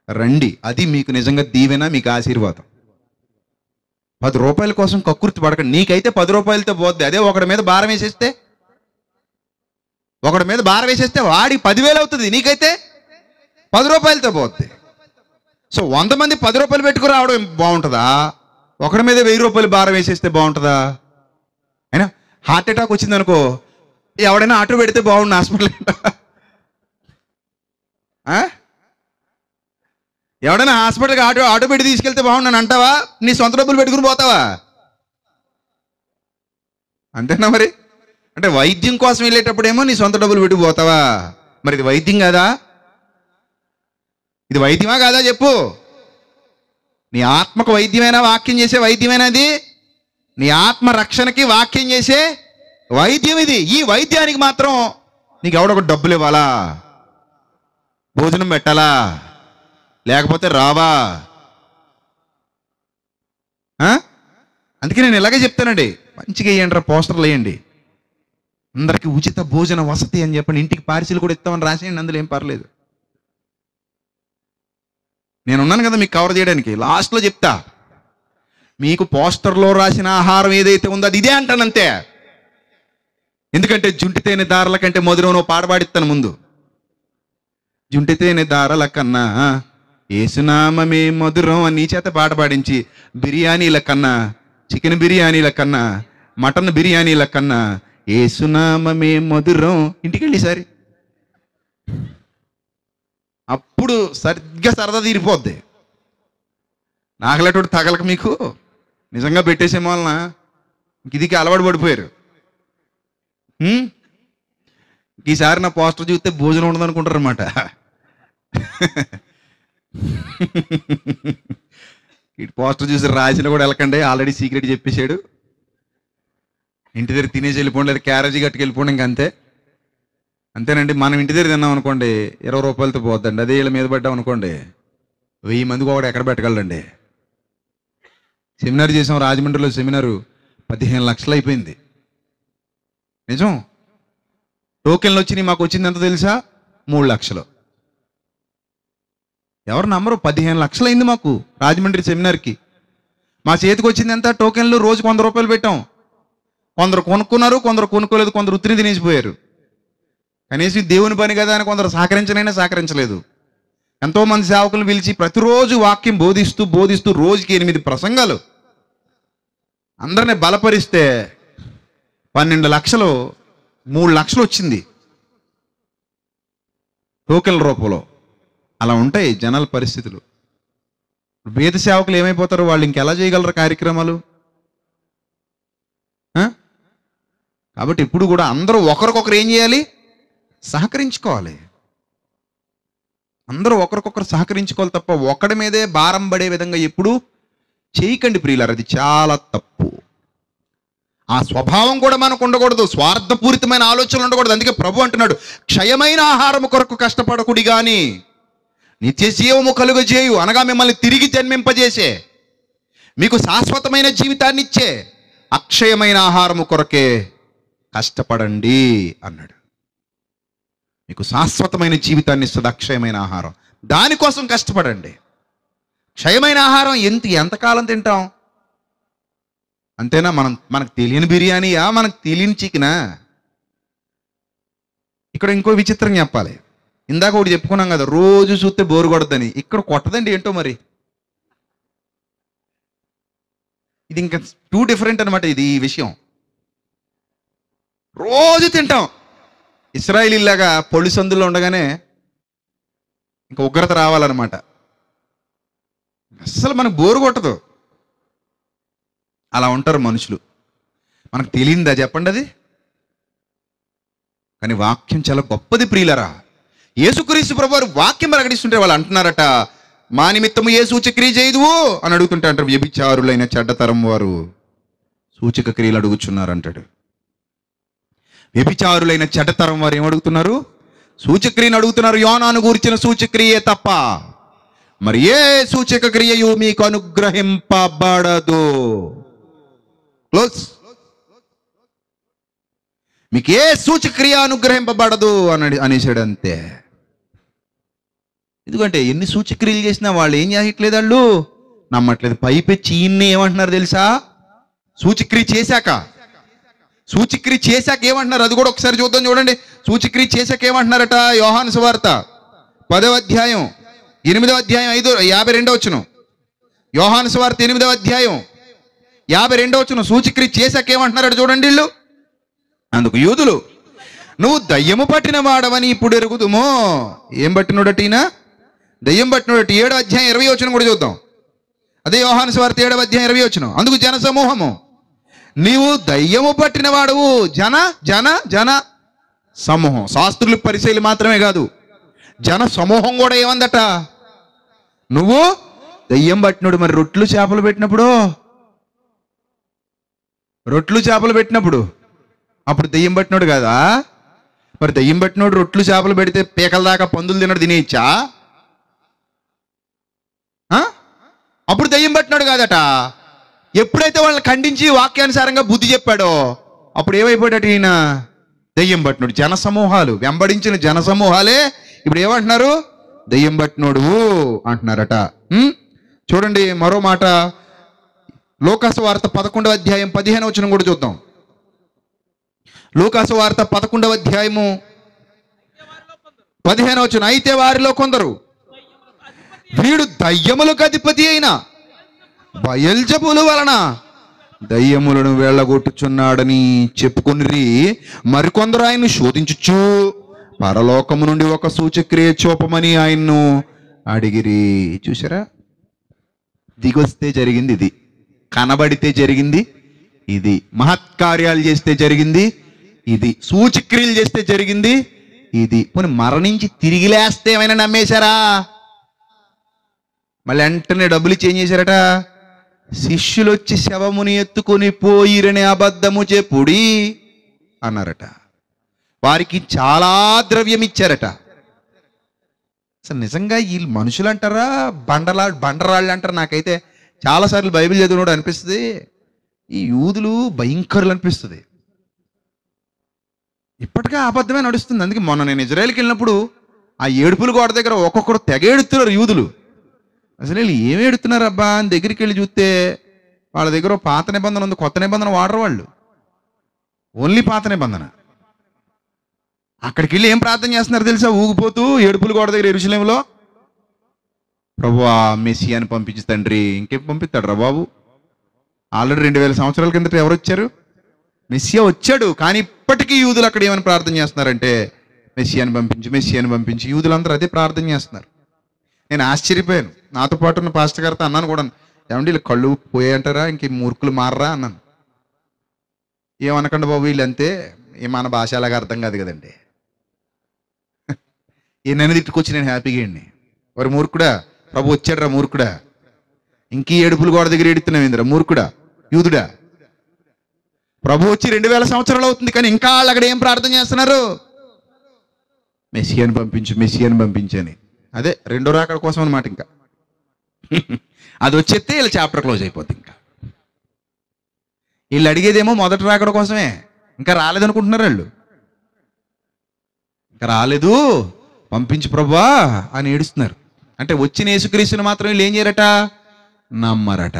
రండి. అది మీకు నిజంగా దీవెన, మీకు ఆశీర్వాదం. 10 రూపాయల కోసం కక్కుర్తి పడకండి. నీకైతే 10 రూపాయలతో పోద్ది. అదే ఒకడి మీద భారం వేసేస్తే వాడి 10,000 అవుతుంది, నీకైతే 10 రూపాయలతో పోద్ది. సో 100 మంది 10 రూపాయలు పెట్టుకుని రావడం బాగుంటుందా? ఒకడి మీద 1000 రూపాయలు భారం వేసేస్తే బాగుంటుందా? అయినా హార్ట్ అటాక్ వచ్చింది అనుకో, ఎవడైనా ఆటో పెడితే బాగుండు హాస్పిటల్. ఎవడైనా హాస్పిటల్కి ఆటో పెట్టి తీసుకెళ్తే బాగుండు అంటావా? నీ సొంత డబ్బులు పెట్టుకుని పోతావా? అంతేనా మరి? అంటే వైద్యం కోసం వెళ్ళేటప్పుడేమో నీ సొంత డబ్బులు పెట్టుకు పోతావా? మరి ఇది వైద్యం కాదా? ఇది వైద్యమా కాదా చెప్పు? నీ ఆత్మకు వైద్యమైనా వాక్యం చేసే వైద్యమైనది? నీ ఆత్మ రక్షణకి వాక్యం చేసే వైద్యం ఇది. ఈ వైద్యానికి మాత్రం నీకు ఎవడొక డబ్బులు ఇవ్వాలా, భోజనం పెట్టాలా, లేకపోతే రావా? అందుకే నేను ఇలాగే చెప్తానండి, మంచిగా వేయండి రా, పోస్టర్లు వేయండి, అందరికి ఉచిత భోజన వసతి అని చెప్పండి, ఇంటికి పార్సిల్ కూడా ఇస్తామని రాసేయండి, అందులో ఏం పర్లేదు. నేను ఉన్నాను కదా మీకు కవర్ చేయడానికి. లాస్ట్లో చెప్తా, మీకు పోస్టర్లో రాసిన ఆహారం ఏదైతే ఉందో అది ఇదే అంటానంతే. ఎందుకంటే జుంటితేనె దారల కంటే మధురం పాడబాడిస్తాను ముందు. జుంటితేనె దారల కన్నా ఏసునామమే మధురం అని నీ చేత పాట పాడించి, బిర్యానీల కన్నా, చికెన్ బిర్యానీల కన్నా, మటన్ బిర్యానీల కన్నా ఏసునామమే మధురం. ఇంటికి వెళ్ళి సరి, అప్పుడు సరిగ్గా సరదా తీరిపోద్ది. నాగలటోడు తగలక మీకు నిజంగా పెట్టేసేమో వలన ఇదికి అలవాటు పడిపోయారు. ఈసారి నా పోస్టర్ చూస్తే భోజనం ఉండదు అనుకుంటారు అనమాట. ఈ పోస్టర్ చూసి రాసిన కూడా వెళ్ళకండి, ఆల్రెడీ సీక్రెట్ చెప్పేశాడు. ఇంటి దగ్గర తినేసి వెళ్ళిపోండి, లేదా క్యారేజీ కట్టుకు వెళ్ళిపోండి, ఇంక అంతే. అంతేనండి. మనం ఇంటి దగ్గర తిన్నాం అనుకోండి 20 రూపాయలతో పోద్దండి. అదే వీళ్ళ మీద పడ్డాం అనుకోండి 1000 మందికి ఒకటి ఎక్కడ పెట్టగలండి. సెమినార్ చేసాం రాజమండ్రిలో, సెమినారు 15 లక్షలు అయిపోయింది. నిజం. టోకెన్లు వచ్చినాయి, మాకు వచ్చింది ఎంత తెలుసా? 3 లక్షలు. ఎవరు నమ్మరు, 15 లక్షలు అయింది మాకు రాజమండ్రి సెమినార్కి. మా చేతికి వచ్చింది ఎంత? టోకెన్లు రోజుకు 100 రూపాయలు పెట్టాం. కొందరు కొనుక్కున్నారు, కొందరు కొనుక్కోలేదు, కొందరు ఉత్తిని తినేసిపోయారు. కనీసం దేవుని పని కదా అని కొందరు సహకరించనైనా సహకరించలేదు. ఎంతోమంది సేవకులను పిలిచి ప్రతిరోజు వాక్యం బోధిస్తూ రోజుకి 8 ప్రసంగాలు అందరినీ బలపరిస్తే 12 లక్షలు, 3 లక్షలు వచ్చింది టోకెన్ల రూపంలో. అలా ఉంటాయి జనాల పరిస్థితులు. వేద సేవకులు ఏమైపోతారు? వాళ్ళు ఇంకెలా చేయగలరు కార్యక్రమాలు? కాబట్టి ఇప్పుడు కూడా అందరూ ఒకరికొకరు ఏం చేయాలి? సహకరించుకోవాలి. అందరూ ఒకరికొకరు సహకరించుకోవాలి తప్ప ఒకడి మీదే భారం పడే విధంగా ఎప్పుడు చేయకండి ప్రియులారా, అది చాలా తప్పు. ఆ స్వభావం కూడా మనకు ఉండకూడదు, స్వార్థపూరితమైన ఆలోచనలు ఉండకూడదు. అందుకే ప్రభు అంటున్నాడు, క్షయమైన ఆహారము కొరకు కష్టపడకుడి గాని నిత్య జీవము కలుగజేయు, అనగా మిమ్మల్ని తిరిగి జన్మింపజేసే, మీకు శాశ్వతమైన జీవితాన్ని ఇచ్చే అక్షయమైన ఆహారము కొరకే కష్టపడండి అన్నాడు. మీకు శాశ్వతమైన జీవితాన్ని ఇస్తుంది అక్షయమైన ఆహారం, దానికోసం కష్టపడండి. క్షయమైన ఆహారం ఎంతకాలం తింటాం? అంతేనా? మనకు తెలియని బిర్యానీయా, మనకు తెలియని చికెనా? ఇక్కడ ఇంకో విచిత్రం చెప్పాలి. ఇందాక ఒకటి చెప్పుకున్నాం కదా, రోజు చూస్తే బోరు కొడద్దని. ఇక్కడ కొట్టదండి, ఏంటో మరి. ఇది ఇంకా టూ డిఫరెంట్ అనమాట. ఇది ఈ విషయం రోజు తింటాం. ఇశ్రాయేలీలాగా పొడి సందులో ఉండగానే ఇంకా ఉగ్రత రావాలన్నమాట. అస్సలు మనకు బోరు కొట్టదు. అలా ఉంటారు మనుషులు. మనకు తెలియదా చెప్పండి అది? కానీ వాక్యం చాలా గొప్పది ప్రియులరా. యేసుక్రీస్తు ప్రభువారు వాక్యం ప్రకటిస్తుంటే వాళ్ళు అంటున్నారట, మా నిమిత్తము ఏ సూచక్రియ చేయదువు అని అడుగుతుంటే అంటారు, వ్యభిచారులైన చెడ్డతరం వారు సూచక క్రియలు అడుగుచున్నారు అంటాడు. వ్యభిచారులైన చెడ్డతరం వారు ఏమడుగుతున్నారు? సూచక్రియను అడుగుతున్నారు, యోనాను గూర్చిన సూచక్రియే తప్ప మరి ఏ సూచక క్రియయు మీకు అనుగ్రహింపబడదు. క్లోజ్. మీకు ఏ సూచక్రియ అనుగ్రహింపబడదు అనేసాడు అంతే. ఎందుకంటే ఎన్ని సూచక్రియలు చేసినా వాళ్ళు ఏం చేయట్లేదు, వాళ్ళు నమ్మట్లేదు. పైపెచ్చి ఈయన్ని ఏమంటున్నారు తెలుసా? సూచక్రియ చేశాక ఏమంటున్నారు అది కూడా ఒకసారి చూద్దాం. చూడండి, సూచక్రియ చేశాక ఏమంటున్నారట. యోహాను సువార్త 10వ అధ్యాయం 8వ అధ్యాయం 52వ వచనం. యోహాను సువార్త 8వ అధ్యాయం 52వ వచనం. సూచక్రియ చేశాక ఏమంటున్నారట చూడండి వీళ్ళు. అందుకు యూదులు, నువ్వు దయ్యము పట్టిన వాడవని ఇప్పుడు ఎరుగుదుమో. ఏం పట్టినోడట ఈయన? దయ్యం పట్టినోడట. 7వ అధ్యాయం 20వ వచనం కూడా చూద్దాం. అదే యోహాను సువార్త 7వ అధ్యాయం 20వ వచనం. అందుకు జన సమూహము, నీవు దయ్యము పట్టిన వాడవు. జన జన జన సమూహం, శాస్త్రులు పరిచయలు మాత్రమే కాదు, జన సమూహం కూడా ఏమందట, నువ్వు దయ్యం పట్టినోడు. మరి రొట్లు చేపలు పెట్టినప్పుడు అప్పుడు దయ్యం పట్టినోడు కాదా? మరి దయ్యం పట్టినోడు రొట్లు చేపలు పెడితే పీకల దాకా పందులు తినడు తినేయచ్చా? అప్పుడు దయ్యం పట్టినోడు కాదట. ఎప్పుడైతే వాళ్ళని ఖండించి వాక్యానుసారంగా బుద్ధి చెప్పాడో అప్పుడు ఏమైపోయాడట ఈయన? దయ్యం పట్టినోడు. జనసమూహాలు, వెంబడించిన జనసమూహాలే ఇప్పుడు ఏమంటున్నారు? దయ్యం పట్టినోడు అంటున్నారట. చూడండి మరో మాట, లూకాసు వార్త 11వ అధ్యాయం 15వ వచనం కూడా చూద్దాం. లూకాసు వార్త 11వ అధ్యాయము 15వ వచనం. అయితే వారిలో కొందరు, వీడు దయ్యములకు అధిపతి అయిన బయల్జబూలు వలన దయ్యములను వెళ్ళగొట్టుచున్నాడని చెప్పుకొనిరి. మరికొందరు ఆయన్ను శోధించుచు పరలోకము నుండి ఒక సూచక్రియ చూపమని ఆయన్ను అడిగిరి. చూసారా, దిగొస్తే జరిగింది ఇది, కనబడితే జరిగింది ఇది, మహత్కార్యాలు చేస్తే జరిగింది ఇది, సూచక్రియలు చేస్తే జరిగింది ఇది. పోనీ మరణించి తిరిగి లేస్తే ఏమైనా నమ్మేశారా? మళ్ళీ వెంటనే డబ్బులు చేంజ్ చేశారట. శిష్యులు వచ్చి శవముని ఎత్తుకొని పోయిరని అబద్ధము చెప్పుడి అన్నారట. వారికి చాలా ద్రవ్యం ఇచ్చారట. అసలు నిజంగా వీళ్ళు మనుషులు అంటారా బండరాళ్ళు అంటారా? నాకైతే చాలాసార్లు బైబిల్ చదివినోడు అనిపిస్తుంది ఈ యూదులు భయంకరులు అనిపిస్తుంది. ఇప్పటికే అబద్ధమే నడుస్తుంది. అందుకే మొన్న నేను ఇజ్రాయెల్కి వెళ్ళినప్పుడు ఆ ఏడుపుల గోడ దగ్గర ఒక్కొక్కరు తెగ ఏడుతున్నారు యూదులు. అసలు వీళ్ళు ఏమి ఏడుతున్నారు అబ్బా అని దగ్గరికి వెళ్ళి చూస్తే వాళ్ళ దగ్గర పాత నిబంధన ఉంది, కొత్త నిబంధన వాడరు వాళ్ళు, ఓన్లీ పాత నిబంధన. అక్కడికి వెళ్ళి ఏం ప్రార్థన చేస్తున్నారు తెలుసా? ఊగిపోతూ ఏడుపుల గోడ దగ్గర యెరూషలేములో, ప్రభువా మెస్సియాని పంపించి తండ్రి. ఇంకేం పంపిస్తాడు రా బాబు? ఆల్రెడీ 2000 సంవత్సరాల కిందట ఎవరు వచ్చారు? మెస్సియా వచ్చాడు. కానీ ఇప్పటికీ యూదులు అక్కడ ఏమని ప్రార్థన చేస్తున్నారంటే మెస్సియాని పంపించి. యూదులందరూ అదే ప్రార్థన చేస్తున్నారు. నేను ఆశ్చర్యపోయాను. నాతో పాటు ఉన్న పాస్టర్ గారితో అన్నాను కూడా, ఏమంటే వీళ్ళు కళ్ళు పోయాయంటారా, ఇంక మూర్ఖులు మారరా అన్నాను. ఏమనకండి బాబు, వీళ్ళంతే, మన భాష అలాగా అర్థం కాదు కదండి. నన్ను తిట్టుకొచ్చి నేను హ్యాపీగా అండి. వారు మూర్ఖుడా, ప్రభు వచ్చాడు రా మూర్ఖుడా, ఇంకీ ఏడుపులు గోడ దగ్గర ఏడుతున్నావు ఏందిరా మూర్ఖుడా, యూదుడా. ప్రభు వచ్చి 2000 సంవత్సరాలు అవుతుంది, కానీ ఇంకా వాళ్ళు అక్కడ ఏం ప్రార్థన చేస్తున్నారు? మెస్సియాని పంపించని. అదే రెండో రాకడ కోసం అన్నమాట. ఇంకా అది వచ్చేస్తే వీళ్ళ చాప్టర్ క్లోజ్ అయిపోద్ది. ఇంకా వీళ్ళు అడిగేదేమో మొదటి రాకడ కోసమే, ఇంకా రాలేదనుకుంటున్నారు వాళ్ళు. ఇంకా రాలేదు, పంపించు ప్రభువా అని ఏడుస్తున్నారు. అంటే వచ్చిన యేసుక్రీస్తుని మాత్రం వీళ్ళు ఏం చేయరట? నమ్మరట.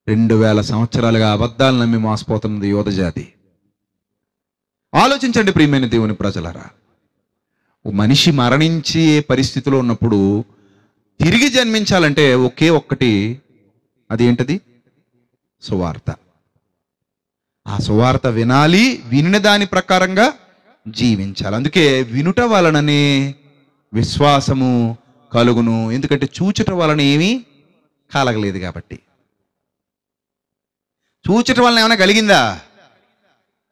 2000 సంవత్సరాలుగా అబద్ధాలు నమ్మి మోసపోతున్నది యోధ జాతి. ఆలోచించండి ప్రియమైన దేవుని ప్రజలారా, మనిషి మరణించే పరిస్థితిలో ఉన్నప్పుడు తిరిగి జన్మించాలంటే ఒకే ఒక్కటి, అదేంటది? సువార్త. ఆ సువార్త వినాలి, వినిన దాని ప్రకారంగా జీవించాలి. అందుకే వినుట వలననే విశ్వాసము కలుగును. ఎందుకంటే చూచుట వలన ఏమీ కలగలేదు కాబట్టి. చూచుట వలన ఏమైనా కలిగిందా?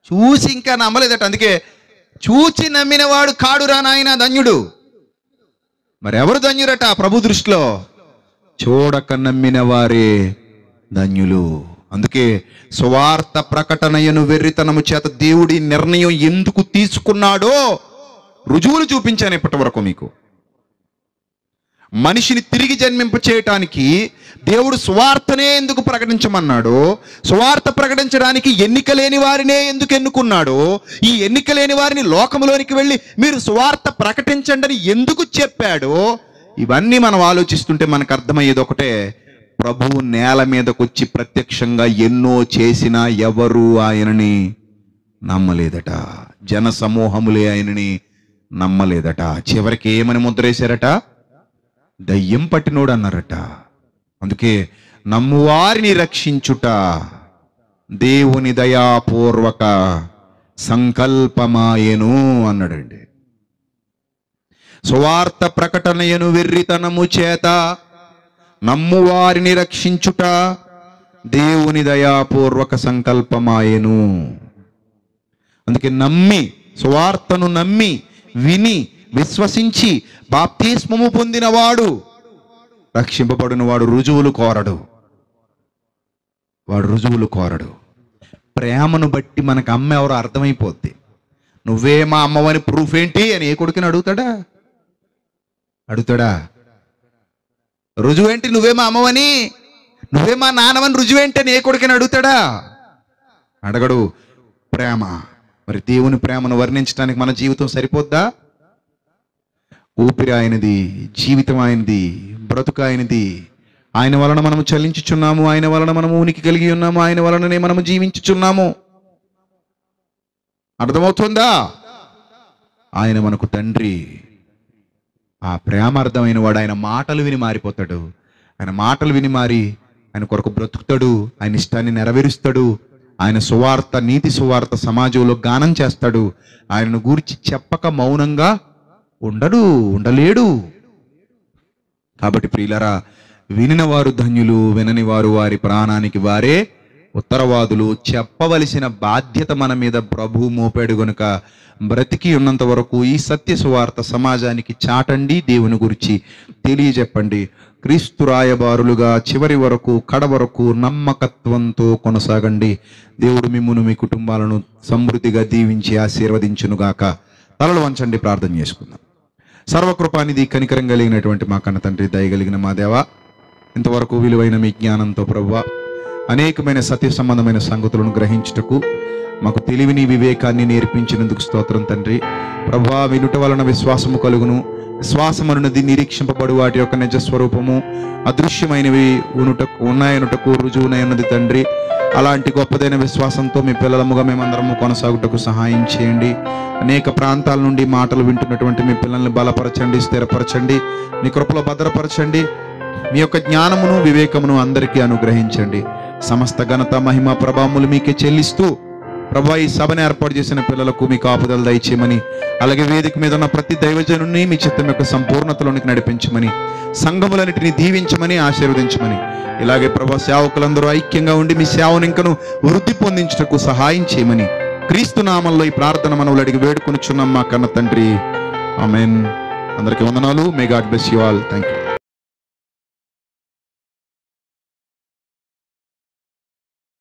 చూసి ఇంకా నమ్మలేదట. అందుకే చూచి నమ్మిన వాడు కాడురా నాయన ధన్యుడు. మరెవరు ధన్యురట ప్రభు దృష్టిలో? చూడక నమ్మిన వారే ధన్యులు. అందుకే సువార్త ప్రకటనయను వెర్రితనము చేత దేవుడి నిర్ణయం ఎందుకు తీసుకున్నాడో రుజువులు చూపించాను ఇప్పటి వరకు మీకు. మనిషిని తిరిగి జన్మింప చేయటానికి దేవుడు సువార్తనే ఎందుకు ప్రకటించమన్నాడో, సువార్త ప్రకటించడానికి ఎన్నిక లేని వారినే ఎందుకు ఎన్నుకున్నాడో, ఈ ఎన్నిక లేని వారిని లోకంలోనికి వెళ్ళి మీరు సువార్త ప్రకటించండి అని ఎందుకు చెప్పాడో, ఇవన్నీ మనం ఆలోచిస్తుంటే మనకు అర్థమయ్యేది ఒకటే: ప్రభువు నేల మీదకు వచ్చి ప్రత్యక్షంగా ఎన్నో చేసినా ఎవరు ఆయనని నమ్మలేదట. జన సమూహములే ఆయనని నమ్మలేదట. చివరికి ఏమని ముద్రేశారట? దయ్యం పట్టినోడు అన్నారట. అందుకే నమ్మువారిని రక్షించుట దేవుని దయాపూర్వక సంకల్పమాయెను అన్నాడండి. సువార్త ప్రకటనయను వెర్రితనము చేత నమ్మువారిని రక్షించుట దేవుని దయాపూర్వక సంకల్పమాయెను. అందుకే నమ్మి, సువార్తను నమ్మి విని విశ్వసించి బాప్తిస్మము పొందినవాడు, రక్షింపబడినవాడు రుజువులు కోరడు. వాడు రుజువులు కోరడు. ప్రేమను బట్టి మనకు అమ్మ ఎవరో అర్థమైపోద్ది. నువ్వే మా అమ్మవని ప్రూఫ్ ఏంటి అని ఏ కొడుకుని అడుగుతాడా? రుజువేంటి? నువ్వే మా అమ్మవని, నువ్వే మా నాన్నవని రుజువేంటి అని ఏ కొడుకుని అడుగుతాడా? అడగడు. ప్రేమ. మరి దేవుని ప్రేమను వర్ణించడానికి మన జీవితం సరిపోద్దా? ఊపిరి ఆయనది, జీవితం ఆయనది, బ్రతుకు ఆయనది. ఆయన వలన మనము చలించుచున్నాము, ఆయన వలన మనము ఉనికి కలిగి ఉన్నాము, ఆయన వలననే మనము జీవించుచున్నాము. అర్థమవుతుందా? ఆయన మనకు తండ్రి. ఆ ప్రేమ అర్థమైన వాడు ఆయన మాటలు విని మారిపోతాడు. ఆయన మాటలు విని మారి ఆయన కొరకు బ్రతుకుతాడు, ఆయన ఇష్టాన్ని నెరవేరుస్తాడు. ఆయన సువార్త, నీతి సువార్త సమాజంలో గానం చేస్తాడు. ఆయనను గూర్చి చెప్పక మౌనంగా ఉండలేడు. కాబట్టి ప్రియులరా, వినిన వారు ధన్యులు, వినని వారు వారి ప్రాణానికి వారే ఉత్తరవాదులు. చెప్పవలసిన బాధ్యత మన మీద ప్రభు మోపాడు గనుక బ్రతికి ఉన్నంత వరకు ఈ సత్య సువార్త సమాజానికి చాటండి, దేవుని గురించి తెలియజెప్పండి. క్రీస్తు రాయబారులుగా చివరి వరకు, కడ వరకు నమ్మకత్వంతో కొనసాగండి. దేవుడు మిమ్మును, మీ కుటుంబాలను సమృద్ధిగా దీవించి ఆశీర్వదించునుగాక. తలలు వంచండి, ప్రార్థన చేసుకుందాం. సర్వకృపానిధి, కనికరం కలిగినటువంటి మా కన్న తండ్రి, దయగలిగిన మా దేవ, ఇంతవరకు విలువైన మీ జ్ఞానంతో ప్రభువా అనేకమైన సత్య సంబంధమైన సంగతులను గ్రహించుటకు మాకు తెలివిని, వివేకాన్ని నేర్పించినందుకు స్తోత్రం తండ్రి. ప్రభువా, వినుట వలన విశ్వాసము కలుగును. విశ్వాసమనున్నది నిరీక్షింపబడు వాటి యొక్క నిజ స్వరూపము. అదృశ్యమైనవి ఉన్నాయనుటకు రుజువునైనది తండ్రి. అలాంటి గొప్పదైన విశ్వాసంతో మీ పిల్లలముగా మేమందరము కొనసాగుటకు సహాయం చేయండి. అనేక ప్రాంతాల నుండి మాటలు వింటున్నటువంటి మీ పిల్లల్ని బలపరచండి, స్థిరపరచండి, మీ కృపలో భద్రపరచండి. మీ యొక్క జ్ఞానమును, వివేకమును అందరికీ అనుగ్రహించండి. సమస్త ఘనత, మహిమ, ప్రభావములు మీకే చెల్లిస్తూ ప్రభువా, ఈ సభను ఏర్పాటు చేసిన పిల్లలకు మీ కాపుదల దయచేయమని, అలాగే వేదిక మీద ఉన్న ప్రతి దైవజనుని మీ చిత్తం యొక్క సంపూర్ణతలోనికి నడిపించమని, సంఘములన్నిటిని దీవించమని, ఆశీర్వదించమని, ఇలాగే ప్రభువా సేవకులందరూ ఐక్యంగా ఉండి మీ సేవను ఇంకను వృద్ధి పొందించుటకు సహాయం చేయమని క్రీస్తు నామంలో ఈ ప్రార్థన మనవులు అడిగి వేడుకొనుచున్నాం మా కన్న తండ్రి. ఆమేన్. అందరికీ వందనాలు. May God bless you all. Thank you.